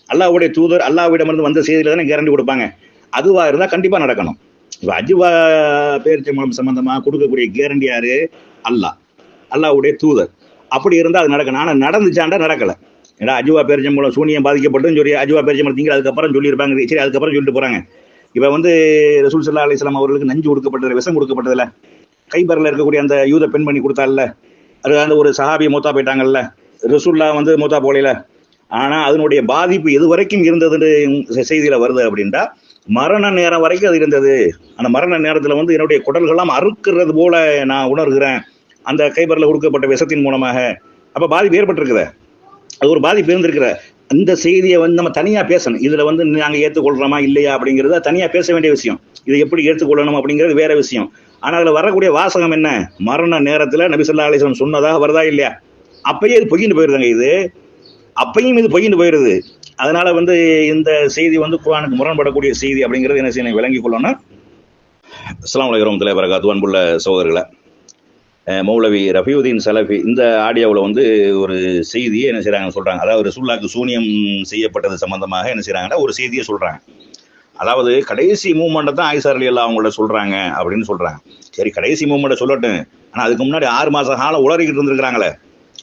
அல்லாஹ்வுடைய தூதர் அல்லாஹ்விடமிருந்து வந்த செய்தியில் தானே கேரண்டி கொடுப்பாங்க. அதுவாக இருந்தால் கண்டிப்பாக நடக்கணும். இப்போ அஜ்வா பேரிச்சம்பழம் சம்பந்தமாக கொடுக்கக்கூடிய கேரண்டி யாரு, அல்லாஹ்வுடைய தூதர். அப்படி இருந்தால் அது நடக்கணும். ஆனால் நடந்துச்சாண்டா நடக்கலை. ஏன்னா அஜுவா பேரிச்சம்பழம் சூனியம் பாதிக்கப்பட்டும் சொல்லி அஜுவா பேரிச்சம்பழம் திங்க அதுக்கப்புறம் சொல்லியிருப்பாங்க. சரி, அதுக்கப்புறம் சொல்லிட்டு போறாங்க. இப்ப வந்து ரசூல் ஸல்லல்லாஹு அலைஹி வஸல்லம் அவர்களுக்கு நஞ்சு கொடுக்கப்பட்டது, விஷம் கொடுக்கப்பட்டதுல கைபரில் இருக்கக்கூடிய அந்த யூத பெண்மணி கொடுத்தால, அது அந்த ஒரு சஹாபி மூத்தா போயிட்டாங்கல்ல, ரசூல்லா வந்து மூத்தா போகல. ஆனா அதனுடைய பாதிப்பு எது வரைக்கும் இருந்ததுன்னு செய்தியில வருது அப்படின்ட்டா, மரண நேரம் வரைக்கும் அது இருந்தது. அந்த மரண நேரத்துல வந்து என்னுடைய குடல்கள்லாம் அறுக்கிறது போல நான் உணர்கிறேன் அந்த கைபரில் கொடுக்கப்பட்ட விஷத்தின் மூலமாக. அப்ப பாதிப்பு ஏற்பட்டிருக்குது, அது ஒரு பாதிப்பு இருந்திருக்கிற. இந்த செய்தியை வந்து நம்ம தனியா பேசணும். இதுல வந்து நாங்க ஏற்றுக்கொள்றோமா இல்லையா அப்படிங்கிறத தனியா பேச வேண்டிய விஷயம். இதை எப்படி ஏற்றுக்கொள்ளணும் அப்படிங்கிறது வேற விஷயம். ஆனா அதுல வரக்கூடிய வாசகம் என்ன? மரண நேரத்துல நபி ஸல்லல்லாஹு அலைஹி வஸல்லம் சொன்னதாக வருதா இல்லையா? அப்பயே இது பொய்ன்னு போயிருதுங்க. இது அப்பையும் இது பொய்ன்னு போயிருது. அதனால வந்து இந்த செய்தி வந்து குர்ஆனுக்கு முரண்படக்கூடிய செய்தி அப்படிங்கிறது என்ன செய்யணும், விளங்கி கொள்ளணும். அஸ்ஸலாமு அலைக்கும் வரஹ்மத்துல்லாஹி வபரகாத்துஹு. அன்புள்ள சகோதரர்களே, மௌலவி ரஃபியுதீன் சலஃபி இந்த ஆடியோவில் வந்து ஒரு செய்தியை என்ன செய்கிறாங்க சொல்கிறாங்க. அதாவது ரசூலுல்லாஹ்க்கு சூனியம் செய்யப்பட்டது சம்பந்தமாக என்ன செய்கிறாங்கன்னா ஒரு செய்தியை சொல்கிறாங்க. அதாவது கடைசி மூமெண்ட்டை தான் ஆயிஷா ரலியல்லாஹு அவங்கள சொல்கிறாங்க அப்படின்னு சொல்கிறாங்க. சரி, கடைசி மூமெண்ட்டை சொல்லட்டும். ஆனால் அதுக்கு முன்னாடி 6 மாத காலம் உளறிக்கிட்டு இருந்திருக்கிறாங்களே,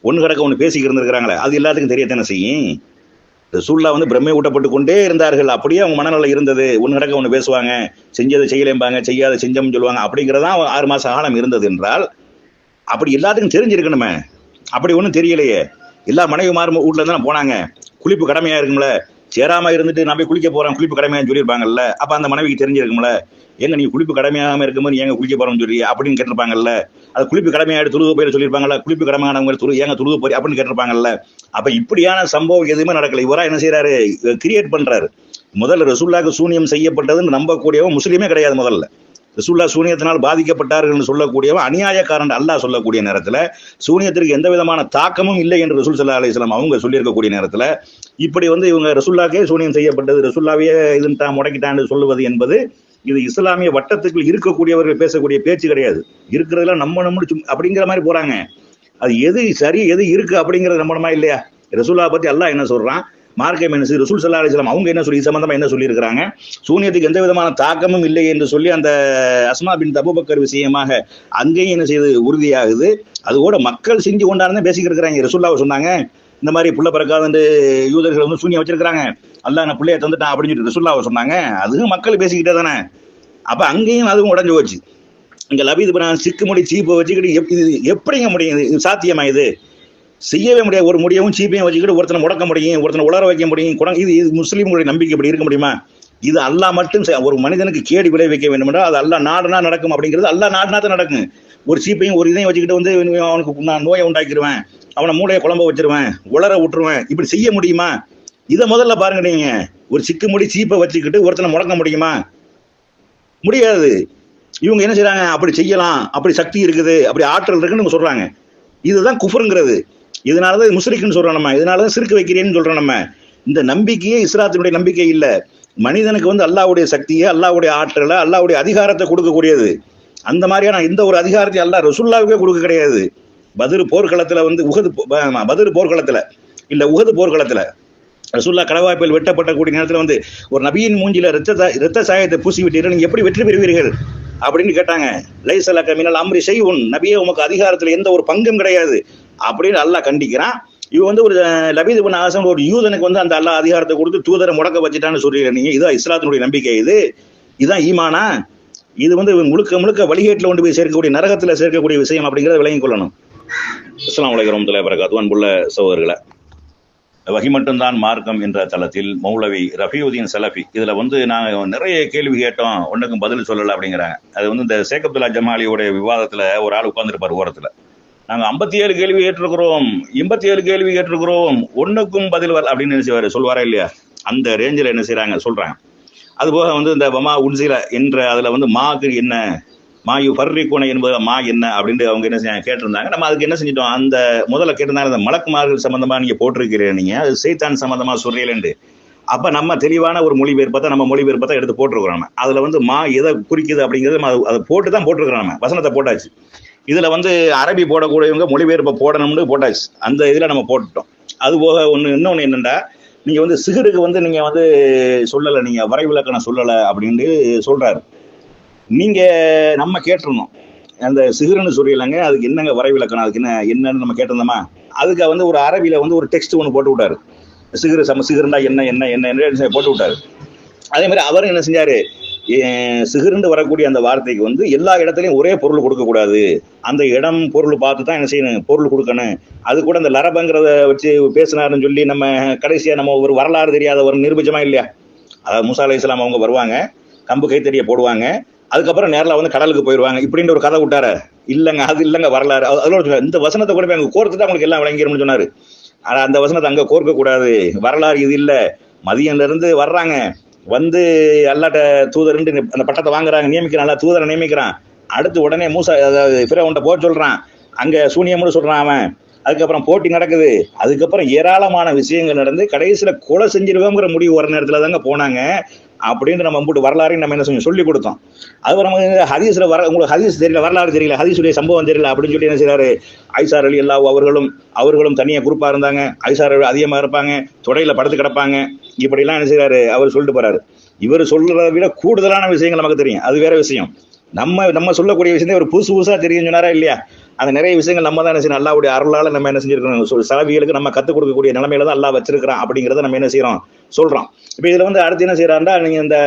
ஒன்று கிடக்க ஒன்று பேசிக்கிட்டு இருந்திருக்கிறாங்களே, அது எல்லாத்துக்கும் தெரியத்தானே செய்யும். ரசூலுல்லாஹ் வந்து பிரம்மை ஊட்டப்பட்டு கொண்டே இருந்தார்கள். அப்படியே அவங்க மனநிலை இருந்தது. ஒன்று கிடக்க ஒன்று பேசுவாங்க, செஞ்சதை செய்யலேம்பாங்க, செய்யாத செஞ்சோம்னு சொல்லுவாங்க. அப்படிங்கிறதான் 6 மாத காலம் இருந்தது என்றால் அப்படி எல்லாத்துக்கும் தெரிஞ்சிருக்கணுமே. அப்படி ஒன்றும் தெரியலையே. எல்லா மனைவிமார் வீட்டில் தானே போனாங்க. குளிப்பு கடமையா இருக்கும்ல. சேராம இருந்துட்டு நான் போய் குளிக்க போறேன், குளிப்பு கடமையான்னு சொல்லியிருப்பாங்கல்ல. அப்ப அந்த மனைவிக்கு தெரிஞ்சிருக்கும்ல, ஏங்க நீங்க குளிப்பு கடமையாகாம இருக்கும்போது ஏங்க குளிக்க போறோம்னு சொல்லி அப்படின்னு கேட்டிருப்பாங்கல்ல. அது குளிப்பு கடமையாடு துருக போயிட சொல்லியிருப்பாங்கல்ல, குளிப்பு கடமையானவங்க ஏங்க துருக போய் அப்படின்னு கேட்டிருப்பாங்கல்ல. அப்ப இப்படியான சம்பவம் எதுவுமே நடக்கல. இவரா என்ன செய்யறாரு, கிரியேட் பண்றாரு. முதல்ல ரசூலுல்லாஹ்க்கு சூனியம் செய்யப்பட்டதுன்னு நம்பக்கூடியவன் முஸ்லீமே கிடையாது. முதல்ல ரசூலுல்லாஹ் சூனியத்தினால் பாதிக்கப்பட்டார்கள் என்று சொல்லக்கூடியவன் அநியாயக்காரன் அல்லாஹ் சொல்லக்கூடிய நேரத்தில், சூனியத்திற்கு எந்த விதமான தாக்கமும் இல்லை என்று ரசூல் ஸல்லல்லாஹு அலைஹி வஸல்லம் அவங்க சொல்லியிருக்கக்கூடிய நேரத்தில், இப்படி வந்து இவங்க ரசூலுல்லாஹ்க்கே சூனியம் செய்யப்பட்டது, ரசூலுல்லாஹ்வே இதுன்னு முடக்கிட்டான்னு சொல்லுவது என்பது இது இஸ்லாமிய வட்டத்துக்குள் இருக்கக்கூடியவர்கள் பேசக்கூடிய பேச்சு கிடையாது. இருக்கிறதுல நம்ம அப்படிங்கிற மாதிரி போறாங்க. அது எது சரி எது இருக்கு அப்படிங்கிறது நம்பணுமா இல்லையா? ரசூலுல்லாஹ் பத்தி அல்லாஹ் என்ன சொல்றான், மார்க்கம் என்ன ரசூல் ஸல்லல்லாஹு அலைஹி வஸல்லம் அவங்க என்ன சொல்லி சம்பந்தமா என்ன சொல்லி இருக்கிறாங்க, சூனியத்துக்கு எந்த விதமான தாக்கமும் இல்லை என்று சொல்லி அந்த அஸ்மா பின் அபூபக்கர் விஷயமாக அங்கேயும் என்ன செய்யுது, உறுதியாகுது. அதுவோட மக்கள் செஞ்சு கொண்டாடுன்னு பேசிக்கிட்டு இருக்கிறாங்க. ரசூலுல்லாஹ் சொன்னாங்க இந்த மாதிரி புள்ள பிறக்காது யூதர்கள் வந்து சூனியம் வச்சிருக்கிறாங்க, அல்லாஹ் நான் பிள்ளைய தந்துட்டான் அப்படின்னு சொல்லிட்டு ரசூலுல்லாஹ் சொன்னாங்க. அதுவும் மக்கள் பேசிக்கிட்டே தானே. அப்ப அங்கேயும் அதுவும் உடஞ்சு போச்சு. இங்க லபீத் பின் சிக்கு முடி சீப்பை வச்சுக்கிட்டு இது எப்படிங்க முடியும்? இது சாத்தியமா? இது செய்யவே முடியாது. ஒரு முடியவும் சீப்பையும் வச்சுக்கிட்டு ஒருத்தனை முடக்க முடியும், ஒருத்தனை உலர வைக்க முடியும். இது முஸ்லீம்களுடைய நம்பிக்கை இப்படி இருக்க முடியுமா? இது அல்லாஹ் மட்டும் ஒரு மனிதனுக்கு கேடு விளைவிக்க வேண்டும் என்றால் அது அல்லாஹ் நாடுனா நடக்கும். அப்படிங்கிறது அல்லாஹ் நாடுனா தான் நடக்கும். ஒரு சீப்பையும் ஒரு இதையும் வச்சுக்கிட்டு வந்து அவனுக்கு நான் நோயை உண்டாக்கிடுவேன், அவனை மூளையை குழம்ப வச்சிருவேன், உலர விட்டுருவேன், இப்படி செய்ய முடியுமா? இதை முதல்ல பாருங்க. நீங்க ஒரு சிக்கு முடி சீப்பை வச்சுக்கிட்டு ஒருத்தனை முடக்க முடியுமா? முடியாது. இவங்க என்ன செய்யறாங்க, அப்படி செய்யலாம், அப்படி சக்தி இருக்குது, அப்படி ஆற்றல் இருக்குன்னு சொல்றாங்க. இதுதான் குஃப்ருங்கிறது. இதனாலதான் முஸ்லிக்குன்னு சொல்றோம் நம்ம, இதனாலதான் சிறுக்கு வைக்கிறேன்னு சொல்றோம் நம்ம. இந்த நம்பிக்கையே இஸ்லாத்தினுடைய நம்பிக்கை இல்ல. மனிதனுக்கு வந்து அல்லாஹ்வுடைய சக்தியை, அல்லாஹ்வுடைய ஆற்றலை, அல்லாஹ்வுடைய அதிகாரத்தை கொடுக்கக்கூடியது. அந்த மாதிரியான இந்த ஒரு அதிகாரத்தை அல்லாஹ் ரசூலுல்லாஹ்வுக்கே கொடுக்க கிடையாது. பத்ர் போர்க்களத்துல வந்து பத்ர் போர்க்களத்துல இல்ல உஹது போர்க்களத்துல ரசூலுல்லாஹ் கடவாய்ப்பில் வெட்டப்பட்ட கூடிய நேரத்துல வந்து ஒரு நபியின் மூஞ்சில ரத்த சாயத்தை பூசி விட்டீர்கள், நீங்க எப்படி வெற்றி பெறுவீர்கள் அப்படின்னு கேட்டாங்க. லைஸலக மினல் அம்ரி ஷைஉன், நபியே உமக்கு அதிகாரத்துல எந்த ஒரு பங்கும் கிடையாது அப்படின்னு அல்லாஹ் கண்டிக்கிறான். இவன் வந்து ஒரு லபீத் இப்னு ஆஸம் ஒரு யூதனுக்கு வந்து அந்த அல்லாஹ் அதிகாரத்தை கொடுத்து தூதரை முடக்க வச்சுட்டான்னு சொல்றீங்க நீங்க. இதுதான் இஸ்லாத்தினுடைய நம்பிக்கை? இதுதான் ஈமானா? இது வந்து முழுக்க முழுக்க வழிகேட்டில் கொண்டு போய் சேர்க்கக்கூடிய, நரகத்துல சேர்க்கக்கூடிய விஷயம் அப்படிங்கிறத விளங்கிக் கொள்ளணும். அஸ்ஸலாமு அலைக்கும் வரஹ்மத்துல்லாஹி வபரகாத்துஹு. அன்புள்ள சகோதரர்களே, வகி மட்டும்தான் மார்க்கம் என்ற தளத்தில் மௌலவி ரஃபியுதீன் சலஃபி இதுல வந்து நாங்க நிறைய கேள்வி கேட்டோம், ஒன்றுக்கும் பதில் சொல்லலை அப்படிங்கிறாங்க. அது வந்து இந்த ஷேக் அப்துல்லா ஜமாலியோட விவாதத்துல ஒரு ஆள் உட்கார்ந்துருப்பார் ஓரத்துல. நாங்க 57 கேள்வி கேட்டிருக்கிறோம், 87 கேள்வி கேட்டிருக்கிறோம், ஒன்றுக்கும் பதில் வரல அப்படின்னு சொல்வாரா இல்லையா? அந்த ரேஞ்சில் என்ன செய்யறாங்க சொல்றாங்க. அதுபோக வந்து இந்த வமா உன்சில என்ற அதுல வந்து மாக்கு என்ன, மாயு ஃபர்ரிகுன என்பது மா என்ன அப்படின்னு அவங்க என்ன செய்ய கேட்டிருந்தாங்க. நம்ம அதுக்கு என்ன செஞ்சிட்டோம், அந்த முதல்ல கேட்டிருந்தாங்க அந்த மலக்குமார்கள் சம்பந்தமா நீங்க போட்டிருக்கிறீங்க, நீங்க அது சைத்தான் சம்பந்தமா சொல்றீங்களேன்னு. அப்ப நம்ம தெளிவான ஒரு மொழிபெயர்ப்பை நம்ம மொழிபெயர்ப்பை எடுத்து போட்டிருக்கிறோம். நம்ம அதுல வந்து மா எதை குறிக்குது அப்படிங்கிறது அதை போட்டு தான் போட்டிருக்கிறோம். நம்ம வசனத்தை போட்டாச்சு. இதுல வந்து அரபி போடக்கூடியவங்க மொழிபெயர்ப்பை போடணும்னு போட்டாச்சு. அந்த இதுல நம்ம போட்டுட்டோம். அது போக இன்னொன்னு என்னன்னா, நீங்க வந்து சிகருக்கு வந்து நீங்க வந்து சொல்லலை, நீங்க வரைவிலக்கணம் சொல்லலை அப்படின்னு சொல்றாரு. நீங்க நம்ம கேட்டிருந்தோம் அந்த சிகருன்னு சொல்லிடலாங்க, அதுக்கு என்னங்க வரைவிலக்கணம், அதுக்கு என்னன்னு நம்ம கேட்டிருந்தோமா? அதுக்கு வந்து ஒரு அரபியில வந்து ஒரு டெக்ஸ்ட் ஒன்று போட்டு விட்டாரு. சிகருண்டா என்ன என்ன என்ன போட்டு விட்டாரு. அதே மாதிரி அவரும் என்ன செஞ்சாரு, சிகருண்டு வரக்கூடிய அந்த வார்த்தைக்கு வந்து எல்லா இடத்துலையும் ஒரே பொருள் கொடுக்கக்கூடாது, அந்த இடம் பொருள் பார்த்து தான் என்ன செய்யணும், பொருள் கொடுக்கணும். அது கூட இந்த லரபங்கிறத வச்சு பேசினாருன்னு சொல்லி நம்ம கடைசியா நம்ம ஒரு வரலாறு தெரியாத ஒரு நிரூபிச்சமா இல்லையா? அதாவது மூசா அலைஹிஸ்ஸலாம் அவங்க வருவாங்க, கம்பு கைத்தறியை போடுவாங்க, அதுக்கப்புறம் நேரில் வந்து கடலுக்கு போயிடுவாங்க, இப்படின்னு ஒரு கதை விட்டாரு. இல்லைங்க, அது இல்லைங்க வரலாறு. அதோட இந்த வசனத்தை கூட போய் அங்கே கோர்த்துட்டு அவங்களுக்கு எல்லாம் விளங்கிடும்னு சொன்னாரு. ஆனா அந்த வசனத்தை அங்க கோர்க்க கூடாது, வரலாறு இது இல்ல. மதியன்ல இருந்து வர்றாங்க, வந்து அல்லாட்ட தூதர் அந்த பட்டத்தை வாங்குறாங்க, நியமிக்கிறான், அல்ல தூதரை நியமிக்கிறான். அடுத்து உடனே மூசா அதாவது ஃபிரௌன்ட்ட போக சொல்றான், அங்க சூனியம்னு சொல்றான் அவன். அதுக்கப்புறம் போட்டி நடக்குது, அதுக்கப்புறம் ஏராளமான விஷயங்கள் நடந்து கடைசியில கொலை செஞ்சிருவோங்கிற முடிவு வர நேரத்துல தாங்க போனாங்க. அப்படின்னு நம்ம போட்டு வரலாறையும் நம்ம என்ன செஞ்சோம், சொல்லி கொடுத்தோம். அது நம்ம ஹதீஸ்ல உங்களுக்கு ஹதீஸ் தெரியல, வரலாறு தெரியல, ஹதீஸுடைய சம்பவம் தெரியல அப்படின்னு சொல்லி என்ன செய்யறாரு, ஆயிஷா ரலியல்லாஹு அவர்களும் தனியா குரூப்பா இருந்தாங்க, ஆயிஷா அதிகமா இருப்பாங்க, தொடையில படுத்து கிடப்பாங்க, இப்படி எல்லாம் என்ன செய்யறாரு அவர் சொல்லிட்டு போறாரு. இவர் சொல்றதை விட கூடுதலான விஷயங்கள் நமக்கு தெரியும், அது வேற விஷயம். நம்ம சொல்லக்கூடிய விஷயத்தை ஒரு புதுசா தெரியும் சொன்னாரா இல்லையா? அந்த நிறைய விஷயங்கள் நம்ம தான் என்ன செய்யணும், அல்லாஹ்வுடைய அருளால நம்ம என்ன செஞ்சிருக்கோம், சலபிகளுக்கு நம்ம கத்துக் கொடுக்கக்கூடிய நிலைமையில தான் அல்லாஹ் வச்சிருக்கிறான் அப்படிங்கிறத நம்ம என்ன செய்யறோம், சொல்றோம். இப்ப இதுல வந்து அடுத்து என்ன செய்யறாண்டா, நீங்க இந்த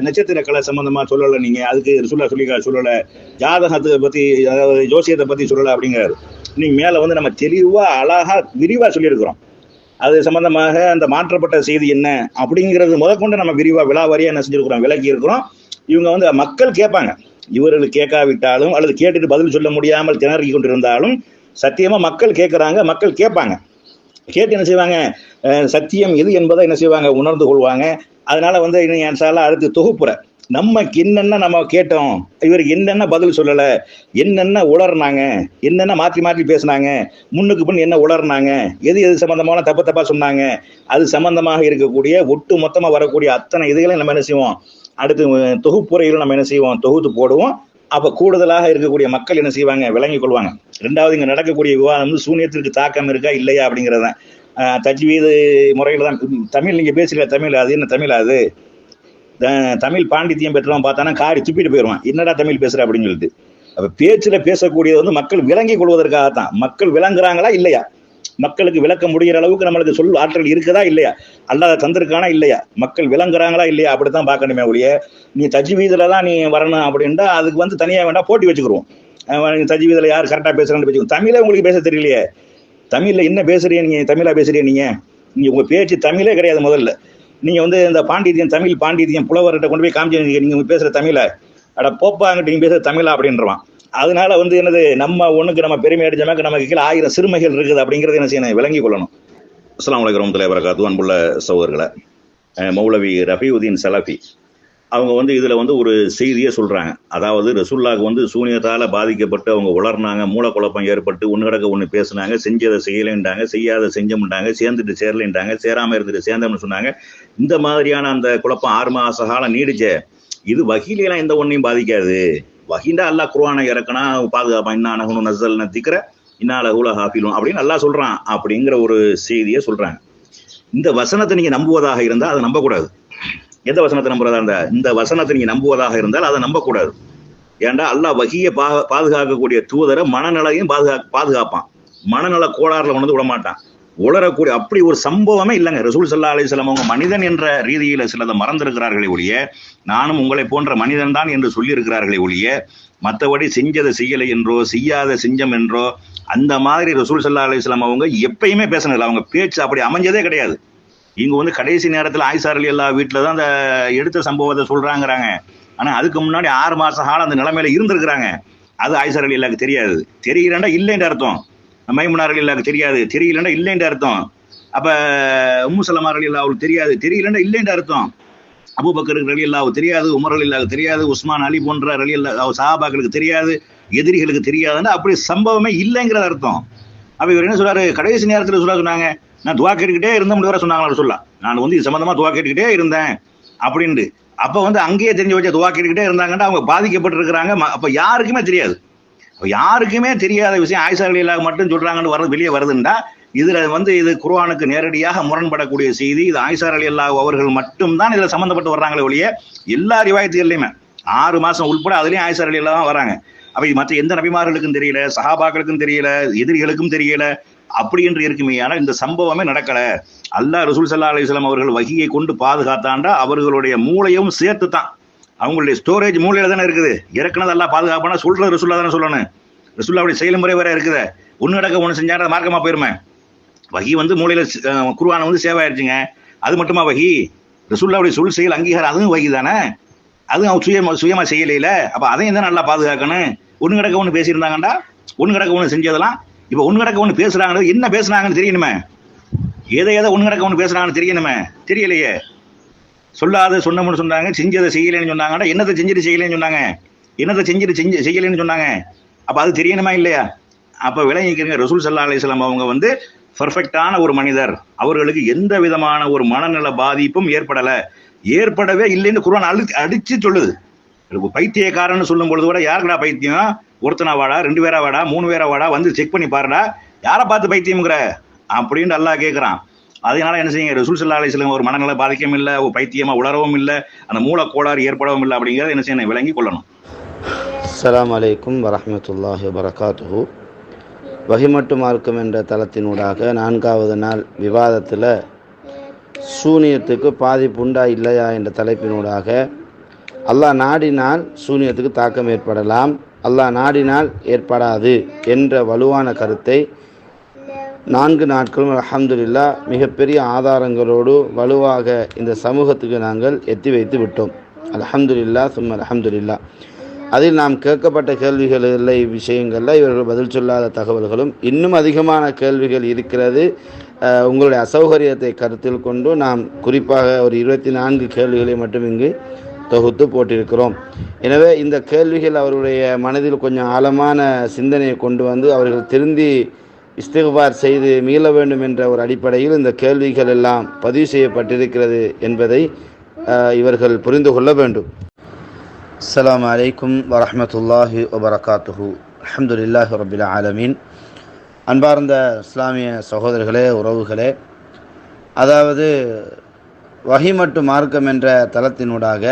நட்சத்திர கலை சம்பந்தமா சொல்லல, நீங்க அதுக்கு சொல்லல, ஜாதகத்தை பத்தி அதாவது ஜோசியத்தை பத்தி சொல்லல அப்படிங்கிறாரு. நீங்க மேல வந்து நம்ம தெளிவா அழகா விரிவா சொல்லியிருக்கிறோம். அது சம்பந்தமாக அந்த மாற்றப்பட்ட செய்தி என்ன அப்படிங்கிறது முதற்கொண்டு நம்ம விரிவா விலாவாரியா என்ன செஞ்சிருக்கிறோம், விளக்கி இருக்கிறோம். இவங்க வந்து மக்கள் கேட்பாங்க, இவர்கள் கேட்காவிட்டாலும் அல்லது கேட்டுட்டு பதில் சொல்ல முடியாமல் திணறி கொண்டிருந்தாலும் சத்தியமா மக்கள் கேட்கறாங்க, மக்கள் கேட்பாங்க. கேட்டு என்ன செய்வாங்க, சத்தியம் எது என்பதை என்ன செய்வாங்க, உணர்ந்து கொள்வாங்க. அதனால வந்து அடுத்து தொகுப்புற நம்ம என்னென்ன நம்ம கேட்டோம், இவருக்கு என்னென்ன பதில் சொல்லல, என்னென்ன உளர்னாங்க, என்னென்ன மாற்றி பேசினாங்க, முன்னுக்கு பின் என்ன உளர்னாங்க, எது சம்பந்தமான தப்பா சொன்னாங்க, அது சம்பந்தமாக இருக்கக்கூடிய ஒட்டு மொத்தமா வரக்கூடிய அத்தனை இதுகளையும் நம்ம என்ன செய்வோம், அடுத்து தொகுப்புரையில் நம்ம என்ன செய்வோம், தொகுத்து போடுவோம். அப்ப கூடுதலாக இருக்கக்கூடிய மக்கள் என்ன செய்வாங்க, விளங்கிக் கொள்வாங்க. ரெண்டாவது, இங்க நடக்கக்கூடிய விவாதம் வந்து சூனியத்திற்கு தாக்கம் இருக்கா இல்லையா அப்படிங்கிறதான். தஜ்வீது முறையில தான் தமிழ் நீங்க பேசுற தமிழ், அது என்ன தமிழ், அது தமிழ் பாண்டித்தியம் பெற்றவன் பார்த்தானா காரி துப்பிட்டு போயிடுவான், என்னடா தமிழ் பேசுற அப்படின்னு சொல்லிட்டு. அப்ப பேச்சுல பேசக்கூடியது வந்து மக்கள் விளங்கிக் கொள்வதற்காகத்தான். மக்கள் விளங்குறாங்களா இல்லையா, மக்களுக்கு விளக்க முடிகிற அளவுக்கு நம்மளுக்கு சொல் ஆற்றல் இருக்குதா இல்லையா, அல்லாத தந்திருக்கானா இல்லையா, மக்கள் விளங்குறாங்களா இல்லையா, அப்படித்தான் பார்க்கணுமே ஒழிய நீ தஜ்வீதுல தான் நீ வரணும் அப்படின்டா அதுக்கு வந்து தனியா வேண்டாம் போட்டி வச்சுக்கிறோம். தஜ்வீதுல யார் கரெக்டா பேசுறான்னு வச்சுக்கோங்க. தமிழே உங்களுக்கு பேச தெரியலையே, தமிழ்ல என்ன பேசுறீங்க நீங்க, தமிழா பேசுறீங்க நீங்க உங்க பேச்சு தமிழே கிடையாது. முதல்ல நீங்க வந்து இந்த பாண்டித்தியம், தமிழ் பாண்டித்தியம் புலவர்கிட்ட கொண்டு போய் காமிச்சு நீங்க பேசுற தமிழ அட போப்பாங்கிட்ட நீங்க பேசுற தமிழா அப்படின்றான். அதனால வந்து என்னது, நம்ம ஒண்ணுக்கு நம்ம பெருமை அடிச்சோம்னா நமக்கு கீழே 1000 சிறுமைகள் இருக்குது அப்படிங்கறது என்ன செய்யணும், விளங்கி கொள்ளணும். அஸ்ஸலாமு அலைக்கும் வரஹ்மத்துல்லாஹி வபரகாத்துஹு. அன்புள்ள சகோதரர்களே, மௌலவி ரஃபீஉதீன் சலஃபி அவங்க வந்து இதுல வந்து ஒரு செய்தியை சொல்றாங்க. அதாவது ரசூலுல்லாஹ்க்கு வந்து சூனியத்தால பாதிக்கப்பட்டு அவங்க உளர்னாங்க, மூல குழப்பம் ஏற்பட்டு ஒண்ணு கிடக்க ஒண்ணு பேசினாங்க, செஞ்சதை செய்யலைன்றாங்க, செய்யாத செஞ்சோம்ட்டாங்க, சேர்ந்துட்டு சேரலைன்றாங்க, சேராம இருந்துட்டு சேர்ந்தோம்னு சொன்னாங்க. இந்த மாதிரியான அந்த குழப்பம் 6 மாச காலம் நீடிச்ச. இது வஹீலையெல்லாம் எந்த ஒன்னையும் பாதிக்காது. வஹீண்டா அல்லாஹ் குர்ஆனை இறக்குனா பாதுகாப்பான், இன்னா நஹ்னு நஸல்னா திக்ர இன்னா லஹு லஹாஃபிலூன் அப்படின்னு அல்லாஹ் சொல்றான் அப்படிங்கிற ஒரு செய்தியை சொல்றாங்க. இந்த வசனத்தை நீங்க நம்புவதாக இருந்தால் அதை நம்பக்கூடாது. எந்த வசனத்தை நம்புறதா இருந்தா, இந்த வசனத்தை நீங்க நம்புவதாக இருந்தால் அதை நம்பக்கூடாது. ஏன்டா அல்லாஹ் வஹீயை பாதுகாக்கக்கூடிய தூதரை மனநலையும் பாதுகாப்பான், மனநல கோளாறுல கொண்டு விட மாட்டான். உளரக்கூடிய அப்படி ஒரு சம்பவமே இல்லைங்க. ரசூல் ஸல்லல்லாஹு அலைஹி வஸல்லம் அவங்க மனிதன் என்ற ரீதியில சிலதை மறந்திருக்கிறார்களே ஒழிய, நானும் உங்களை போன்ற மனிதன் தான் என்று சொல்லி இருக்கிறார்களே ஒழிய, மற்றபடி செஞ்சதை செய்யலை என்றோ செய்யாத செஞ்சம் என்றோ அந்த மாதிரி ரசூல் ஸல்லல்லாஹு அலைஹி வஸல்லம் அவங்க எப்பயுமே பேசினதில்லை. அவங்க பேச்சு அப்படி அமைஞ்சதே கிடையாது. இங்க வந்து கடைசி நேரத்தில் ஆயிஷா ரலியல்லாஹு வீட்டில் தான் அந்த எடுத்த சம்பவத்தை சொல்றாங்கிறாங்க. ஆனா அதுக்கு முன்னாடி 6 மாச காலம் அந்த நிலைமையில இருந்திருக்கிறாங்க. அது ஆயிஷா ரலியல்லாஹுக்கு தெரியாது. தெரியலண்டா இல்லைன்ற அர்த்தம். மைமுனா ரலியல்லாஹுக்கு தெரியாது, தெரியலண்டா இல்லைன்ற அர்த்தம். அப்ப உம்மு சலமா ரலியல்லாஹுக்கு தெரியாது, தெரியலண்டா இல்லைன்ற அர்த்தம். அபூபக்கர் ரலியல்லாஹு தெரியாது, உமர் ரலியல்லாஹு தெரியாது, உஸ்மான் அலி போன்ற ரலியல்லாஹு சஹாபாக்களுக்கு தெரியாது, எதிரிகளுக்கு தெரியாதுன்னா அப்படி சம்பவமே இல்லைங்கிறது அர்த்தம். அப்ப இவர் என்ன சொல்றாரு, கடைசி நேரத்தில் சொன்னாங்க, நான் துவா கேட்டுக்கிட்டே இருந்தேன் வர சொன்னாங்களா சொல்லலாம். நான் வந்து இது சம்பந்தமா துவா கேட்டுக்கிட்டே இருந்தேன் அப்படின்ட்டு. அப்ப வந்து அங்கேயே தெரிஞ்சு வச்ச துவா கேட்டுக்கிட்டே இருந்தாங்கன்னா அவங்க பாதிக்கப்பட்டு இருக்கிறாங்க. அப்ப யாருக்குமே தெரியாது, யாருக்குமே தெரியாத விஷயம் ஆயிஷா ரலியல்லாஹு மட்டும் சொல்றாங்கன்னு வெளியே வருதுன்னா இதுல வந்து இது குர்ஆனுக்கு நேரடியாக முரண்படக்கூடிய செய்தி. இது ஆயிஷா ரலியல்லாஹு அவர்கள் மட்டும்தான் இதுல சம்பந்தப்பட்டு வர்றாங்களே ஒழிய எல்லா ரிவாயத்துகள்லையுமே 6 மாசம் உட்பட அதுலயும் ஆயிஷா ரலியல்லாஹு வராங்க. அப்ப மற்ற எந்த நபிமார்களுக்கும் தெரியல, சஹாபாக்களுக்கும் தெரியல, எதிரிகளுக்கும் தெரியல. அப்படி என்று இருக்குமே. ஆனால் இந்த சம்பவமே நடக்கல. அல்லாஹ் ரசூல் ஸல்லல்லாஹு அலைஹி வஸல்லம் அவர்கள் வஹியை கொண்டு பாதுகாத்தாண்டா அவர்களுடைய மூளையும் சேர்த்து தான். அவங்களுடைய ஸ்டோரேஜ் மூளையில தானே இருக்குது. இறக்குனது அல்லாஹ் பாதுகாப்பானா சொல்றது ரசூல்லா தானே சொல்லணும். ரசூல்லாவுடைய செயல்முறை வேற இருக்குது. ஒன்று நடக்க ஒன்று செஞ்சாட மார்க்கமா போயிருமே. வஹி வந்து மூளையில குர்ஆன் வந்து சேவ் ஆயிடுச்சுங்க. அது மட்டுமா வஹி? ரசூல்லாவுடைய சொல் செயல் அங்கீகாரம் அதுவும் வஹி தானே. அதுவும் அவங்க சுயமா செய்யலையில. அப்ப அதையும் தான் நல்லா பாதுகாக்கணும். ஒன்று கிடக்க ஒன்று பேசியிருந்தாங்கண்டா ஒன்று கிடக்க ஒன்று செஞ்சதெல்லாம் இப்போ ஒன்று கிடக்க ஒன்று பேசுறாங்க. என்ன பேசுனாங்கன்னு தெரியணுமே. எதை ஒன்று கிடக்க ஒன்று பேசுறாங்கன்னு தெரியணுமே. தெரியலையே. சொல்லாத சொன்னோம்னு சொன்னாங்க, செஞ்சதை செய்யலைன்னு சொன்னாங்கடா. என்னத்தை செஞ்சுட்டு செய்யலைன்னு சொன்னாங்க, என்னத்தை செஞ்சுட்டு செய்யலைன்னு சொன்னாங்க. அப்ப அது தெரியணுமா இல்லையா? அப்ப விளங்கிக்கிறீங்க, ரசூல் ஸல்லல்லாஹு அலைஹி வஸல்லம் அவங்க வந்து பர்ஃபெக்டான ஒரு மனிதர். அவர்களுக்கு எந்த விதமான ஒரு மனநல பாதிப்பும் ஏற்படவே இல்லைன்னு குர்ஆன் அடிச்சு சொல்லுது. பைத்தியக்காரன்னு சொல்லும் பொழுது கூட யாருக்குடா பைத்தியம்? ஒருத்தனா வாடா, 2 பேரா வாடா, 3 பேரா வாடா, வந்து செக் பண்ணி பாருடா, யாரை பார்த்து பைத்தியம்ங்கிற அப்படின்னு அல்லாஹ் கேட்கிறான். அதனால என்ன செய்யுங்க, ரசூல் ஸல்லல்லாஹு அலைஹி வஸல்லம் ஒரு மனநல பாதிக்கவும் இல்லை, ஒரு பைத்தியமா உளரவும் இல்லை, அந்த மூலக்கோளாறு ஏற்படவும் இல்லை. அப்படிங்கிறத என்ன செய்யணும், விளங்கி கொள்ளணும். அஸ்ஸலாமு அலைக்கும் வரஹ்மத்துல்லாஹி வபரகாத்துஹு. வஹி மட்டும் மார்க்கம் என்ற தளத்தினூடாக 4வது நாள் விவாதத்தில் சூனியத்துக்கு பாதிப்பு உண்டா இல்லையா என்ற தலைப்பினூடாக அல்லாஹ் நாடினால் சூனியத்துக்கு தாக்கம் ஏற்படலாம், அல்லாஹ் நாடினால் ஏற்படாது என்ற வலுவான கருத்தை 4 நாட்களும் அல்ஹம்துலில்லாஹ் மிகப்பெரிய ஆதாரங்களோடு வலுவாக இந்த சமூகத்துக்கு நாங்கள் எத்தி வைத்து விட்டோம். அல்ஹம்துலில்லாஹ் சும்ம அல்ஹம்துலில்லாஹ். அதில் நாம் கேட்கப்பட்ட கேள்விகளில் விஷயங்களில் இவர்கள் பதில் சொல்லாத தகவல்களும் இன்னும் அதிகமான கேள்விகள் இருக்கிறது. உங்களுடைய அசௌகரியத்தை கருத்தில் கொண்டு நாம் குறிப்பாக ஒரு 24 கேள்விகளை மட்டும் இங்கு தொகுத்து போட்டிருக்கிறோம். எனவே இந்த கேள்விகள் அவருடைய மனதில் கொஞ்சம் ஆழமான சிந்தனையை கொண்டு வந்து அவர்கள் திருந்தி இஸ்திக்பார் செய்து மீள வேண்டும் என்ற ஒரு அடிப்படையில் இந்த கேள்விகள் எல்லாம் பதிவு செய்யப்பட்டிருக்கிறது என்பதை இவர்கள் புரிந்து கொள்ள வேண்டும். அஸ்ஸலாமு அலைக்கும் வரஹ்மத்துல்லாஹி வபரகாத்துஹு. அல்ஹம்துலில்லாஹி ரப்பில் ஆலமீன். அன்பார்ந்த இஸ்லாமிய சகோதரர்களே, உறவுகளே, அதாவது வஹி மற்றும் மார்க்கம் என்ற தளத்தினூடாக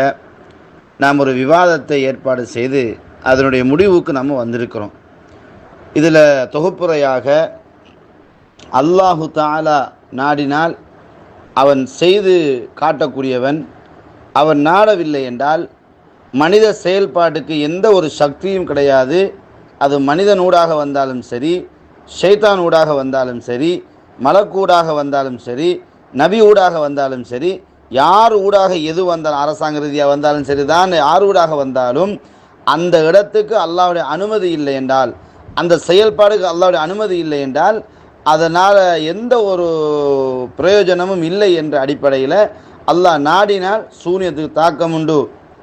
நாம் ஒரு விவாதத்தை ஏற்பாடு செய்து அதனுடைய முடிவுக்கு நம்ம வந்திருக்கிறோம். இதில் தொகுப்புரையாக அல்லாஹு தஆலா நாடினால் அவன் செய்து காட்டக்கூடியவன், அவன் நாடவில்லை என்றால் மனித செயல்பாட்டுக்கு எந்த ஒரு சக்தியும் கிடையாது. அது மனிதனூடாக வந்தாலும் சரி, ஷைத்தான் ஊடாக வந்தாலும் சரி, மலக்கூடாக வந்தாலும் சரி, நபி ஊடாக வந்தாலும் சரி, யார் ஊடாக எது வந்தாலும், அரசாங்க ரீதியாக வந்தாலும் சரி தான், யார் ஊடாக வந்தாலும் அந்த இடத்துக்கு அல்லாஹ்வுடைய அனுமதி இல்லை என்றால், அந்த செயல்பாடுக்கு அல்லாஹ்வுடைய அனுமதி இல்லை என்றால் அதனால் எந்த ஒரு பிரயோஜனமும் இல்லை என்ற அடிப்படையில் அல்லாஹ் நாடினால் சூனியத்துக்கு தாக்கம் உண்டு,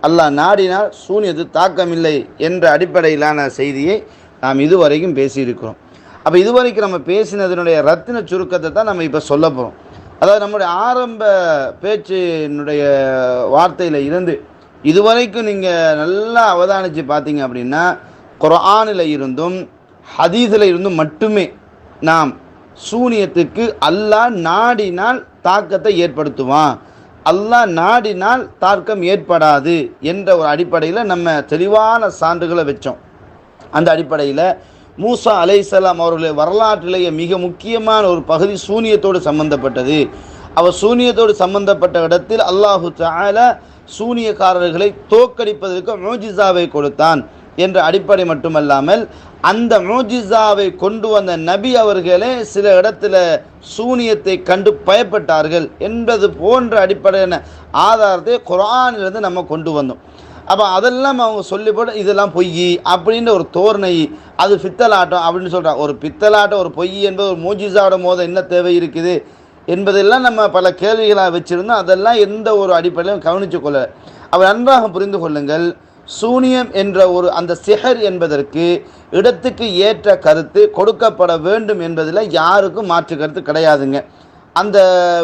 அல்லாஹ் நாடினால் சூனியத்துக்கு தாக்கம் இல்லை என்ற அடிப்படையிலான செய்தியை நாம் இதுவரைக்கும் பேசியிருக்கிறோம். அப்போ இதுவரைக்கும் நம்ம பேசினதனுடைய ரத்தின சுருக்கத்தை தான் நம்ம இப்போ சொல்ல போகிறோம். அதாவது நம்முடைய ஆரம்ப பேச்சினுடைய வார்த்தையில் இருந்து இதுவரைக்கும் நீங்கள் நல்லா அவதானித்து பார்த்தீங்க அப்படின்னா குர்ஆனில் இருந்தும் ஹதீஸில் இருந்தும் மட்டுமே நாம் சூனியத்துக்கு அல்லாஹ் நாடினால் தாக்கத்தை ஏற்படுத்துவான், அல்லாஹ் நாடினால் தாக்கம் ஏற்படாது என்ற ஒரு அடிப்படையில் நம்ம தெளிவான சான்றுகளை வச்சோம். அந்த அடிப்படையில் மூசா அலைஹிஸ்ஸலாம் அவர்களுடைய வரலாற்றிலேயே மிக முக்கியமான ஒரு பகுதி சூனியத்தோடு சம்பந்தப்பட்டது. அவர் சூனியத்தோடு சம்பந்தப்பட்ட இடத்தில் அல்லாஹு தஆலா சூனியக்காரர்களை தோற்கடிப்பதற்கு முஜிஸாவை கொடுத்தான் என்ற அடிப்படை மட்டுமல்லாமல் அந்த முஜிஸாவை கொண்டு வந்த நபி அவர்களே சில இடத்துல சூனியத்தை கண்டு பயப்பட்டார்கள் என்பது போன்ற அடிப்படையான ஆதாரத்தை குர்ஆனிலிருந்து நம்ம கொண்டு வந்தோம். அப்போ அதெல்லாம் அவங்க சொல்லி போட இதெல்லாம் பொய் அப்படின்ற ஒரு தோரணை, அது பித்தலாட்டம் அப்படின்னு சொல்கிறாங்க. ஒரு பித்தலாட்டம் ஒரு பொய் என்பது ஒரு மூஜிஸாவோட மோத என்ன தேவை இருக்குது என்பதெல்லாம் நம்ம பல கேள்விகளாக வச்சுருந்தோம். அதெல்லாம் எந்த ஒரு அடிப்படையிலும் கவனித்து கொள்ள. அவர் நன்றாக புரிந்து கொள்ளுங்கள், சூனியம் என்ற ஒரு அந்த சிஹர் என்பதற்கு இடத்துக்கு ஏற்ற கருத்து கொடுக்கப்பட வேண்டும் என்பதில் யாருக்கும் மாற்று கருத்து கிடையாதுங்க. அந்த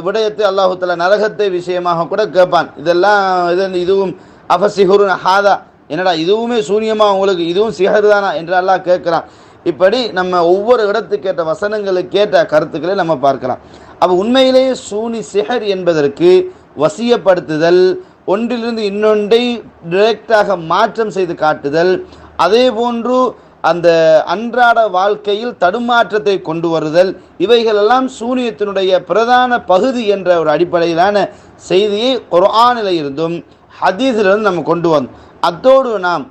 விடயத்தை அல்லாஹு தஆலா நரகத்தை விஷயமாக கூட கேட்பான். இதெல்லாம் இதுவும் அஃபசிஹுருன் ஹாதா, என்னடா இதுவுமே சூனியமாக உங்களுக்கு, இதுவும் சிஹர் தானா என்று அல்லாஹ் கேட்குறான். இப்படி நம்ம ஒவ்வொரு இடத்துக்கேற்ற வசனங்களுக்கேற்ற கருத்துக்களை நம்ம பார்க்கலாம். அப்போ உண்மையிலேயே சிஹர் என்பதற்கு வசியப்படுத்துதல், ஒன்றிலிருந்து இன்னொன்றை டிரெக்டாக மாற்றம் செய்து காட்டுதல், அதே போன்று அந்த அன்றாட வாழ்க்கையில் தடுமாற்றத்தை கொண்டு வருதல், இவைகளெல்லாம் சூனியத்தினுடைய பிரதான பகுதி என்ற ஒரு அடிப்படையிலான செய்தியை குர்ஆனில் இருந்தும் ஹதீஸிலிருந்து நம்ம கொண்டு வந்தோம். அத்தோடு நாம்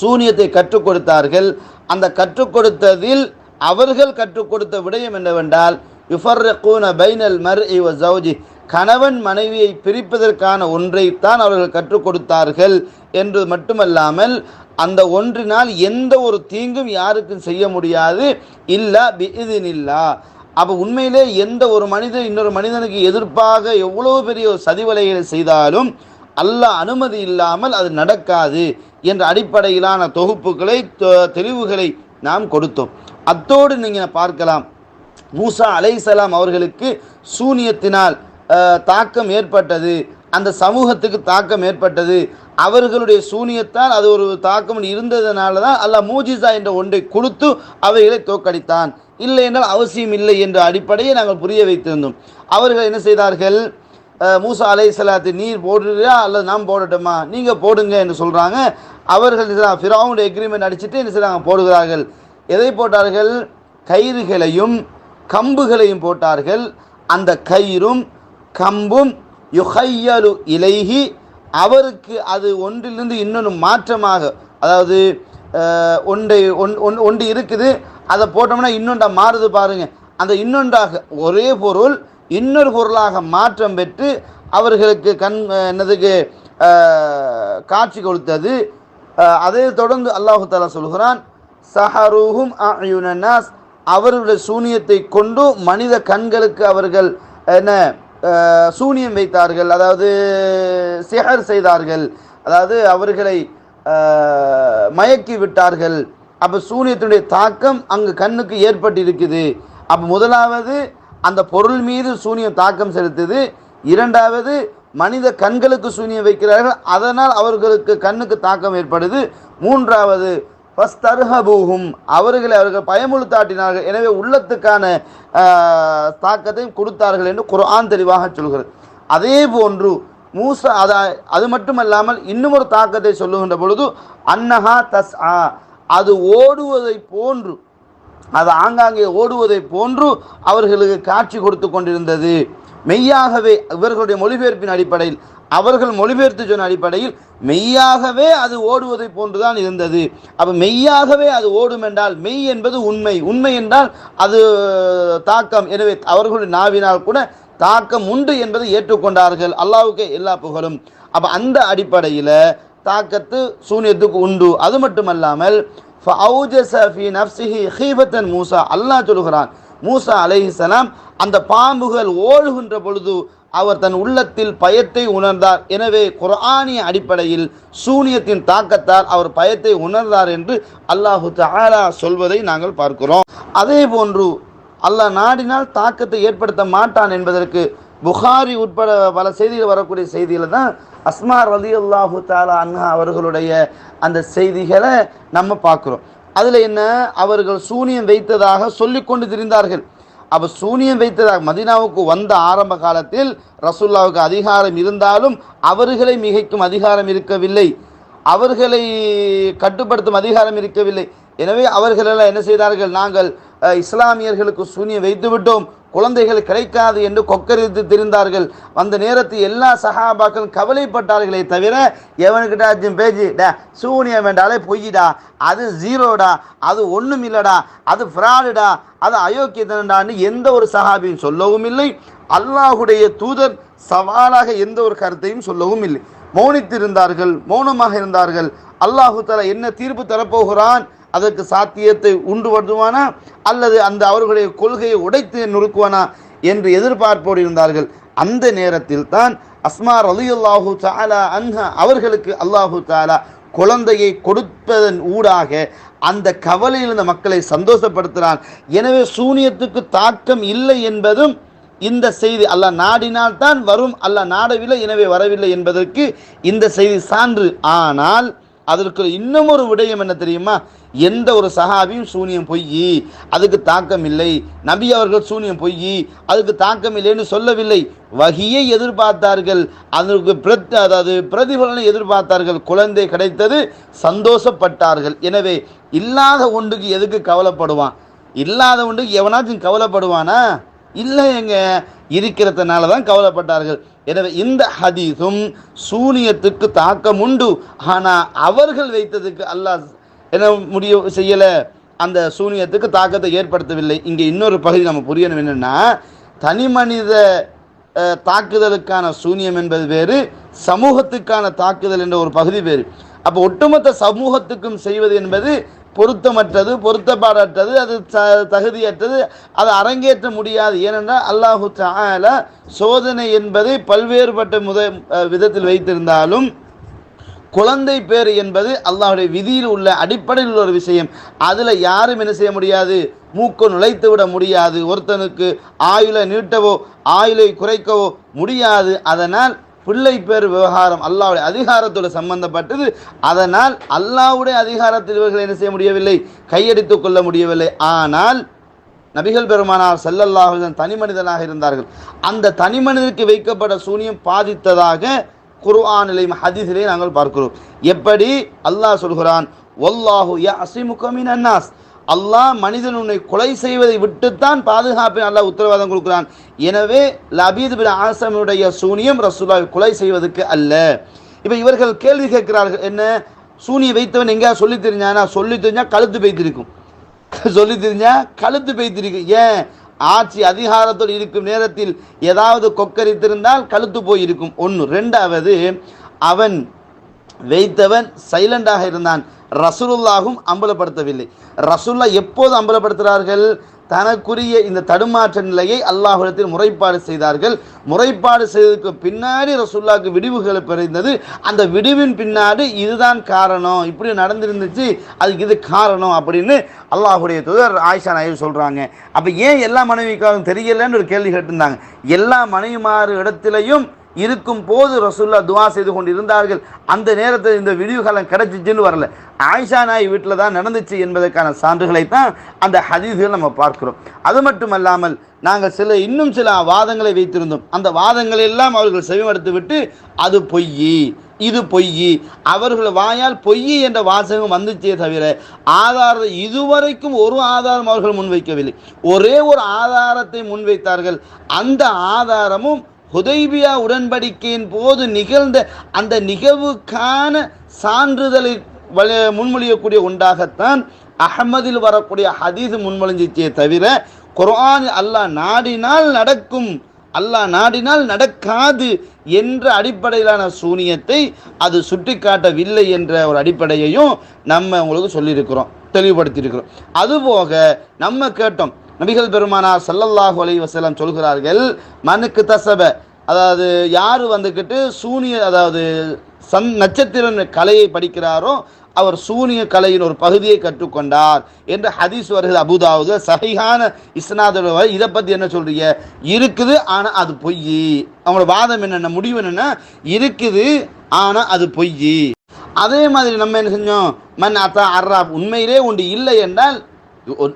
சூனியத்தை கற்றுக் கொடுத்தார்கள். அந்த கற்றுக் கொடுத்ததில் அவர்கள் கற்றுக் கொடுத்த விடயம் என்னவென்றால், யுஃபர்ரிகூன பைனல் மர்இ வ ஸௌஜி, கணவன் மனைவியை பிரிப்பதற்கான ஒன்றைத்தான் அவர்கள் கற்றுக் கொடுத்தார்கள் என்று மட்டுமல்லாமல், அந்த ஒன்றினால் எந்த ஒரு தீங்கும் யாருக்கும் செய்ய முடியாது, இல்லா பிஇذنில்லா. அப்போ உண்மையிலே எந்த ஒரு மனிதன் இன்னொரு மனிதனுக்கு எதிர்ப்பாக எவ்வளவு பெரிய ஒரு சதிவலைகளை செய்தாலும் அல்லாஹ் அனுமதி இல்லாமல் அது நடக்காது என்ற அடிப்படையிலான தொகுப்புகளை தெளிவுகளை நாம் கொடுத்தோம். அத்தோடு நீங்கள் பார்க்கலாம், மூசா அலைஹிஸ்ஸலாம் அவர்களுக்கு சூனியத்தினால் தாக்கம் ஏற்பட்டது, அந்த சமூகத்துக்கு தாக்கம் ஏற்பட்டது. அவர்களுடைய சூனியத்தால் அது ஒரு தாக்கம் இருந்ததுனால தான் அல்லாஹ் மூஜிசா என்ற ஒன்றை கொடுத்து அவைகளை தோற்கடித்தான். இல்லை என்றால் அவசியம் இல்லை என்ற அடிப்படையை நாங்கள் புரிய வைத்திருந்தோம். அவர்கள் என்ன செய்தார்கள், மூசா அலைஹிஸ்ஸலாத்து நீர் போடுறியா அல்லது நாம் போடட்டுமா, நீங்கள் போடுங்க என்று சொல்கிறாங்க. அவர்கள் ஃபிரௌனுடைய எக்ரிமெண்ட் அடிச்சுட்டு என்ன செய்கிறாங்க, போடுகிறார்கள். எதை போட்டார்கள், கயிறுகளையும் கம்புகளையும் போட்டார்கள். அந்த கயிறும் கம்பும் யுஹையலு இலைஹி, அவருக்கு அது ஒன்றிலிருந்து இன்னொன்று மாற்றமாக, அதாவது ஒன்று இருக்குது, அதை போட்டோம்னா இன்னொன்றா மாறுது பாருங்க, அந்த இன்னொன்றாக ஒரே பொருள் இன்னொரு பொருளாக மாற்றம் பெற்று அவர்களுக்கு என்னதுக்கு காட்சி கொடுத்தது. அதை தொடர்ந்து அல்லாஹு தஆலா சொல்கிறான், சஹருஹும் அயுனன்னாஸ், அவர்களுடைய சூனியத்தை கொண்டு மனித கண்களுக்கு அவர்கள் என்ன சூனியம் வைத்தார்கள், அதாவது சிஹர் செய்தார்கள், அதாவது அவர்களை மயக்கி விட்டார்கள். அப்போ சூனியத்தினுடைய தாக்கம் அங்கு கண்ணுக்கு ஏற்பட்டிருக்குது. அப்போ முதலாவது அந்த பொருள் மீது சூனியம் தாக்கம் செலுத்துது, இரண்டாவது மனித கண்களுக்கு சூனியம் வைக்கிறார்கள், அதனால் அவர்களுக்கு கண்ணுக்கு தாக்கம் ஏற்படுது, மூன்றாவது ஃபஸ்தர்ஹபூஹும், அவர்கள் பயமுறுத்தாட்டினார்கள், எனவே உள்ளத்துக்கான தாக்கத்தையும் கொடுத்தார்கள் என்று குர்ஆன் தெளிவாக சொல்கிறது. அதே போன்று மூசா அது மட்டுமல்லாமல் இன்னும் ஒரு தாக்கத்தை சொல்லுகின்ற பொழுது, அன்னஹா தஸ்ஆ, அது ஓடுவதை போன்று, அது ஆங்காங்கே ஓடுவதை போன்று அவர்களுக்கு காட்சி கொடுத்து கொண்டிருந்தது. மெய்யாகவே இவர்களுடைய மொழிபெயர்ப்பின் அடிப்படையில், அவர்கள் மொழிபெயர்த்து சொன்ன அடிப்படையில் மெய்யாகவே அது ஓடுவதை போன்றுதான் இருந்தது. அப்போ மெய்யாகவே அது ஓடும் என்றால் மெய் என்பது உண்மை, உண்மை என்றால் அது தாக்கம், எனவே அவர்களுடைய நாவினால் கூட தாக்கம் உண்டு என்பதை ஏற்றுக்கொண்டார்கள். அல்லாஹ்வுக்கே எல்லா புகழும். அப்போ அந்த அடிப்படையில் தாக்கத்து சூனியத்துக்கு உண்டு. அது மட்டுமல்லாமல் மூசா, அல்லாஹ் சொல்கிறான், மூசா அலைஹிஸ்ஸலாம் அந்த பாம்புகள் ஓடுகின்ற பொழுது அவர் தன் உள்ளத்தில் பயத்தை உணர்ந்தார். எனவே குர்ஆனிய அடிப்படையில் சூனியத்தின் தாக்கத்தால் அவர் பயத்தை உணர்ந்தார் என்று அல்லாஹு தஆலா சொல்வதை நாங்கள் பார்க்கிறோம். அதே போன்று அல்லாஹ் நாடினால் தாக்கத்தை ஏற்படுத்த மாட்டான் என்பதற்கு புகாரி உட்பட பல செய்திகள் வரக்கூடிய செய்தியில் தான் அஸ்மா ரலியல்லாஹு தஆலா அன்ஹா அவர்களுடைய அந்த செய்திகளை நம்ம பார்க்குறோம். அதில் என்ன, அவர்கள் சூனியம் வைத்ததாக சொல்லிக்கொண்டு திரிந்தார்கள். அப்போ சூனியம் வைத்ததாக மதீனாவுக்கு வந்த ஆரம்ப காலத்தில் ரசூலுல்லாஹ்வுக்கு அதிகாரம் இருந்தாலும் அவர்களை மிகைக்கும் அதிகாரம் இருக்கவில்லை, அவர்களை கட்டுப்படுத்தும் அதிகாரம் இருக்கவில்லை. எனவே அவர்களெல்லாம் என்ன செய்தார்கள், நாங்கள் இஸ்லாமியர்களுக்கு சூனியம் வைத்து விட்டோம், குழந்தைகள் கிடைக்காது என்று கொக்கரித்து திரிந்தார்கள். அந்த நேரத்தில் எல்லா சஹாபாக்களும் கவலைப்பட்டார்களே தவிர, எவனுக்கிட்டாச்சும் பேச்சு டா சூனியம் வேண்டாலே பொய்யிடா, அது ஜீரோடா, அது ஒன்றும் இல்லடா, அது ஃப்ராடுடா, அது அயோக்கியதனடான்னு எந்த ஒரு சஹாபியும் சொல்லவும் இல்லை. அல்லாஹுடைய தூதர் சவாலாக எந்த ஒரு கருத்தையும் சொல்லவும் இல்லை. மௌனித்திருந்தார்கள், மௌனமாக இருந்தார்கள். அல்லாஹு தஆலா என்ன தீர்ப்பு தரப்போகிறான், அதற்கு சாத்தியத்தை உண்டு வருவானா அல்லது அந்த அவர்களுடைய கொள்கையை உடைத்து நொறுக்குவானா என்று எதிர்பார்ப்போடு இருந்தார்கள். அந்த நேரத்தில் தான் அஸ்மா ரலியல்லாஹு தஆலா அன்ஹா அவர்களுக்கு அல்லாஹு தஆலா குழந்தையை கொடுப்பதன் ஊடாக அந்த கவலையில் இருந்த மக்களை சந்தோஷப்படுத்துகிறான். எனவே சூனியத்துக்கு தாக்கம் இல்லை என்பதும் இந்த செய்தி, அல்லாஹ் நாடினால் தான் வரும், அல்லாஹ் நாடவில்லை எனவே வரவில்லை என்பதற்கு இந்த செய்தி சான்று. ஆனால் அதற்கு இன்னும் ஒரு விடயம் என்ன தெரியுமா? எந்த ஒரு சஹாபியும் சூனியம் பொய், அதுக்கு தாக்கம் இல்லை, நபி அவர்கள் சூனியம் பொய், அதுக்கு தாக்கம் இல்லைன்னு சொல்லவில்லை. வஹியை எதிர்பார்த்தார்கள், அதற்கு அதாவது பிரதிபலனை எதிர்பார்த்தார்கள். குழந்தை கிடைத்தது, சந்தோஷப்பட்டார்கள். எனவே இல்லாத ஒன்றுக்கு எதுக்கு கவலைப்படுவான்? இல்லாத ஒன்றுக்கு எவனாச்சும் கவலைப்படுவானா? இல்லைங்க, இருக்கிறதுனால தான் கவலைப்பட்டார்கள். எனவே இந்த ஹதீஸும் சூனியத்துக்கு தாக்கம் உண்டு, ஆனால் அவர்கள் வைத்ததுக்கு அல்லாஹ் என்ன முடிவு செய்யலை, அந்த சூனியத்துக்கு தாக்கத்தை ஏற்படுத்தவில்லை. இங்கே இன்னொரு பகுதி நம்ம புரியணும். என்னென்னா, தனி மனித தாக்குதலுக்கான சூனியம் என்பது வேறு, சமூகத்துக்கான தாக்குதல் என்ற ஒரு பகுதி வேறு. அப்போ ஒட்டுமொத்த சமூகத்துக்கும் செய்வது என்பது பொருத்தமற்றது, பொருத்தப்பாடற்றது, அது தகுதியற்றது, அதை அரங்கேற்ற முடியாது. ஏனென்றால் அல்லாஹு தஆலா சோதனை என்பதை பல்வேறுபட்ட விதத்தில் வைத்திருந்தாலும் குழந்தை பேர் என்பது அல்லாஹ்வுடைய விதியில் உள்ள அடிப்படையில் உள்ள ஒரு விஷயம். அதில் யாரும் என்ன செய்ய முடியாது, மூக்கு நுழைத்து விட முடியாது. ஒருத்தனுக்கு ஆயுளை நீட்டவோ ஆயுளை குறைக்கவோ முடியாது. அதனால் பிள்ளை பேர் விவகாரம் அல்லாஹ்வுடைய அதிகாரத்தோடு சம்பந்தப்பட்டது. அதனால் அல்லாஹ்வுடைய அதிகாரத்தில் இவர்கள் என்ன செய்ய முடியவில்லை, கையெடுத்துக் கொள்ள முடியவில்லை. ஆனால் நபிகள் பெருமானார் ஸல்லல்லாஹு அலைஹி வஸல்லம் தனி மனிதனாக இருந்தார்கள். அந்த தனி மனிதனுக்கு வைக்கப்பட்ட சூனியம் பாதித்ததாக குர்ஆனிலேயும் ஹதீஸிலேயும் நாங்கள் பார்க்கிறோம். எப்படி அல்லாஹ் சொல்கிறான், வல்லாஹு யஅஸிமுக மினன் நாஸ், அல்லாஹ் மனிதன் உன்னை கொலை செய்வதை விட்டுத்தான் பாதுகாப்பை அல்லாஹ் உத்தரவாதம் கொடுக்கிறான். எனவே லபீத் பின் ஆஸமுடைய சூனியம் ரசூலுல்லாஹ் கொலை செய்வதற்கு அல்ல. இப்போ இவர்கள் கேள்வி கேட்கிறார்கள், என்ன சூனியை வைத்தவன் எங்கேயா சொல்லி தெரிஞ்சானா? சொல்லி தெரிஞ்சா கழுத்து வைத்திருக்கும், சொல்லி தெரிஞ்சா கழுத்து வைத்திருக்கும். ஏன்? ஆட்சி அதிகாரத்தோடு இருக்கும் நேரத்தில் ஏதாவது கொக்கரித்திருந்தால் கழுத்து போயிருக்கும். ஒன்று. ரெண்டாவது, அவன் வைத்தவன் சைலண்டாக இருந்தான். ரசூலுல்லாஹும் அம்பலப்படுத்தவில்லை. ரசூலுல்லாஹ் எப்போது அம்பலப்படுத்துகிறார்கள்? தனக்குரிய இந்த தடுமாற்ற நிலையை அல்லாஹ்விடத்தில் முறைப்பாடு செய்தார்கள். முறைப்பாடு செய்ததுக்கு பின்னாடி ரசூலுல்லாஹ்வுக்கு விடிவுகள் பிறந்தது. அந்த விடிவின் பின்னாடி இதுதான் காரணம், இப்படி நடந்திருந்துச்சு, அதுக்கு இது காரணம் அப்படின்னு அல்லாஹ்வுடைய தூதர் ஆயிஷா நாயகி சொல்கிறாங்க. அப்போ ஏன் எல்லா மனைவிக்காரும் தெரியலன்னு ஒரு கேள்வி கேட்டிருந்தாங்க. எல்லா மனைவிமாறு இடத்திலையும் இருக்கும் போது ரசூலுல்லாஹ் துஆ செய்து கொண்டு இருந்தார்கள். அந்த நேரத்தில் இந்த விடிவு காலம் கிடைச்சிச்சுன்னு வரல, ஆயிஷா நாய் வீட்டில் தான் நடந்துச்சு என்பதற்கான சான்றுகளை தான் அந்த ஹதீஸ்கள் நம்ம பார்க்கிறோம். அது மட்டுமல்லாமல் நாங்கள் இன்னும் சில வாதங்களை வைத்திருந்தோம். அந்த வாதங்களை எல்லாம் அவர்கள் செவிமடுத்து விட்டு அது பொய், இது பொய், அவர்கள் வாயால் பொய் என்ற வாசகம் வந்துச்சே தவிர ஆதாரத்தை இதுவரைக்கும் ஒரு ஆதாரம் அவர்கள் முன்வைக்கவில்லை. ஒரே ஒரு ஆதாரத்தை முன்வைத்தார்கள். அந்த ஆதாரமும் ஹுதைபியா உடன்படிக்கையின் போது நிகழ்ந்த அந்த நிகழ்வுக்கான சான்றிதழை முன்மொழியக்கூடிய ஒன்றாகத்தான் அஹ்மதில் வரக்கூடிய ஹதீஸ் முன்மொழிஞ்சிச்சே தவிர குர்ஆன் அல்லாஹ் நாடினால் நடக்கும், அல்லாஹ் நாடினால் நடக்காது என்ற அடிப்படையிலான சூனியத்தை அது சுட்டி காட்டவில்லை என்ற ஒரு அடிப்படையையும் நம்ம உங்களுக்கு சொல்லியிருக்கிறோம், தெளிவுபடுத்தியிருக்கிறோம். அதுபோக நம்ம கேட்டோம், நபிகள் பெருமானார் ஸல்லல்லாஹு அலைஹி வஸல்லம் சொல்கிறார்கள், மனுக்கு தசப, அதாவது யார் வந்துக்கிட்டு சூனிய அதாவது நட்சத்திர கலையை படிக்கிறாரோ அவர் சூனிய கலையின் ஒரு பகுதியை கற்றுக்கொண்டார் என்ற ஹதீஸ் வருகிறது அபூதாவுது சஹீஹான இஸ்னாதோட. இதை பற்றி என்ன சொல்றீங்க? இருக்குது ஆனால் அது பொய். அவங்களோட வாதம் என்னென்ன, முடிவு என்னென்னா இருக்குது ஆனால் அது பொய். அதே மாதிரி நம்ம என்ன செஞ்சோம், மன் அத்தா அர்ராப், உண்மையிலே ஒன்று இல்லை என்றால்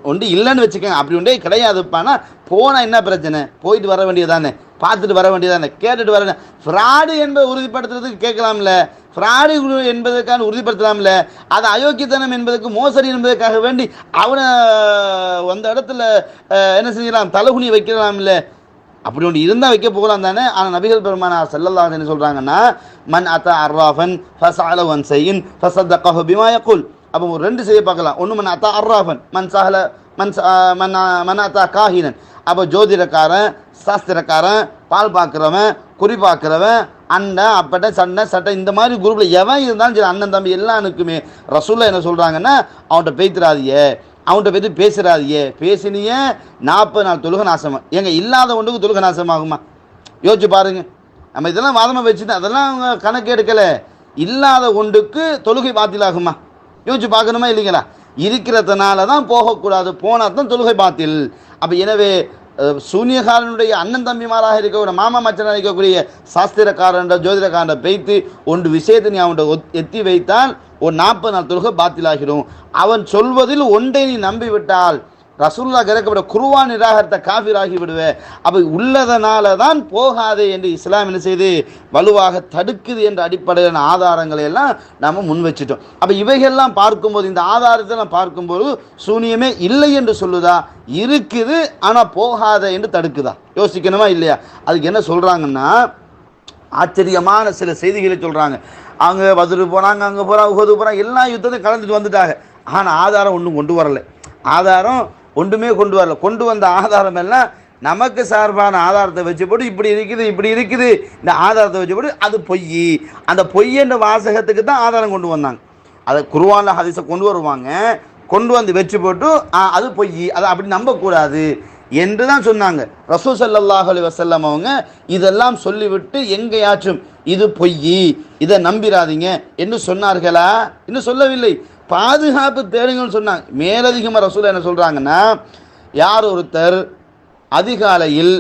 ஒன்று இல்லைன்னு வச்சுக்கோங்க, அப்படி ஒன்றே கிடையாதுப்பானா போனால் என்ன பிரச்சனை, போயிட்டு வர வேண்டியதானே, பார்த்துட்டு வர வேண்டியதானே, கேட்டுட்டு வர. ஃப்ராடு என்பதை உறுதிப்படுத்துறதுக்கு கேட்கலாம்ல, ஃப்ராடு என்பதற்கான உறுதிப்படுத்தலாம்ல, அது அயோக்கியத்தனம் என்பதற்கு மோசடி என்பதற்காக வேண்டி அவனை அந்த இடத்துல என்ன செஞ்சலாம், தலகுனி வைக்கலாம்ல. அப்படி ஒன்று இருந்தால் வைக்க போகலாம் தானே. ஆனால் நபிகள் பெருமானார் ஸல்லல்லாஹு அலைஹி வஸல்லம் சொல்கிறாங்கன்னா, மன் அத்தா அர்ராஃபன் ஃபஸஅலஹு அன் ஷைஇன் ஃபஸதக்கஹு பிமா யகுல். அப்போ ஒரு ரெண்டு செய்ய பார்க்கலாம். ஒன்று மன் அத்தா அர்ராஃபன், மன் அத்தா காஹினன். அப்போ ஜோதிடக்காரன், சாஸ்திரக்காரன், பால் பார்க்குறவன், குறி பார்க்குறவன், அண்ணன் அப்பட்ட சண்டை சட்டை இந்த மாதிரி குரூப்பில் எவன் இருந்தாலும் சரி, அண்ணன் தம்பி எல்லாருக்குமே ரசூலுல்லாஹ் என்ன சொல்கிறாங்கன்னா, அவன்கிட்ட பேய்த்திராதிய, அவன்கிட்ட பற்றி பேசுகிறாதியே, பேசினிய 40 நாள் தொழுகை நாசமா. எங்க இல்லாத ஒன்றுக்கு தொழுகை நாசமாகுமா? யோசிச்சு பாருங்க. நம்ம இதெல்லாம் வாதமாக வச்சுட்டு அதெல்லாம் அவங்க கணக்கு எடுக்கலை. இல்லாத ஒன்றுக்கு தொழுகை பாத்திலாகுமா? யோசிச்சு பார்க்கணுமா இல்லைங்களா? இருக்கிறதுனால தான் போகக்கூடாது, போனால் தான் தொழுகை பாத்தில். அப்போ எனவே சூனியக்காரனுடைய அண்ணன் தம்பிமாராக இருக்கக்கூடிய மாமா மச்சனாக இருக்கக்கூடிய சாஸ்திரக்காரன் ஜோதிடக்காரன் பெய்த்து ஒன்று விஷயத்தை நீ அவன்கிட்ட எத்தி வைத்தால் ஒரு 40 நாள் தொழுகை பாத்திலாகிடும். அவன் சொல்வதில் ஒன்றை நீ நம்பிவிட்டால் ரசூலுல்லாஹ் இறக்கப்பட்ட குர்ஆன் நிராகரித்த காஃபிர் ஆகி விடுவேன். அப்போ உள்ளதனால தான் போகாதே என்று இஸ்லாம் என்ன செய்து வலுவாக தடுக்குது என்ற அடிப்படையிலான ஆதாரங்களை எல்லாம் நாம் முன் வச்சுட்டோம். அப்போ இவைகள்லாம் பார்க்கும்போது இந்த ஆதாரத்தெல்லாம் பார்க்கும்போது சூனியமே இல்லை என்று சொல்லுதா, இருக்குது ஆனால் போகாத என்று தடுக்குதா? யோசிக்கணுமா இல்லையா? அதுக்கு என்ன சொல்கிறாங்கன்னா, ஆச்சரியமான சில செய்திகளை சொல்கிறாங்க. அவங்க பதில் போனாங்க, அங்கே போகிறாங்க, உஹது போகிறாங்க, எல்லா யுத்தத்தையும் கலந்துட்டு வந்துட்டாங்க. ஆனால் ஆதாரம் ஒன்றும் கொண்டு வரலை. ஆதாரம் ஒன்றுமே கொண்டு வரல. கொண்டு வந்த ஆதாரம் எல்லாம் நமக்கு சார்பான ஆதாரத்தை வச்சு போட்டு இப்படி இருக்குது இந்த ஆதாரத்தை வச்சு போட்டு அது பொய். அந்த பொய் என்ற வாசகத்துக்கு தான் ஆதாரம் கொண்டு வந்தாங்க. அதை குர்ஆன்ல ஹதீஸை கொண்டு வருவாங்க, கொண்டு வந்து வச்சு போட்டு அது பொய், அதை அப்படி நம்பக்கூடாது என்று தான் சொன்னாங்க. ரசூல் ஸல்லல்லாஹு அலைஹி வஸல்லம் அவங்க இதெல்லாம் சொல்லிவிட்டு எங்கேயாச்சும் இது பொய், இதை நம்பிராதீங்க என்று சொன்னார்களா? இன்னும் சொல்லவில்லை. பாதுகாப்பு தேடுங்கன்னு சொன்னாங்க. மேலதிகமாக ரசூல் என்ன சொல்கிறாங்கன்னா, யார் ஒருத்தர் அதிகாலையில்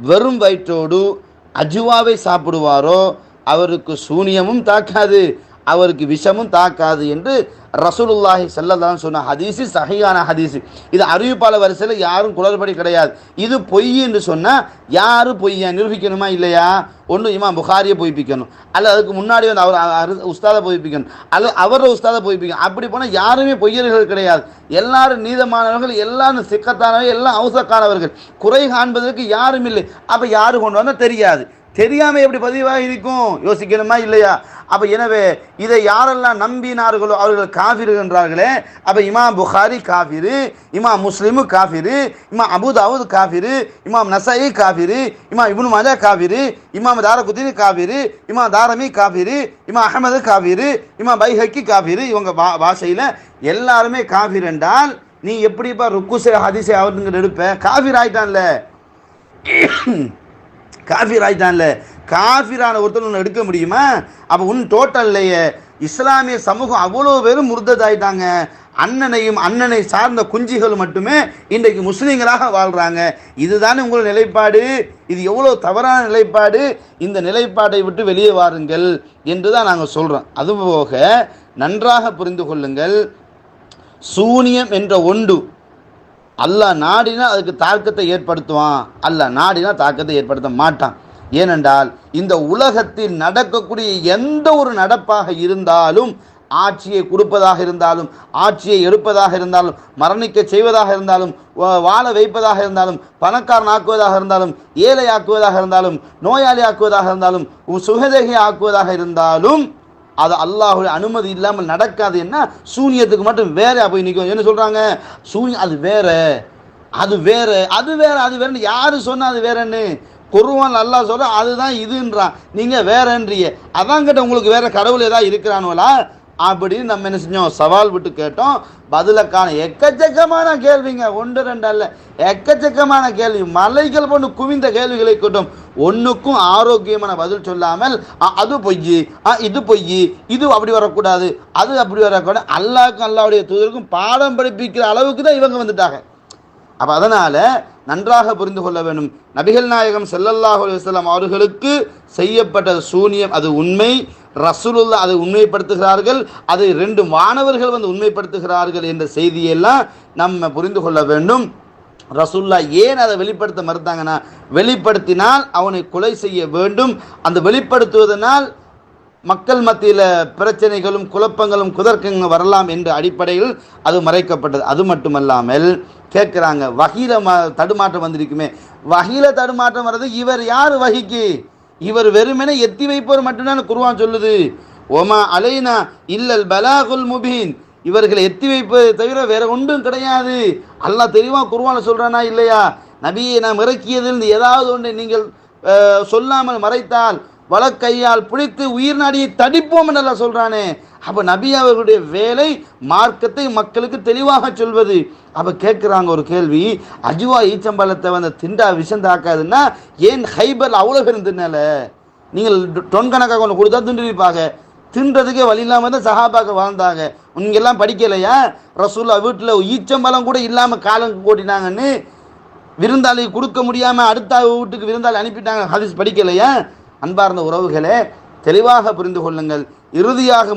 வெறும் வயிற்றோடு அஜுவாவை சாப்பிடுவாரோ அவருக்கு சூனியமும் தாக்காது, அவருக்கு விஷமும் தாக்காது என்று ரசூலுல்லாஹி ஸல்லல்லாஹு அலைஹி சொன்ன ஹதீஸு சஹீஹான ஹதீஸு. இது அறிவிப்பாளர் வரிசையில் யாரும் குளறுபடி கிடையாது. இது பொய் என்று சொன்னால் யாரும் பொய்யா நிரூபிக்கணுமா இல்லையா? ஒன்று இமாம் புகாரியை பொய்ப்பிக்கணும், அல்லது அதுக்கு முன்னாடி வந்து அவர் உஸ்தாதை பொய்ப்பிக்கணும், அல்லது அவரோட உஸ்தாதை பொய்ப்பிக்கணும். அப்படி போனால் யாருமே பொய்யர்கள் கிடையாது. எல்லாரும் நீதமானவர்கள், எல்லாரும் சிக்கத்தானவர்கள், எல்லாம் அவசக்கானவர்கள். குறை காண்பதற்கு யாரும் இல்லை. அப்போ யாரு கொண்டு வந்தால் தெரியாது. தெரியாமல் எப்படி பதிவாக இருக்கும்? யோசிக்கணுமா இல்லையா? அப்போ எனவே இதை யாரெல்லாம் நம்பினார்களோ அவர்கள் காஃபிர் என்றார்களே. அப்போ இமாம் புகாரி காஃபிரு, இமாம் முஸ்லிமு காஃபிரு, இமாம் அபூ தாவூத் காஃபிரு, இமாம் நஸாயி காஃபிரு, இமாம் இப்னு மாஜா காஃபிரு, இமாம் தாரகுத்னி காஃபிரு, இமாம் தாரமி காஃபிரு, இமாம் அஹ்மது காஃபிரு, இமாம் பைஹக்கி காஃபிரு. இவங்க பாஷையில் எல்லாருமே காஃபிர் என்றால் நீ எப்படிப்பா ருக்குசே ஹதீஸே அவருங்கிற எடுப்ப? காஃபிர் ஆயிட்டான்ல, காஃபிர் ஆயிட்டான்ல. காஃபிரான ஒருத்தர் ஒன்று எடுக்க முடியுமா? அப்போ டோட்டல்லையே இஸ்லாமிய சமூகம் அவ்வளோ பேரும் முர்ததாயிட்டாங்க. அண்ணனை சார்ந்த குஞ்சிகள் மட்டுமே இன்றைக்கு முஸ்லீம்களாக வாழ்கிறாங்க. இதுதானே உங்களோட நிலைப்பாடு? இது எவ்வளோ தவறான நிலைப்பாடு. இந்த நிலைப்பாட்டை விட்டு வெளியே வாருங்கள் என்று தான் நாங்கள் சொல்கிறோம். அதுபோக நன்றாக புரிந்து கொள்ளுங்கள், சூனியம் என்ற ஒன்று அல்லாஹ் நாடினா அதுக்கு தாக்கத்தை ஏற்படுத்துவான், அல்லாஹ் நாடினா தாக்கத்தை ஏற்படுத்த மாட்டான். ஏனென்றால் இந்த உலகத்தில் நடக்கக்கூடிய எந்த ஒரு நடப்பாக இருந்தாலும், ஆட்சியை கொடுப்பதாக இருந்தாலும், ஆட்சியை எடுப்பதாக இருந்தாலும், மரணிக்க செய்வதாக இருந்தாலும், வாழ வைப்பதாக இருந்தாலும், பணக்காரன் ஆக்குவதாக இருந்தாலும், ஏழை ஆக்குவதாக இருந்தாலும், நோயாளி ஆக்குவதாக இருந்தாலும், சுகதேகி ஆக்குவதாக இருந்தாலும் அது அல்லாஹ்வுடைய அனுமதி இல்லாமல் நடக்காது. என்ன சூனியத்துக்கு மட்டும் வேற போய் நிற்கும். என்ன சொல்றாங்க? சூனியம் அது வேற, அது வேற, அது வேற, அது வேறன்னு யாரு சொன்னா அது வேறன்னு? குர்ஆன் அல்லாஹ் சொல்ற அதுதான் இதுன்றான், நீங்க வேறன்றிய. அதான் கேட்ட உங்களுக்கு வேற கடவுள் ஏதாவது இருக்கிறானுவலா அப்படின்னு நம்ம என்ன செஞ்சோம்? சவால் விட்டு கேட்டோம். பதிலுக்கான எக்கச்சக்கமான கேள்விங்க, 1 2 அல்ல, எக்கச்சக்கமான கேள்வி, மலைகள் போன்று குவிந்த கேள்விகளை கேட்டோம். ஒன்றுக்கும் ஆரோக்கியமான பதில் சொல்லாமல் அது பொய், இது பொய், இது அப்படி வரக்கூடாது, அது அப்படி வரக்கூடாது, அல்லாஹ்க்கும் அல்லாஹ்வுடைய தூதருக்கும் பாடம் படிப்பிக்கிற அளவுக்கு தான் இவங்க வந்துட்டாங்க. அப்போ அதனால் நன்றாக புரிந்து கொள்ள வேண்டும், நபிகள் நாயகம் ஸல்லல்லாஹு அலைஹி வஸல்லம் அவர்களுக்கு செய்யப்பட்ட சூனியம் அது உண்மை. ரசூலுல்லாஹ் அதை உண்மைப்படுத்துகிறார்கள், அதை 2 மாணவர்கள் வந்து உண்மைப்படுத்துகிறார்கள் என்ற செய்தியெல்லாம் நம்ம புரிந்து கொள்ள வேண்டும். ரசூலுல்லாஹ் ஏன் அதை வெளிப்படுத்த மறுத்தாங்கன்னா, வெளிப்படுத்தினால் அவனை கொலை செய்ய வேண்டும், அந்த வெளிப்படுத்துவதனால் மக்கள் மத்தியில் பிரச்சனைகளும் குழப்பங்களும் குதர்க்கங்களும் வரலாம் என்ற அடிப்படையில் அது மறைக்கப்பட்டது. அது மட்டுமல்லாமல் கேட்குறாங்க, வஹீல தடுமாற்றம் வந்திருக்குமே, வஹீல தடுமாற்றம் வர்றது இவர் யார்? வஹிக்கு இவர் வெறுமனே எத்தி வைப்பவர் மட்டும்தான் குர்ஆன் சொல்லுது. ஒமா அலைனா இல்லல் பலாகுல் முபீன், இவர்களை எத்தி வைப்பதை தவிர வேற ஒன்றும் கிடையாது. அல்லாஹ் தெளிவாக குர்ஆன்ல சொல்றானா இல்லையா? நபியை நாம் இறக்கியதில் ஏதாவது ஒன்றை நீங்கள் சொல்லாமல் மறைத்தால் வலக்கையால் பிடித்து உயிர் நாடியை தடிப்போம் என்று அல்லாஹ் சொல்றானே. அப்போ நபி அவர்களுடைய வேலை மார்க்கத்தை மக்களுக்கு தெளிவாக சொல்வது. அப்போ கேட்குறாங்க ஒரு கேள்வி, அஜுவா ஈச்சம்பழத்தை வந்து திண்டா விஷம் தாக்காதுன்னா ஏன் ஹைபர் அவ்வளோ பேரும் தின்னல? நீங்கள் டொன் கணக்காக ஒன்று கொடுத்தா திண்டிருப்பாங்க, தின்றதுக்கே வழி இல்லாமல் தான் சஹாபாக்க வாழ்ந்தாங்க. நீங்கெல்லாம் படிக்கலையா? ரசூலுல்லாஹ் வீட்டில் ஈச்சம்பழம் கூட இல்லாமல் காலம் கூட்டினாங்கன்னு விருந்தாளி கொடுக்க முடியாம அடுத்த வீட்டுக்கு விருந்தாளி அனுப்பிட்டாங்க. ஹதீஸ் படிக்கலையா? அன்பார்ந்த உறவுகளே, தெளிவாக புரிந்து கொள்ளுங்கள். இறுதியாக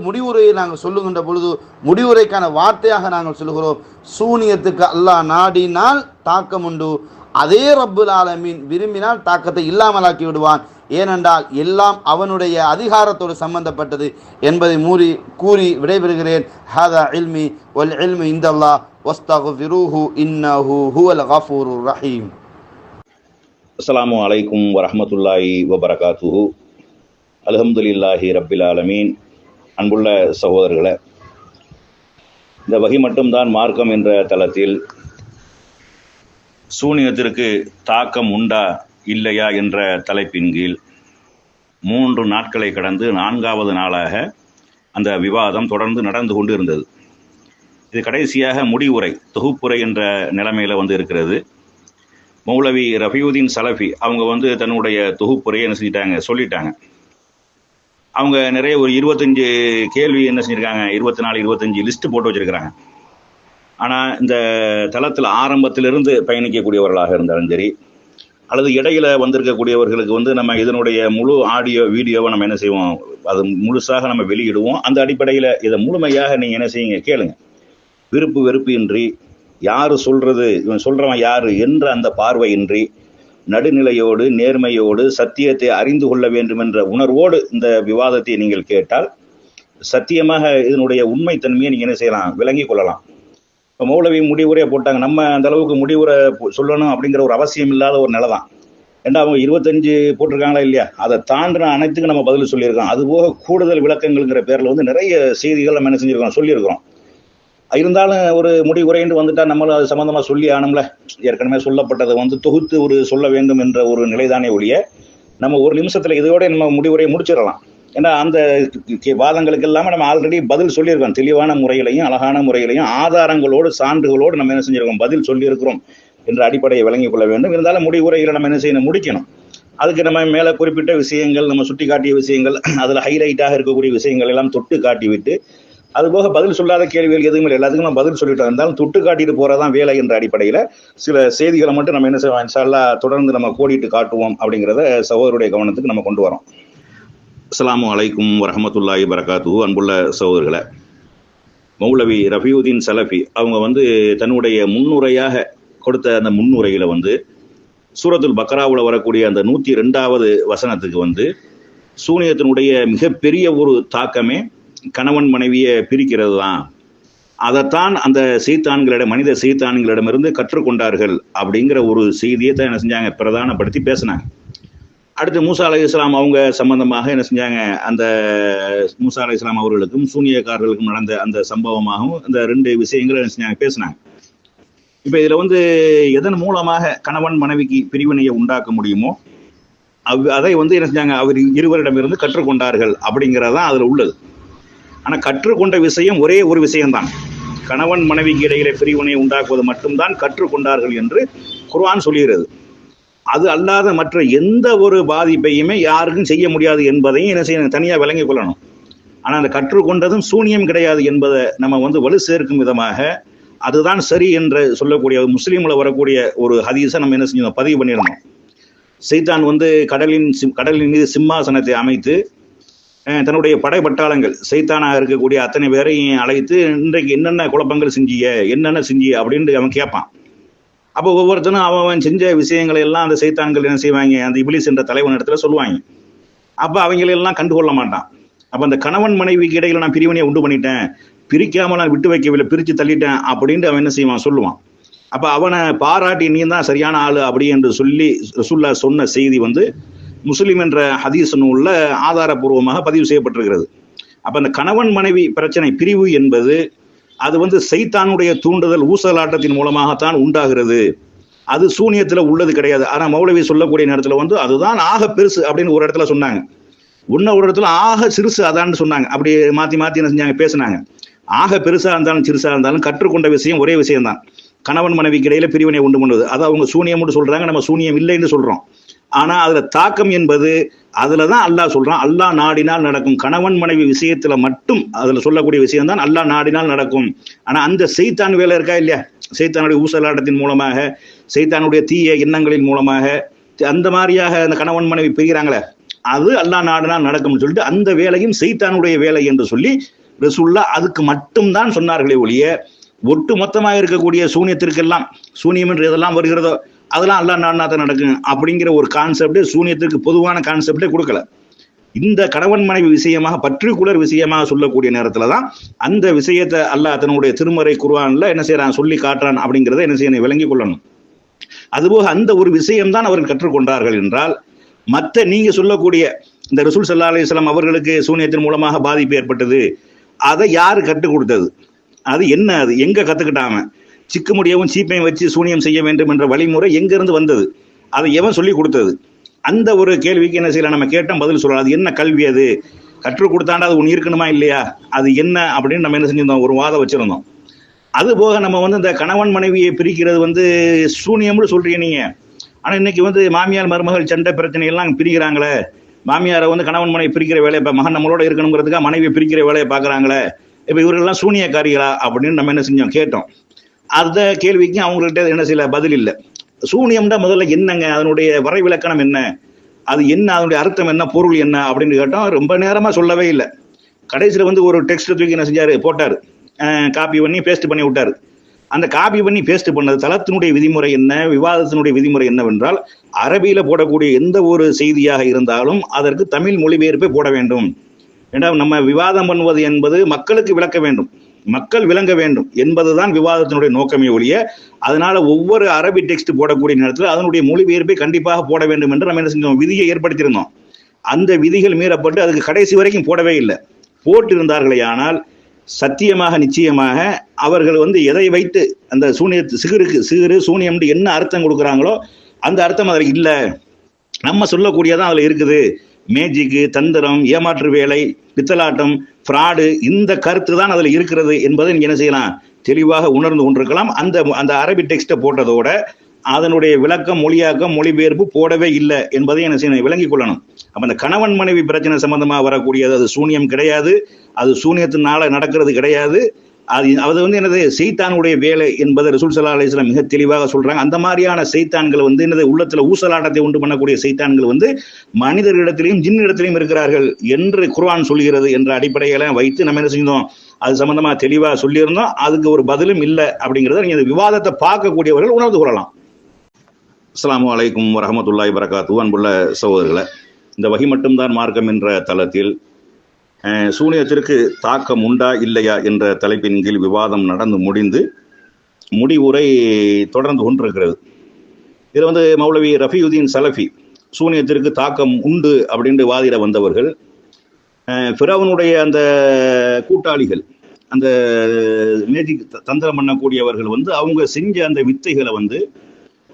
முடிவுரையை நாங்கள் சொல்லுகின்ற பொழுது முடிவுரைக்கான வார்த்தையாக நாங்கள் சொல்லுகிறோம், சூனியத்துக்கு அல்லாஹ் நாடினால் தாக்கம் உண்டு, அதே ரப்புல் ஆலமீன் விரும்பினால் தாக்கத்தை இல்லாமலாக்கி விடுவான். ஏனென்றால் எல்லாம் அவனுடைய அதிகாரத்தோடு சம்பந்தப்பட்டது என்பதை கூறி விடைபெறுகிறேன். ஹாதா இல்மி வல் இல்மு இந்தல்லாஹ் வஸ்தக்ஃபிரூஹு இன்னஹு ஹுவல் கஃபூருர் ரஹீம். அஸ்ஸலாமு அலைக்கும் வரஹ்மத்துல்லாஹி வபரகாத்துஹு. அல்ஹம்துலில்லாஹி ரப்பில் ஆலமீன். அன்புள்ள சகோதரர்களே, இந்த வகை மட்டும்தான் மார்க்கம் என்ற தளத்தில் சூனியத்திற்கு தாக்கம் உண்டா இல்லையா என்ற தலைப்பின் கீழ் 3 நாட்களை கடந்து 4வது நாளாக அந்த விவாதம் தொடர்ந்து நடந்து கொண்டு இருந்தது. இது கடைசியாக முடிவுரை தொகுப்புரை என்ற நிலைமையில் இருக்கிறது. மௌலவி ரஃபியுதீன் சலஃபி அவங்க தன்னுடைய தொகுப்புரையை என்ன செஞ்சிட்டாங்க, சொல்லிட்டாங்க. அவங்க நிறைய ஒரு 25 கேள்வி என்ன செஞ்சுருக்காங்க, 24 25 லிஸ்ட்டு போட்டு வச்சுருக்கிறாங்க. ஆனால் இந்த தளத்தில் ஆரம்பத்திலிருந்து பயணிக்கக்கூடியவர்களாக இருந்தாலும் சரி, அல்லது இடையில வந்திருக்கக்கூடியவர்களுக்கு நம்ம இதனுடைய முழு ஆடியோ வீடியோவை நம்ம என்ன செய்வோம், அது முழுசாக நம்ம வெளியிடுவோம். அந்த அடிப்படையில் இதை முழுமையாக நீங்கள் என்ன செய்யுங்க, கேளுங்க. விருப்பு வெறுப்பு இன்றி, யார் சொல்கிறது, இவன் சொல்கிறவன் யார் என்ற அந்த பார்வையின்றி, நடுநிலையோடு நேர்மையோடு சத்தியத்தை அறிந்து கொள்ள வேண்டும் என்ற உணர்வோடு இந்த விவாதத்தை நீங்கள் கேட்டால் சத்தியமாக இதனுடைய உண்மைத்தன்மையை நீங்கள் என்ன செய்யலாம், விளங்கி கொள்ளலாம். இப்போ மௌலவி முடிவுரையை போட்டாங்க, நம்ம அந்த அளவுக்கு முடிவுரை சொல்லணும் அப்படிங்கிற ஒரு அவசியம் இல்லாத ஒரு நிலை தான். ஏன்னா அவங்க 25 போட்டிருக்காங்களா இல்லையா, அதை தாண்டின அனைத்துக்கும் நம்ம பதில் சொல்லியிருக்கோம். அதுபோக கூடுதல் விளக்கங்கள்ங்கிற பேரில் நிறைய செய்திகள் நம்ம என்ன செஞ்சுருக்கோம், சொல்லியிருக்கிறோம். இருந்தாலும் ஒரு முடிவுரைன்னு வந்துட்டா நம்மளும் அது சம்மந்தமாக சொல்லி ஆனும்ல. ஏற்கனவே சொல்லப்பட்டதை தொகுத்து ஒரு சொல்ல வேண்டும் என்ற ஒரு நிலைதானே ஒழிய நம்ம ஒரு நிமிஷத்தில் இதோட நம்ம முடிவுரையை முடிச்சிடலாம். ஏன்னா அந்த வாதங்களுக்கு எல்லாமே நம்ம ஆல்ரெடி பதில் சொல்லியிருக்கோம். தெளிவான முறையிலையும் அழகான முறையிலையும் ஆதாரங்களோடு சான்றுகளோடு நம்ம என்ன செஞ்சிருக்கோம், பதில் சொல்லியிருக்கிறோம் என்ற அடிப்படையை விளங்கிக் கொள்ள வேண்டும். இருந்தாலும் முடிவுரைகளை நம்ம என்ன செய்யணும், முடிக்கணும். அதுக்கு நம்ம மேலே குறிப்பிட்ட விஷயங்கள், நம்ம சுட்டி காட்டிய விஷயங்கள், அதில் ஹைலைட்டாக இருக்கக்கூடிய விஷயங்கள் எல்லாம் தொட்டு காட்டிவிட்டு, அதுபோக பதில் சொல்லாத கேள்விகள் எதுவும் இல்லை, எல்லாத்துக்கும் நம்ம பதில் சொல்லிட்டு இருந்தாலும் தொட்டு காட்டிட்டு போறதான் வேலை என்ற அடிப்படையில் சில செய்திகளை மட்டும் நம்ம என்ன செய்வோம், இன்ஷா அல்லாஹ் தொடர்ந்து நம்ம கோடிட்டு காட்டுவோம் அப்படிங்கிறத சகோதரருடைய கவனத்துக்கு நம்ம கொண்டு வரோம். அஸ்ஸலாமு அலைக்கும் வரஹ்மத்துல்லாஹி வபரகாத்துஹு. அன்புள்ள சகோதரர்களே, மௌலவி ரஃபியுதீன் சலஃபி அவங்க தன்னுடைய முன்னுரையாக கொடுத்த அந்த முன்னுரையில் சூரத்துல் பக்ராவில் வரக்கூடிய அந்த 102வது வசனத்துக்கு சூனியத்தினுடைய மிகப்பெரிய ஒரு தாக்கமே கணவன் மனைவியை பிரிக்கிறது தான். அதைத்தான் அந்த மனித சைத்தான்களிடமிருந்து கற்றுக்கொண்டார்கள் அப்படிங்கிற ஒரு செய்தியை தான் என்ன செஞ்சாங்க, பிரதானப்படுத்தி பேசினாங்க. அடுத்து மூசா அலைஹிஸ்ஸலாம் அவங்க சம்பந்தமாக என்ன செஞ்சாங்க, அந்த மூசா அலைஹிஸ்ஸலாம் அவர்களுக்கும் சூனியக்காரர்களுக்கும் நடந்த அந்த சம்பவமாகவும் அந்த 2 விஷயங்களை என்ன செஞ்சாங்க, பேசினாங்க. இப்போ இதில் எதன் மூலமாக கணவன் மனைவிக்கு பிரிவினையை உண்டாக்க முடியுமோ அதை என்ன செஞ்சாங்க, அவர் இருவரிடமிருந்து கற்றுக்கொண்டார்கள் அப்படிங்கிறதான் அதில் உள்ளது. ஆனால் கற்றுக்கொண்ட விஷயம் ஒரே ஒரு விஷயம்தான், கணவன் மனைவிக்கு இடையிலே பிரிவினை உண்டாக்குவது மட்டும்தான் கற்றுக்கொண்டார்கள் என்று குர்ஆன் சொல்லுகிறது. அது அல்லாத மற்ற எந்த ஒரு பாதிப்பையுமே யாருக்கும் செய்ய முடியாது என்பதையும் என்ன செய்யணும், தனியாக விளங்கிக் கொள்ளணும். ஆனால் அந்த கற்றுக்கொண்டதும் சூனியம் கிடையாது என்பதை நம்ம வலு சேர்க்கும் விதமாக அதுதான் சரி என்று சொல்லக்கூடிய முஸ்லீமில் வரக்கூடிய ஒரு ஹதீஸை நம்ம என்ன செஞ்சோம், பதிவு பண்ணிடணும். சைத்தான் கடலின் மீது சிம்மாசனத்தை அமைத்து தன்னுடைய படைப்பட்டாளங்கள் சைத்தானாக இருக்கக்கூடிய அத்தனை பேரையும் அழைத்து இன்றைக்கு என்னென்ன குழப்பங்கள் என்னென்ன செஞ்சிய அப்படின்னு அவன் கேட்பான். அப்போ ஒவ்வொருத்தனும் அவன் செஞ்ச விஷயங்களை எல்லாம் அந்த சைத்தான்கள் என்ன செய்வாங்க, அந்த இப்லீஸ் என்ற தலைவன் இடத்துல சொல்லுவாங்க. அப்போ அவங்களெல்லாம் கண்டுகொள்ள மாட்டான். அப்போ அந்த கணவன் மனைவிக்கு இடையில நான் பிரிவினையை உண்டு பண்ணிட்டேன், பிரிக்காமல் நான் விட்டு வைக்கவில்லை, பிரித்து தள்ளிட்டேன் அப்படின்ட்டு அவன் என்ன செய்வான், சொல்லுவான். அப்போ அவனை பாராட்டி நீ தான் சரியான ஆளு அப்படி என்று சொல்லி ரசூலுல்லாஹ் சொன்ன செய்தி முஸ்லிம் என்ற ஹதீஸ் நூல்ல ஆதாரபூர்வமாக பதிவு செய்யப்பட்டிருக்கிறது. அப்ப அந்த கணவன் மனைவி பிரச்சனை பிரிவு என்பது அது சைத்தானுடைய தூண்டுதல் ஊசலாட்டத்தின் மூலமாகத்தான் உண்டாகிறது. அது சூனியத்துல உள்ளது கிடையாது. ஆனா மௌலவி சொல்லக்கூடிய நேரத்துல அதுதான் ஆக பெருசு அப்படின்னு ஒரு இடத்துல சொன்னாங்க, ஒரு இடத்துல ஆக சிறுசு அதான்னு சொன்னாங்க. அப்படி மாத்தி மாத்தி என்ன செஞ்சாங்க, பேசினாங்க. ஆக பெருசா இருந்தாலும் சிறுசா இருந்தாலும் கற்றுக்கொண்ட விஷயம் ஒரே விஷயம்தான், கணவன் மனைவிக்கு இடையில பிரிவினை உண்டு பண்ணுவது. அதை அவங்க சூனியம் சொல்றாங்க, நம்ம சூனியம் இல்லைன்னு சொல்றோம். ஆனா அதுல தாக்கம் என்பது அதுலதான் அல்லாஹ் சொல்றான், அல்லாஹ் நாடினால் நடக்கும். கணவன் மனைவி விஷயத்துல மட்டும் அதுல சொல்லக்கூடிய விஷயம் தான் அல்லாஹ் நாடினால் நடக்கும். ஆனா அந்த சைத்தான் வேலை இருக்கா இல்லையா, சைத்தானுடைய ஊசலாட்டத்தின் மூலமாக சைத்தானுடைய தீய எண்ணங்களின் மூலமாக அந்த மாதிரியாக அந்த கணவன் மனைவி பிரிகிறாங்களே, அது அல்லாஹ் நாடுனா நடக்கும்னு சொல்லிட்டு அந்த வேலையும் சைத்தானுடைய வேலை என்று சொல்லி ரசூலுல்லாஹ் அதுக்கு மட்டும்தான் சொன்னார்களே ஒழிய, ஒட்டு மொத்தமாக இருக்கக்கூடிய சூனியத்திற்கெல்லாம், சூனியம் என்று எதெல்லாம் வருகிறதோ அதெல்லாம் அல்லாஹ் நாடுனா தான் நடக்கும் அப்படிங்கிற ஒரு கான்செப்ட் சூனியத்திற்கு பொதுவான கான்செப்டே கொடுக்கல. இந்த கணவன் மனைவி விஷயமாக பர்டிகுலர் விஷயமாக சொல்லக்கூடிய நேரத்துல தான் அந்த விஷயத்தை அல்லாஹ் தன்னுடைய திருமறை குர்ஆன்ல என்ன செய்யறான், சொல்லி காட்டுறான் அப்படிங்கிறத என்ன செய்யணும், விளங்கி கொள்ளணும். அதுபோக அந்த ஒரு விஷயம்தான் அவர்கள் கற்றுக்கொண்டார்கள் என்றால், மற்ற நீங்க சொல்லக்கூடிய இந்த ரசூல் ஸல்லல்லாஹு அலைஹி வஸல்லம் அவர்களுக்கு சூனியத்தின் மூலமாக பாதிப்பு ஏற்பட்டது, அதை யாரு கற்றுக் கொடுத்தது, அது என்ன, அது எங்க கத்துக்கிட்டாம, சிக்கு முடியவும் சீப்பையும் வச்சு சூனியம் செய்ய வேண்டும் என்ற வழிமுறை எங்க இருந்து வந்தது, அதை எவன் சொல்லி கொடுத்தது, அந்த ஒரு கேள்விக்கு என்ன செய்யலாம், நம்ம கேட்டோம் பதில் சொல்லலாம். அது என்ன கல்வி, அது கற்றுக் கொடுத்தாண்டா அது ஒன்று இருக்கணுமா இல்லையா, அது என்ன அப்படின்னு நம்ம என்ன செஞ்சிருந்தோம், ஒரு வாதம் வச்சிருந்தோம். அது போக நம்ம இந்த கணவன் மனைவியை பிரிக்கிறது சூனியம்னு சொல்றீங்க நீங்க, ஆனா இன்னைக்கு மாமியார் மருமகள் சண்டை பிரச்சனை எல்லாம் பிரிக்கிறாங்களே, மாமியாரை கணவன் மனைவி பிரிக்கிற வேலையை, இப்ப மகன் நம்மளோட இருக்கணுங்கிறதுக்காக மனைவியை பிரிக்கிற வேலையை பாக்குறாங்களே, இப்ப இவர்கள்லாம் சூனியக்காரிகளா அப்படின்னு நம்ம என்ன செஞ்சோம், கேட்டோம். அந்த கேள்விக்கு அவங்கள்ட்ட என்ன செய்யல, பதில் இல்லை. சூனியம்டா முதல்ல என்னங்க, அதனுடைய வரைவிலக்கணம் என்ன, அது என்ன, அதனுடைய அர்த்தம் என்ன, பொருள் என்ன அப்படின்னு கேட்டோம். ரொம்ப நேரமா சொல்லவே இல்லை. கடைசியில் ஒரு டெக்ஸ்ட் தூக்கி என்ன செஞ்சாரு, போட்டாரு, காப்பி பண்ணி பேஸ்ட் பண்ணி விட்டாரு. அந்த காப்பி பண்ணி பேஸ்ட் பண்ணது தளத்தினுடைய விதிமுறை என்ன, விவாதத்தினுடைய விதிமுறை என்னவென்றால், அரபியில போடக்கூடிய எந்த ஒரு செய்தியாக இருந்தாலும் அதற்கு தமிழ் மொழிபெயர்ப்பை போட வேண்டும். ஏன்னா நம்ம விவாதம் பண்ணுவது என்பது மக்களுக்கு விளக்க வேண்டும், மக்கள் விளங்க வேண்டும் என்பதுதான் விவாதத்தினுடைய நோக்கமே ஒழிய, அதனால ஒவ்வொரு அரபி டெக்ஸ்ட் போடக்கூடிய நேரத்தில் அதனுடைய மொழிபெயர்ப்பை கண்டிப்பாக போட வேண்டும் என்று நம்ம என்ன செஞ்சோம், விதியை ஏற்படுத்தியிருந்தோம். அந்த விதிகள் மீறப்பட்டு அதுக்கு கடைசி வரைக்கும் போடவே இல்லை. போட்டிருந்தார்களே ஆனால் சத்தியமாக நிச்சயமாக அவர்கள் எதை வைத்து அந்த சிகிறு சூனியம் என்ன அர்த்தம் கொடுக்குறாங்களோ அந்த அர்த்தம் அதில் இல்லை, நம்ம சொல்லக்கூடியதான் அதுல இருக்குது. மேஜிக்கு, தந்திரம், ஏமாற்று வேலை, பித்தலாட்டம், ஃப்ராடு, இந்த கருத்து தான் அதில் இருக்கிறது என்பதை நீங்க என்ன செய்யலாம், தெளிவாக உணர்ந்து கொண்டிருக்கலாம். அந்த அரபி டெக்ஸ்ட்டை போட்டதோட அதனுடைய விளக்கம், மொழியாக்கம், மொழிபெயர்ப்பு போடவே இல்லை என்பதை என்ன செய்யணும், விளங்கிக் கொள்ளணும். அப்ப அந்த கணவன் மனைவி பிரச்சனை சம்பந்தமாக வரக்கூடியது அது சூனியம் கிடையாது, அது சூனியத்தினால நடக்கிறது கிடையாது. அது என்னது, சைத்தானுடைய வேலை என்பதை ரசூல் ஸல்லல்லாஹு அலைஹி வஸல்லம் மிக தெளிவாக சொல்றாங்க. அந்த மாதிரியான சைத்தான்கள் என்னது, உள்ளத்துல ஊசலாட்டத்தை உண்டு பண்ணக்கூடிய சைத்தான்கள் மனிதர்களிடத்திலையும் ஜின்னிடத்திலையும் இருக்கிறார்கள் என்று குர்ஆன் சொல்கிறது என்ற அடிப்படையில வைத்து நம்ம என்ன செஞ்சோம், அது சம்பந்தமா தெளிவா சொல்லியிருந்தோம். அதுக்கு ஒரு பதிலும் இல்லை அப்படிங்கிறத நீங்க இந்த விவாதத்தை பார்க்கக்கூடியவர்கள் உணர்ந்து கொள்ளலாம். அஸ்ஸலாமு அலைக்கும் வரஹ்மத்துல்லாஹி வபரகாத்துஹு. அன்புள்ள சகோதரர்களே, இந்த வகி மட்டும்தான் மார்க்கம் என்ற தளத்தில் சூனியத்திற்கு தாக்கம் உண்டா இல்லையா என்ற தலைப்பின் கீழ் விவாதம் நடந்து முடிந்து முடிவுரை தொடர்ந்து கொண்டிருக்கிறது. இதில் மௌலவி ரஃபியுதீன் சலஃபி சூனியத்திற்கு தாக்கம் உண்டு அப்படின்ட்டு வாதிட வந்தவர்கள், ஃபிரௌனுடைய அந்த கூட்டாளிகள், அந்த மேஜிக் தந்திரம் பண்ணக்கூடியவர்கள் அவங்க செஞ்ச அந்த வித்தைகளை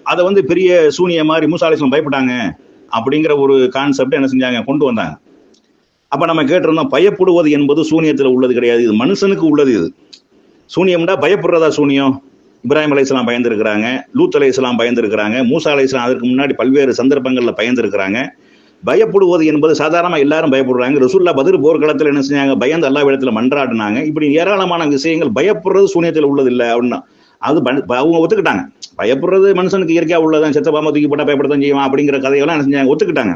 அதை பெரிய சூனிய மாதிரி மூசா அலைஹிஸ்ஸலாம் பயப்பட்டாங்க அப்படிங்கிற ஒரு கான்செப்ட் என்ன செஞ்சாங்க, கொண்டு வந்தாங்க. அப்ப நம்ம கேட்டிருந்தோம், பயப்படுவது என்பது சூனியத்துல உள்ளது கிடையாது, இது மனுஷனுக்கு உள்ளது. இது சூனியம்டா பயப்படுறதா சூனியம்? இப்ராஹிம் அலைஹிஸ்ஸலாம் பயந்துருக்கிறாங்க, லூத் அலைஹிஸ்ஸலாம் பயந்துருக்கிறாங்க, மூசா அலைஹிஸ்ஸலாம் அதற்கு முன்னாடி பல்வேறு சந்தர்ப்பங்கள்ல பயந்துருக்கிறாங்க. பயப்படுவது என்பது சாதாரணமா எல்லாரும் பயப்படுறாங்க. ரசூலுல்லாஹ் பத்ர் போர்க்களத்தில் என்ன செஞ்சாங்க, பயந்து அல்லாஹ் இடத்துல மன்றாடினாங்க. இப்படி ஏராளமான விஷயங்கள் பயப்படுறது சூனியத்துல உள்ளது இல்லை அப்படின்னா அது அவங்க ஒத்துக்கிட்டாங்க. பயப்படுறது மனுஷனுக்கு இயற்கையா உள்ளதான், செத்த பாம்பை தூக்கி போட்டா பயப்படத்தான் செய்வான் அப்படிங்கிற கதையெல்லாம் என்ன செஞ்சாங்க, ஒத்துக்கிட்டாங்க.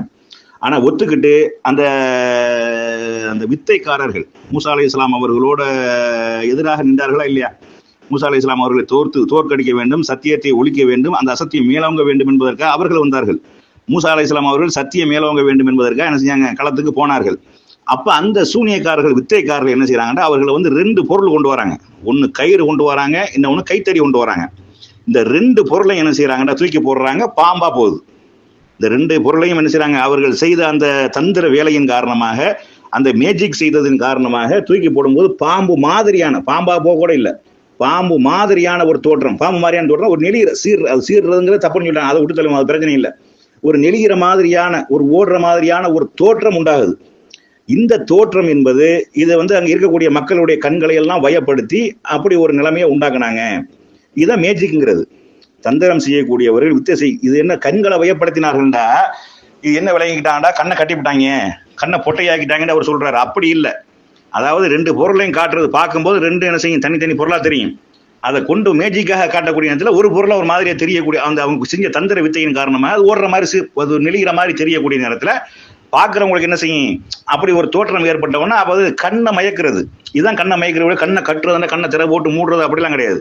ஆனா ஒத்துக்கிட்டு அந்த அந்த வித்தைக்காரர்கள் மூசா அலைஹிஸ்ஸலாம் அவர்களோட எதிராக நின்றார்களா இல்லையா? மூசா அலைஹிஸ்ஸலாம் அவர்களை தோற்கடிக்க வேண்டும், சத்தியத்தை ஒழிக்க வேண்டும், அந்த அசத்தியம் மேலோங்க வேண்டும் என்பதற்காக அவர்கள் வந்தார்கள். மூசா அலைஹிஸ்ஸலாம் அவர்கள் சத்தியம் மேலோங்க வேண்டும் என்பதற்காக என்ன செஞ்சாங்க, களத்துக்கு போனார்கள். அப்ப அந்த சூனியக்காரர்கள், வித்தைக்காரர்கள் என்ன செய்யறாங்கன்னா, அவர்களை 2 பொருள் கொண்டு வராங்க. ஒன்னு கயிறு கொண்டு வராங்க, இன்னொன்னு கைத்தறி கொண்டு வராங்க. இந்த 2 பொருளை என்ன செய்யறாங்கன்னா தூக்கி போடுறாங்க, பாம்பா போகுது. இந்த 2 பொருளையும் என்ன செய்யறாங்க, அவர்கள் செய்த அந்த தந்திர வேலையின் காரணமாக, அந்த மேஜிக் செய்ததின் காரணமாக தூக்கி போடும்போது பாம்பு மாதிரியான, பாம்பா போக கூட இல்லை, பாம்பு மாதிரியான ஒரு தோற்றம், பாம்பு மாதிரியான தோற்றம், ஒரு நெளிகிற சீர்றதுங்கிறது தப்புன்னு சொல்றாங்க, அதை விட்டு தள்ளும், அது பிரச்சனை இல்லை. ஒரு நெளிகிற மாதிரியான, ஒரு ஓடுற மாதிரியான ஒரு தோற்றம் உண்டாகுது. இந்த தோற்றம் என்பது இதை அங்க இருக்கக்கூடிய மக்களுடைய கண்களை எல்லாம் வயப்படுத்தி அப்படி ஒரு நிலைமையை உண்டாக்குனாங்க. இதான் மேஜிக்ங்கிறது. தந்திரம் செய்யக்கூடியவர்கள் வித்தை இது என்ன கண்களை வயப்படுத்தினார்கள்டா, இது என்ன விளங்கிக்கிட்டாங்கடா, கண்ணை கட்டிவிட்டாங்க, கண்ணை பொட்டையாக்கிட்டாங்கன்னு அவர் சொல்றாரு. அப்படி இல்லை. அதாவது 2 பொருளையும் காட்டுறது, பார்க்கும்போது 2 என்ன செய்யும், தனித்தனி பொருளா தெரியும். அதை கொண்டு மேஜிக்காக காட்டக்கூடிய நேரத்தில் ஒரு பொருளை ஒரு மாதிரியா தெரியக்கூடிய அந்த அவங்க செஞ்ச தந்திர வித்தையின் காரணமாக அது ஓடுற மாதிரி அது நெளிகிற மாதிரி தெரியக்கூடிய நேரத்தில் பார்க்குறவங்களுக்கு என்ன செய்யும், அப்படி ஒரு தோற்றம் ஏற்பட்டவொன்னா அப்போ அது கண்ணை மயக்கிறது. இதுதான் கண்ணை மயக்கிறது, கண்ணை கட்டுறதுன்னா கண்ணை திரை போட்டு மூடுறது அப்படிலாம் கிடையாது.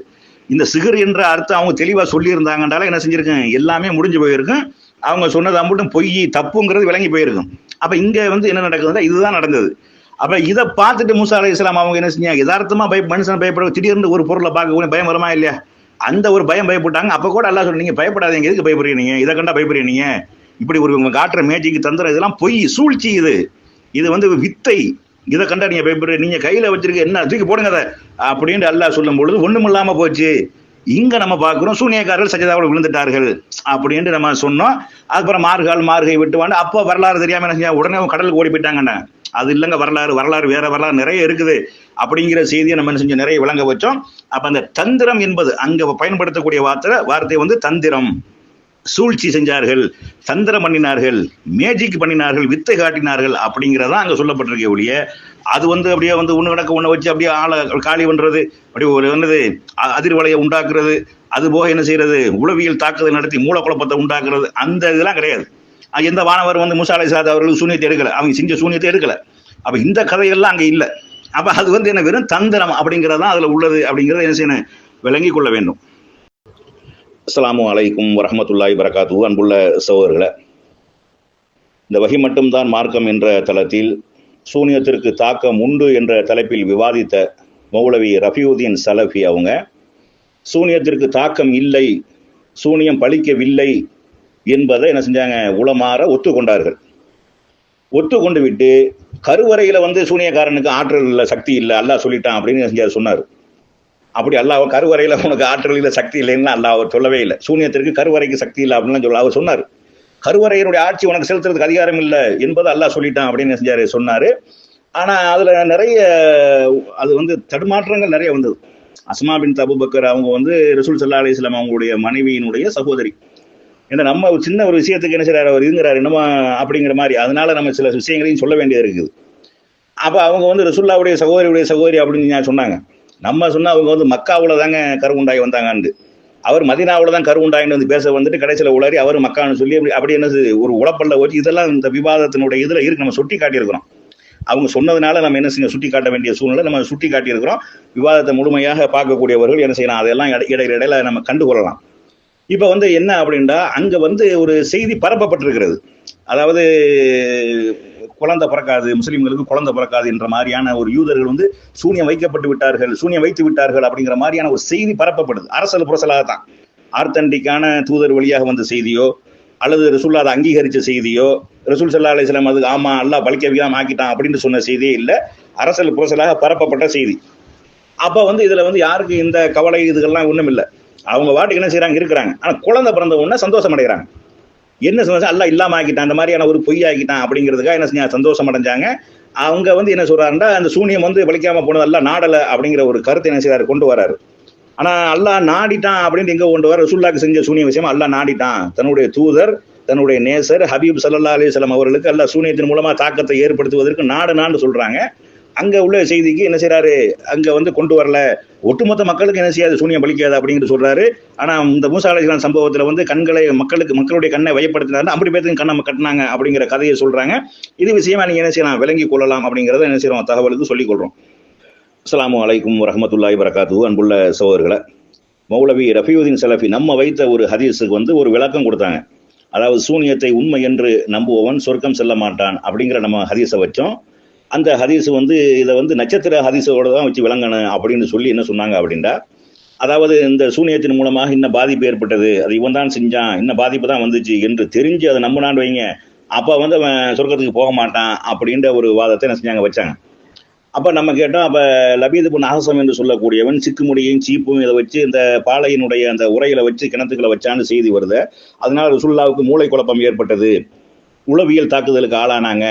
இந்த சிகர் என்ற அர்த்தம் அவங்க தெளிவாக சொல்லியிருந்தாங்கன்றால என்ன செஞ்சிருக்கேன், எல்லாமே முடிஞ்சு போயிருக்கும். அவங்க சொன்னது மட்டும் பொய் தப்புங்கிறது விளங்கி போயிருக்கும். அப்போ இங்கே என்ன நடக்குதுன்னா இதுதான் நடந்தது. அப்போ இதை பார்த்துட்டு மூசா அலைஹிஸ்ஸலாம் அவங்க என்ன செஞ்சாங்க, யதார்த்தமாக மனுஷன் பயப்பட திடீர்னு ஒரு பொருளை பார்க்க பயம் வருமா இல்லையா, அந்த ஒரு பயம் பயப்பட்டாங்க. அப்போ கூட அல்லாஹ் சொல்லி நீங்கள் பயப்படாதீங்க, எதுக்கு பயப்படுறீங்க, நீங்கள் இதை கண்டா பயப்படுறீங்க, நீங்கள் இப்படி ஒரு காட்டுற மேஜிக்கு தந்திரம் இதெல்லாம் பொய் சூழ்ச்சி, இது வித்தை, இதை கண்டா நீங்க பயப்படுற, நீங்க கையில வச்சிருக்க என்ன தூக்கி போடுங்க அதை அப்படின்னு அல்லாஹ் சொல்லும் பொழுது ஒண்ணும் இல்லாம போச்சு. இங்க நம்ம பார்க்கிறோம் சூனியக்காரர்கள் சஜதாவோட விழுந்துட்டார்கள் அப்படின்னு நம்ம சொன்னோம். அதுக்கப்புறம் மார்கை விட்டுவாண்டு அப்போ வரலாறு தெரியாம என்ன உடனே கடலுக்கு ஓடி போயிட்டாங்கண்ணா. அது இல்லைங்க, வரலாறு வேற வரலாறு நிறைய இருக்குது அப்படிங்கிற செய்தியை நம்ம என்ன செஞ்சோம், நிறைய விளங்க வச்சோம். அப்ப அந்த தந்திரம் என்பது அங்க பயன்படுத்தக்கூடிய வார்த்தை தந்திரம், சூழ்ச்சி செஞ்சார்கள், தந்திரம் பண்ணினார்கள், மேஜிக் பண்ணினார்கள், வித்தை காட்டினார்கள் அப்படிங்கிறதா அங்க சொல்லப்பட்டிருக்க ஒழிய அது அப்படியே ஒண்ணு கிடக்க ஒண்ணு வச்சு அப்படியே ஆளை காலி பண்றது, அப்படி ஒரு அதிர்வலையை உண்டாக்குறது, அது போக என்ன செய்யறது, உளவியல் தாக்குதல் நடத்தி மூலக்குழப்பத்தை உண்டாக்குறது, அந்த இதெல்லாம் கிடையாது. எந்த வானவர் மூசா அலைஹிஸ்ஸலாம் அவர்கள் சூனியத்தை எடுக்கல, அவங்க செஞ்ச சூனியத்தை எடுக்கல. அப்ப இந்த கதைகள்லாம் அங்க இல்லை. அப்ப அது என்ன வெறும் தந்திரம் அப்படிங்கிறதான் அதுல உள்ளது அப்படிங்கிறத என்ன செய்யணும், விளங்கி கொள்ள வேண்டும். அஸ்ஸலாமு அலைக்கும் வரஹ்மத்துல்லாஹி வரகாத்துஹு. அன்புள்ள சகோதரர்களே, இந்த வஹி மட்டும்தான் மார்க்கம் என்ற தளத்தில் சூனியத்திற்கு தாக்கம் உண்டு என்ற தலைப்பில் விவாதித்த மௌலவி ரஃபியுதீன் சலஃபி அவங்க சூனியத்திற்கு தாக்கம் இல்லை, சூனியம் பலிக்கவில்லை என்பதை என்ன செஞ்சாங்க, உளமாற ஒத்துக்கொண்டார்கள். ஒத்துக்கொண்டு விட்டு கருவறையில சூனியக்காரனுக்கு ஆற்றல் இல்லை, சக்தி இல்லை, அல்லாஹ் சொல்லிட்டான் அப்படின்னு சொன்னார். அப்படி அல்லாஹ் கருவறையில உனக்கு ஆற்றல் இல்லை, சக்தி இல்லைன்னு அல்லாஹ் அவர் சொல்லவே இல்லை. சூனியத்திற்கு கருவறைக்கு சக்தி இல்லை அப்படின்னு அவர் சொன்னார். கருவறையினுடைய ஆட்சி உனக்கு செலுத்துறதுக்கு அதிகாரம் இல்லை என்பதை அல்லாஹ் சொல்லிட்டான் அப்படின்னு சொன்னாரு. ஆனா அதுல நிறைய அது தடுமாற்றங்கள் நிறைய வந்தது. அஸ்மா பின்த் அபூபக்கர் அவங்க ரசூல் ஸல்லல்லாஹு அலைஹி வஸல்லம் அவங்களுடைய மனைவியினுடைய சகோதரி. ஏன்னா நம்ம சின்ன ஒரு விஷயத்துக்கு என்ன செய்யறாரு, அவர் இருங்கிறாரு என்னமா அப்படிங்கிற மாதிரி, அதனால நம்ம சில விஷயங்களையும் சொல்ல வேண்டியது இருக்குது. அப்ப அவங்க ரசூலுல்லாஹ்வுடைய சகோதரி அப்படின்னு சொன்னாங்க. நம்ம சொன்னா அவங்க மக்காவுல தாங்க கரு உண்டாகி வந்தாங்கன்னு, அவர் மதீனாவுல தான் கரு உண்டாயின்னு பேச கடைசியில உளறி அவர் மக்கான்னு சொல்லி அப்படி என்ன ஒரு உழப்பல்ல வச்சு இதெல்லாம் இந்த விவாதத்தினுடைய இதுல இருக்கு. நம்ம சுட்டி காட்டியிருக்கிறோம். அவங்க சொன்னதுனால நம்ம என்ன செய்யணும், சுட்டி காட்ட வேண்டிய சூழ்நிலை நம்ம சுட்டி காட்டியிருக்கிறோம். விவாதத்தை முழுமையாக பார்க்கக்கூடியவர்கள் என்ன செய்யலாம், அதெல்லாம் இடையில நம்ம கண்டுகொள்ளலாம். இப்ப என்ன அப்படின்னா அங்க ஒரு செய்தி பரப்பப்பட்டிருக்கிறது. அதாவது குழந்தை பிறக்காது, முஸ்லிம்களுக்கு குழந்தை பிறக்காது என்ற மாதிரியான ஒரு யூதர்கள் சூனியம் வைத்து விட்டார்கள் அப்படிங்கிற மாதிரியான ஒரு செய்தி பரப்பப்படுது. அரசல் புரசலாகத்தான் ஆர்த்தண்டிக்கான தூதர் வழியாக வந்த செய்தியோ அல்லது ரசூல் அதை அங்கீகரிச்ச செய்தியோ, ரசூல் ஸல்லல்லாஹு அலைஹி வஸல்லம் அதுக்கு ஆமா அல்லாஹ் பலிக்கவியாம ஆக்கிட்டான் அப்படின்னு சொன்ன செய்தியே இல்லை, அரசல் புரசலாக பரப்பப்பட்ட செய்தி. அப்ப இதுல யாருக்கு இந்த கவலை இதுகள்லாம் ஒண்ணும் இல்லை. அவங்க வாட்டுக்கு என்ன செய்யறாங்க, இருக்கிறாங்க. ஆனா குழந்தை பிறந்த உடனே சந்தோஷம் அடைகிறாங்க. என்ன சந்தோஷம், அல்லாஹ் இல்லாம ஆக்கிட்டான், அந்த மாதிரியான ஒரு பொய் ஆக்கிட்டான் அப்படிங்கிறதுக்காக என்ன செஞ்சாங்க, சந்தோஷம் அடைஞ்சாங்க. அவங்க என்ன சொல்றாருன்னா, அந்த சூனியம் வலிக்காம போனது அல்லாஹ் நாடல அப்படிங்கிற ஒரு கருத்தை என்ன செய்யறாரு, கொண்டு வராரு. ஆனா அல்லாஹ் நாடிட்டான் அப்படின்னு எங்க கொண்டு வர, ரசூலுல்லாஹ்க்கு செஞ்ச சூனிய விஷயம் அல்லாஹ் நாடிட்டான். தன்னுடைய தூதர், தன்னுடைய நேசர் ஹபீப் ஸல்லல்லாஹு அலைஹி வஸல்லம் அவர்களுக்கு அல்லாஹ் சூனியத்தின் மூலமா தாக்கத்தை ஏற்படுத்துவதற்கு நாடுனான்னு சொல்றாங்க. அங்க உள்ள செய்திக்கு என்ன செய்யறாரு, அங்க கொண்டு வரல, ஒட்டுமொத்த மக்களுக்கு என்ன செய்யாது, சூனியம் பலிக்காது அப்படிங்கிட்டு சொல்றாரு. ஆனா இந்த மூசா அலைஹிஸ்ஸலாம் சம்பவத்துல கண்களை மக்களுடைய கண்ணை வயப்படுத்தினாரு, அப்படி பேருக்கு கண்ணை கட்டினாங்க அப்படிங்கிற கதையை சொல்றாங்க. இது விஷயமா நீங்க என்ன செய்யலாம், விளங்கி கொள்ளலாம் அப்படிங்கிறத என்ன செய்யறோம், தகவலுக்கு சொல்லிக் கொள்றோம். அஸ்ஸலாமு அலைக்கும் வரஹ்மத்துல்லாஹி வரகாத்துஹு. அன்புள்ள சகோதரர்களே, மௌலவி ரஃபியுதீன் சலஃபி நம்ம வைத்த ஒரு ஹதீஸுக்கு ஒரு விளக்கம் கொடுத்தாங்க. அதாவது சூனியத்தை உண்மை என்று நம்புபவன் சொர்க்கம் செல்ல மாட்டான் அப்படிங்கிற நம்ம ஹதீஸை வச்சோம். அந்த ஹதீஸ் இதை நட்சத்திர ஹதீஸோட தான் வச்சு விளங்கணும் அப்படின்னு சொல்லி என்ன சொன்னாங்க அப்படின்னா, அதாவது இந்த சூனியத்தின் மூலமாக இன்ன பாதிப்பு ஏற்பட்டது, அது இவன் தான் செஞ்சான், இன்ன பாதிப்பு தான் வந்துச்சு என்று தெரிஞ்சு அதை நம்பினான்னு வைங்க, அப்போ அவன் சொர்க்கத்துக்கு போக மாட்டான் அப்படின்ற ஒரு வாதத்தை என்ன செஞ்சாங்க, வச்சாங்க. அப்போ நம்ம கேட்டோம், அப்போ லபீத் இப்னு அஹ்ஸம் என்று சொல்லக்கூடியவன் சிக்குமுடியையும் சீப்பும் இதை வச்சு இந்த பாலையினுடைய அந்த உரையில வச்சு கிணத்துக்களை வச்சான்னு செய்தி வருது, அதனால ரசூலுல்லாஹ்வுக்கு மூளை குழப்பம் ஏற்பட்டது, உளவியல் தாக்குதலுக்கு ஆளானாங்க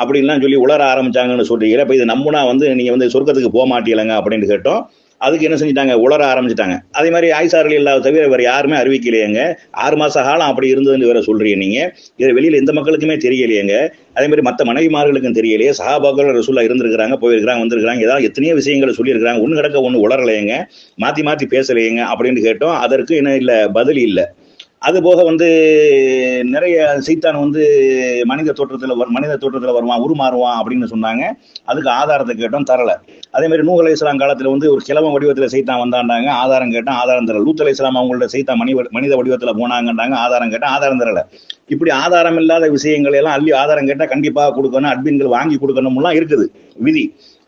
அப்படின்லாம் சொல்லி உளர ஆரம்பிச்சாங்கன்னு சொல்றீங்க. இப்போ இது நம்புனா நீங்க சொர்க்கத்துக்கு போக மாட்டீங்களங்க அப்படின்னு கேட்டோம். அதுக்கு என்ன செஞ்சுட்டாங்க, உளர ஆரம்பிச்சிட்டாங்க. அதே மாதிரி ஆயிஷா ரலியல்லாஹு தவிர வேற யாருமே அறிவிக்கலையேங்க. 6 மாச காலம் அப்படி இருந்ததுன்னு வேற சொல்றீங்க நீங்க. இது வெளியில எந்த மக்களுக்குமே தெரியலையேங்க. அதே மாதிரி மற்ற மனைவிமார்களுக்கும் தெரியலையே. சஹாபாக்கள் ரசூலுல்லாஹ் இருந்திருக்கிறாங்க, போயிருக்கிறாங்க, வந்திருக்கிறாங்க, ஏதாவது எத்தனையோ விஷயங்களை சொல்லியிருக்கிறாங்க. ஒன்று கிடக்க ஒன்று உளரலையேங்க, மாத்தி மாத்தி பேசலையேங்க அப்படின்னு கேட்டோம். அதற்கு என்ன இல்லை, பதில் இல்லை. அது போக நிறைய சைத்தான் மனித தோற்றத்துல வருவான், உருமாறுவான் அப்படின்னு சொன்னாங்க. அதுக்கு ஆதாரத்தை கேட்டோம், தரல. அதே மாதிரி நூஹ் அலைஹிஸ்ஸலாம் காலத்துல ஒரு கிழவன் வடிவத்துல சைத்தான் வந்தாண்டாங்க, ஆதாரம் கேட்டோம், ஆதாரம் தரல. லூத் அலைஹிஸ்ஸலாம் அவங்களோட சைத்தான் மனித வடிவத்துல போனாங்கன்றாங்க, ஆதாரம் கேட்டோம், ஆதாரம் தரல. இப்படி ஆதாரம் இல்லாத விஷயங்கள் எல்லாம் அள்ளி ஆதாரம் கேட்டா கண்டிப்பாக கொடுக்கணும், அட்மின்கள் வாங்கி கொடுக்கணும்லாம் இருக்குது விதி.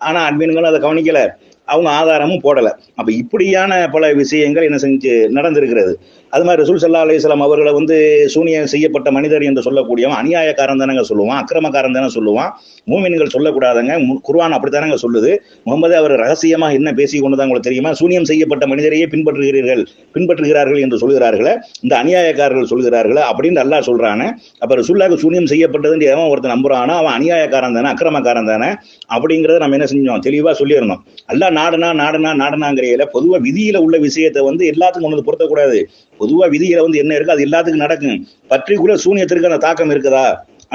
ஆனா அட்மின்களும் அதை கவனிக்கல, அவங்க ஆதாரமும் போடல. அப்ப இப்படியான பல விஷயங்கள் என்ன செஞ்சு நடந்திருக்கிறது. அது மாதிரி ரசூல் ஸல்லல்லாஹு அலைஹி வஸல்லம் அவர்களை சூனியம் செய்யப்பட்ட மனிதர் என்று சொல்லக்கூடியவன் அநியாயக்காரன் தானங்க சொல்லுவான், அக்கிரமக்காரன் தானே சொல்லுவான். மூமின்கள் சொல்லக்கூடாதுங்க, குர்ஆன் அப்படித்தானங்க சொல்லுது. முகமது அவர் ரகசியமாக என்ன பேசி கொண்டுதான் உங்களுக்கு தெரியுமா, சூனியம் செய்யப்பட்ட மனிதரையே பின்பற்றுகிறார்கள் என்று சொல்கிறார்களே, இந்த அநியாயக்காரர்கள் சொல்கிறார்களே அப்படின்னு அல்லாஹ் சொல்றானே. அப்ப ரசூலுல்லாஹ்க்கு சூனியம் செய்யப்பட்டதுன்னு எவன் ஒருத்தன் நம்புறானோ அவன் அநியாயக்காரன் தானே, அக்கிரமக்காரன் தானே அப்படிங்கிறத நம்ம என்ன செஞ்சோம், தெளிவா சொல்லிடணும். அல்லாஹ் நாடுனாங்கிறதுல பொதுவா விதியில உள்ள விஷயத்தை எல்லாத்துக்கும் ஒன்று பொருத்தக்கூடாது. பொதுவா விதியில என்ன இருக்கு அது எல்லாத்துக்கும் நடக்கும். பர்டிகுலர் சூனியத்திற்கு அந்த தாக்கம் இருக்குதா,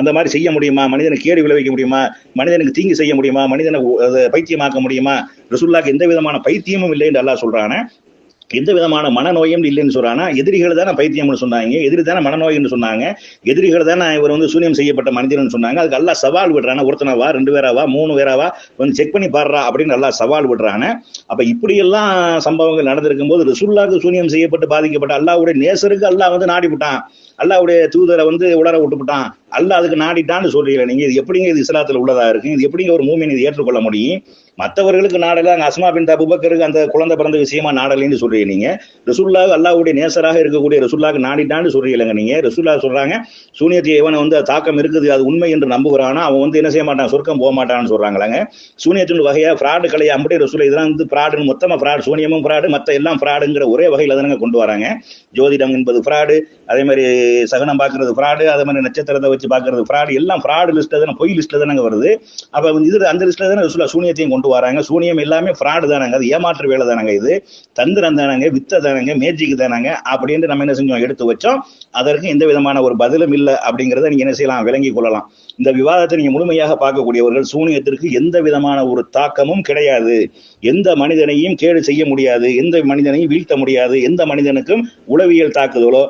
அந்த மாதிரி செய்ய முடியுமா, மனிதனுக்கு கேடு விளைவிக்க முடியுமா, மனிதனுக்கு தீங்கு செய்ய முடியுமா, மனிதனை பைத்தியமாக்க முடியுமா? ரசூலுல்லாஹ்க்கு எந்த விதமான பைத்தியமும் இல்லை என்று அல்லாஹ் சொல்றானே, எந்த விதமான மனநோயும் இல்லைன்னு சொல்றானா. எதிரிகள் தானே பைத்தியம்னு சொன்னாங்க, எதிரி தானே மனநோய்னு சொன்னாங்க, எதிரிகள் தானே இவர் சூனியம் செய்யப்பட்ட மனிதன் சொன்னாங்க. அதுக்கு அல்லாஹ் சவால் விடுறான, ஒருத்தனை வா, 2 பேராவா, 3 பேராவா செக் பண்ணி பாடுறா அப்படின்னு அல்லாஹ் சவால் விடுறான. அப்ப இப்படியெல்லாம் சம்பவங்கள் நடந்திருக்கும் போது ரசூலுல்லாஹ்க்கு சூனியம் செய்யப்பட்டு பாதிக்கப்பட்ட அல்லாஹ்வுடைய நேசருக்கு அல்லாஹ் நாடிவிட்டான், அல்லாஹ்வுடைய தூதரை உலர விட்டுவிட்டான், அல்லாஹ் அதுக்கு நாடிட்டான்னு சொல்றீங்க நீங்க. இது எப்படிங்க இது இஸ்லாத்துல உள்ளதா இருக்கு? இது எப்படிங்க ஒரு மூமின் இது ஏற்றுக்கொள்ள முடியும்? மற்றவர்களுக்கு நாடல, அங்க அஸ்மா பின்த் அபூபக்கருக்கு அந்த குழந்தை பிறந்த விஷயமா நாடலைன்னு சொல்றீங்க நீங்க. ரசூலுல்லாஹ் அல்லாஹ்வுடைய நேசராக இருக்கக்கூடிய ரசூலுல்லாஹ்க்கு நாடிட்டான்னு சொல்றீங்க நீங்க. ரசூலுல்லாஹ் சொல்றாங்க, சூனியத்தை எவன் தாக்கம் இருக்குது அது உண்மை என்று நம்புகிறானா அவன் என்ன செய்ய மாட்டான், சொர்க்கம் போக மாட்டான்னு சொல்றாங்களாங்க. சூனியத்தின் வகையா ஃப்ராடு கலையை அப்படியே ரசூலுல்லாஹ் இதெல்லாம் ஃப்ராடுன்னு மொத்தமா ஃப்ராடு, சூனியமும் ஃப்ராடு, மற்ற எல்லாம் ஃப்ராடுங்கிற ஒரே வகையில தானங்க கொண்டு வராங்க. ஜோதிடம் என்பது ஃப்ராடு, அதே மாதிரி சகனம் பார்க்கறது ஃப்ராடு, அதே மாதிரி நட்சத்திரத்தை வச்சு பார்க்கறது ஃப்ராடு, எல்லாம் ஃப்ராடு லிஸ்ட்ல தானே, பொய் லிஸ்ட்ல தானங்க வருது. அப்ப அந்த லிஸ்ட்ல தானே ரசூலுல்லாஹ் சூனியத்தையும் கொண்டு வராங்க. சூனியம் எல்லாமே ஃப்ராடு தானங்க, அது ஏமாற்று வேலை தானங்க, இது தந்திரம் தானங்க, வித்த தானங்க, மேஜிக் தானங்க அப்படின்னு நம்ம என்ன செஞ்சோம், எடுத்து வச்சோம். அதற்கு எந்த விதமான ஒரு பதிலும் இல்லை அப்படிங்கிறத நீங்க என்ன செய்யலாம், விளங்கி கொள்ளலாம். இந்த விவாதத்தை நீங்க முழுமையாக பார்க்கக்கூடியவர்கள் சூனியத்திற்கு எந்த விதமான ஒரு தாக்கமும் கிடையாது, எந்த மனிதனையும் கேடு செய்ய முடியாது, எந்த மனிதனையும் வீழ்த்த முடியாது, எந்த மனிதனுக்கும் உளவியல் தாக்குதலோ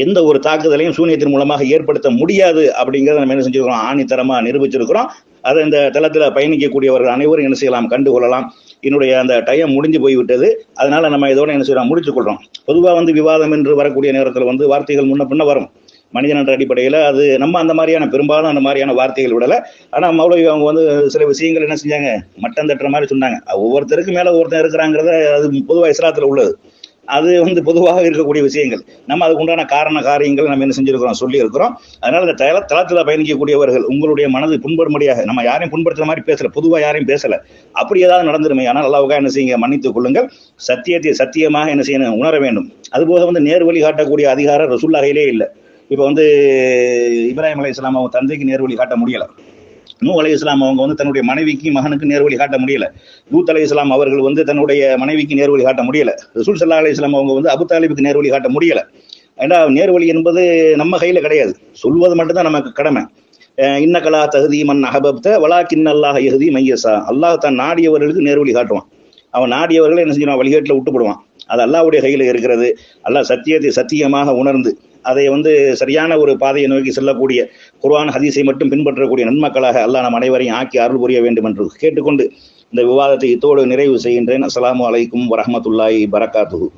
எந்த ஒரு தாக்குதலையும் சூனியத்தின் மூலமாக ஏற்படுத்த முடியாது அப்படிங்கிறத நம்ம என்ன செஞ்சிருக்கிறோம், ஆணித்தரமா நிரூபிச்சிருக்கிறோம். அதை இந்த தளத்துல பயணிக்கக்கூடியவர்கள் அனைவரும் என்ன செய்யலாம், கண்டுகொள்ளலாம். என்னுடைய அந்த டைம் முடிஞ்சு போய்விட்டது, அதனால நம்ம இதோட என்ன செய்யலாம், முடிச்சு கொள்றோம். பொதுவா விவாதம் என்று வரக்கூடிய நேரத்தில் வார்த்தைகள் முன்ன பின்ன வரும் மனிதன் என்ற அடிப்படையில். அது நம்ம அந்த மாதிரியான பெரும்பாலும் அந்த மாதிரியான வார்த்தைகள் விடலை. ஆனால் மௌலவி அவங்க சில விஷயங்கள் என்ன செஞ்சாங்க, மட்டம் தட்டுற மாதிரி சொன்னாங்க. ஒவ்வொருத்தருக்கு மேலே ஒருத்தர் இருக்கிறாங்கிறத அது பொதுவாக இஸ்லாத்தில் உள்ளது. அது பொதுவாக இருக்கக்கூடிய விஷயங்கள். நம்ம அதுக்கு உண்டான காரண காரியங்கள் நம்ம என்ன செஞ்சிருக்கிறோம், சொல்லி இருக்கிறோம். அதனால இந்த தளத்தில் பயணிக்கக்கூடியவர்கள் உங்களுடைய மனது புண்படும்படியாக, நம்ம யாரையும் புண்படுத்துற மாதிரி பேசல, பொதுவாக யாரையும் பேசல. அப்படி ஏதாவது நடந்துருமே ஆனால் அல்லாஹ்வுக்காக என்ன செய்யுங்க, மன்னித்துக் கொள்ளுங்கள். சத்தியத்தை சத்தியமாக என்ன செய்யணும், உணர வேண்டும். அதுபோக நேர் வழி காட்டக்கூடிய அதிகாரம் ரசூலுல்லாஹிலே இல்லை. இப்போ இப்ராஹிம் அலைஹிஸ்ஸலாம் அவங்க தந்தைக்கு நேர்வழி காட்ட முடியல. நூஹ் அலைஹிஸ்ஸலாம் அவங்க தன்னுடைய மனைவிக்கு மகனுக்கு நேர்வழி காட்ட முடியல. லூத் அலைஹிஸ்ஸலாம் அவர்கள் தன்னுடைய மனைவிக்கு நேர்வழி காட்ட முடியல. ரசூல் ஸல்லல்லாஹு அலைஹி வஸல்லம் அவங்க அபூ தாலிபுக்கு நேர்வழி காட்ட முடியல. ஏன்னா நேர்வழி என்பது நம்ம கையில கிடையாது, சொல்வது மட்டும்தான் நமக்கு கடமை. இன்னகலா தஹ்தி மன் அஹபப்த வலாக்கின்னல்லாஹ யஹ்தி மன் யஷா. அல்லாஹ் தான் நாடியவர்களுக்கு நேர்வழி காட்டுவான். அவன் நாடியவர்களை என்ன செஞ்சுவான், வழிகாட்டில் விட்டுப்படுவான். அது அல்லாஹ்வுடைய கையில இருக்கிறது. அல்லாஹ் சத்தியத்தை சத்தியமாக உணர்ந்து அதை சரியான ஒரு பாதையை நோக்கி செல்லக்கூடிய குர்ஆன் ஹதீஸை மட்டும் பின்பற்றக்கூடிய நன்மக்களாக அல்லாஹ் நம் அனைவரையும் ஆக்கி அருள் புரிய வேண்டும் என்று கேட்டுக்கொண்டு இந்த விவாதத்தை இத்தோடு நிறைவு செய்கின்றேன். அஸ்ஸலாமு அலைக்கும் வரஹ்மத்துல்லாஹி பரக்காத்துஹு.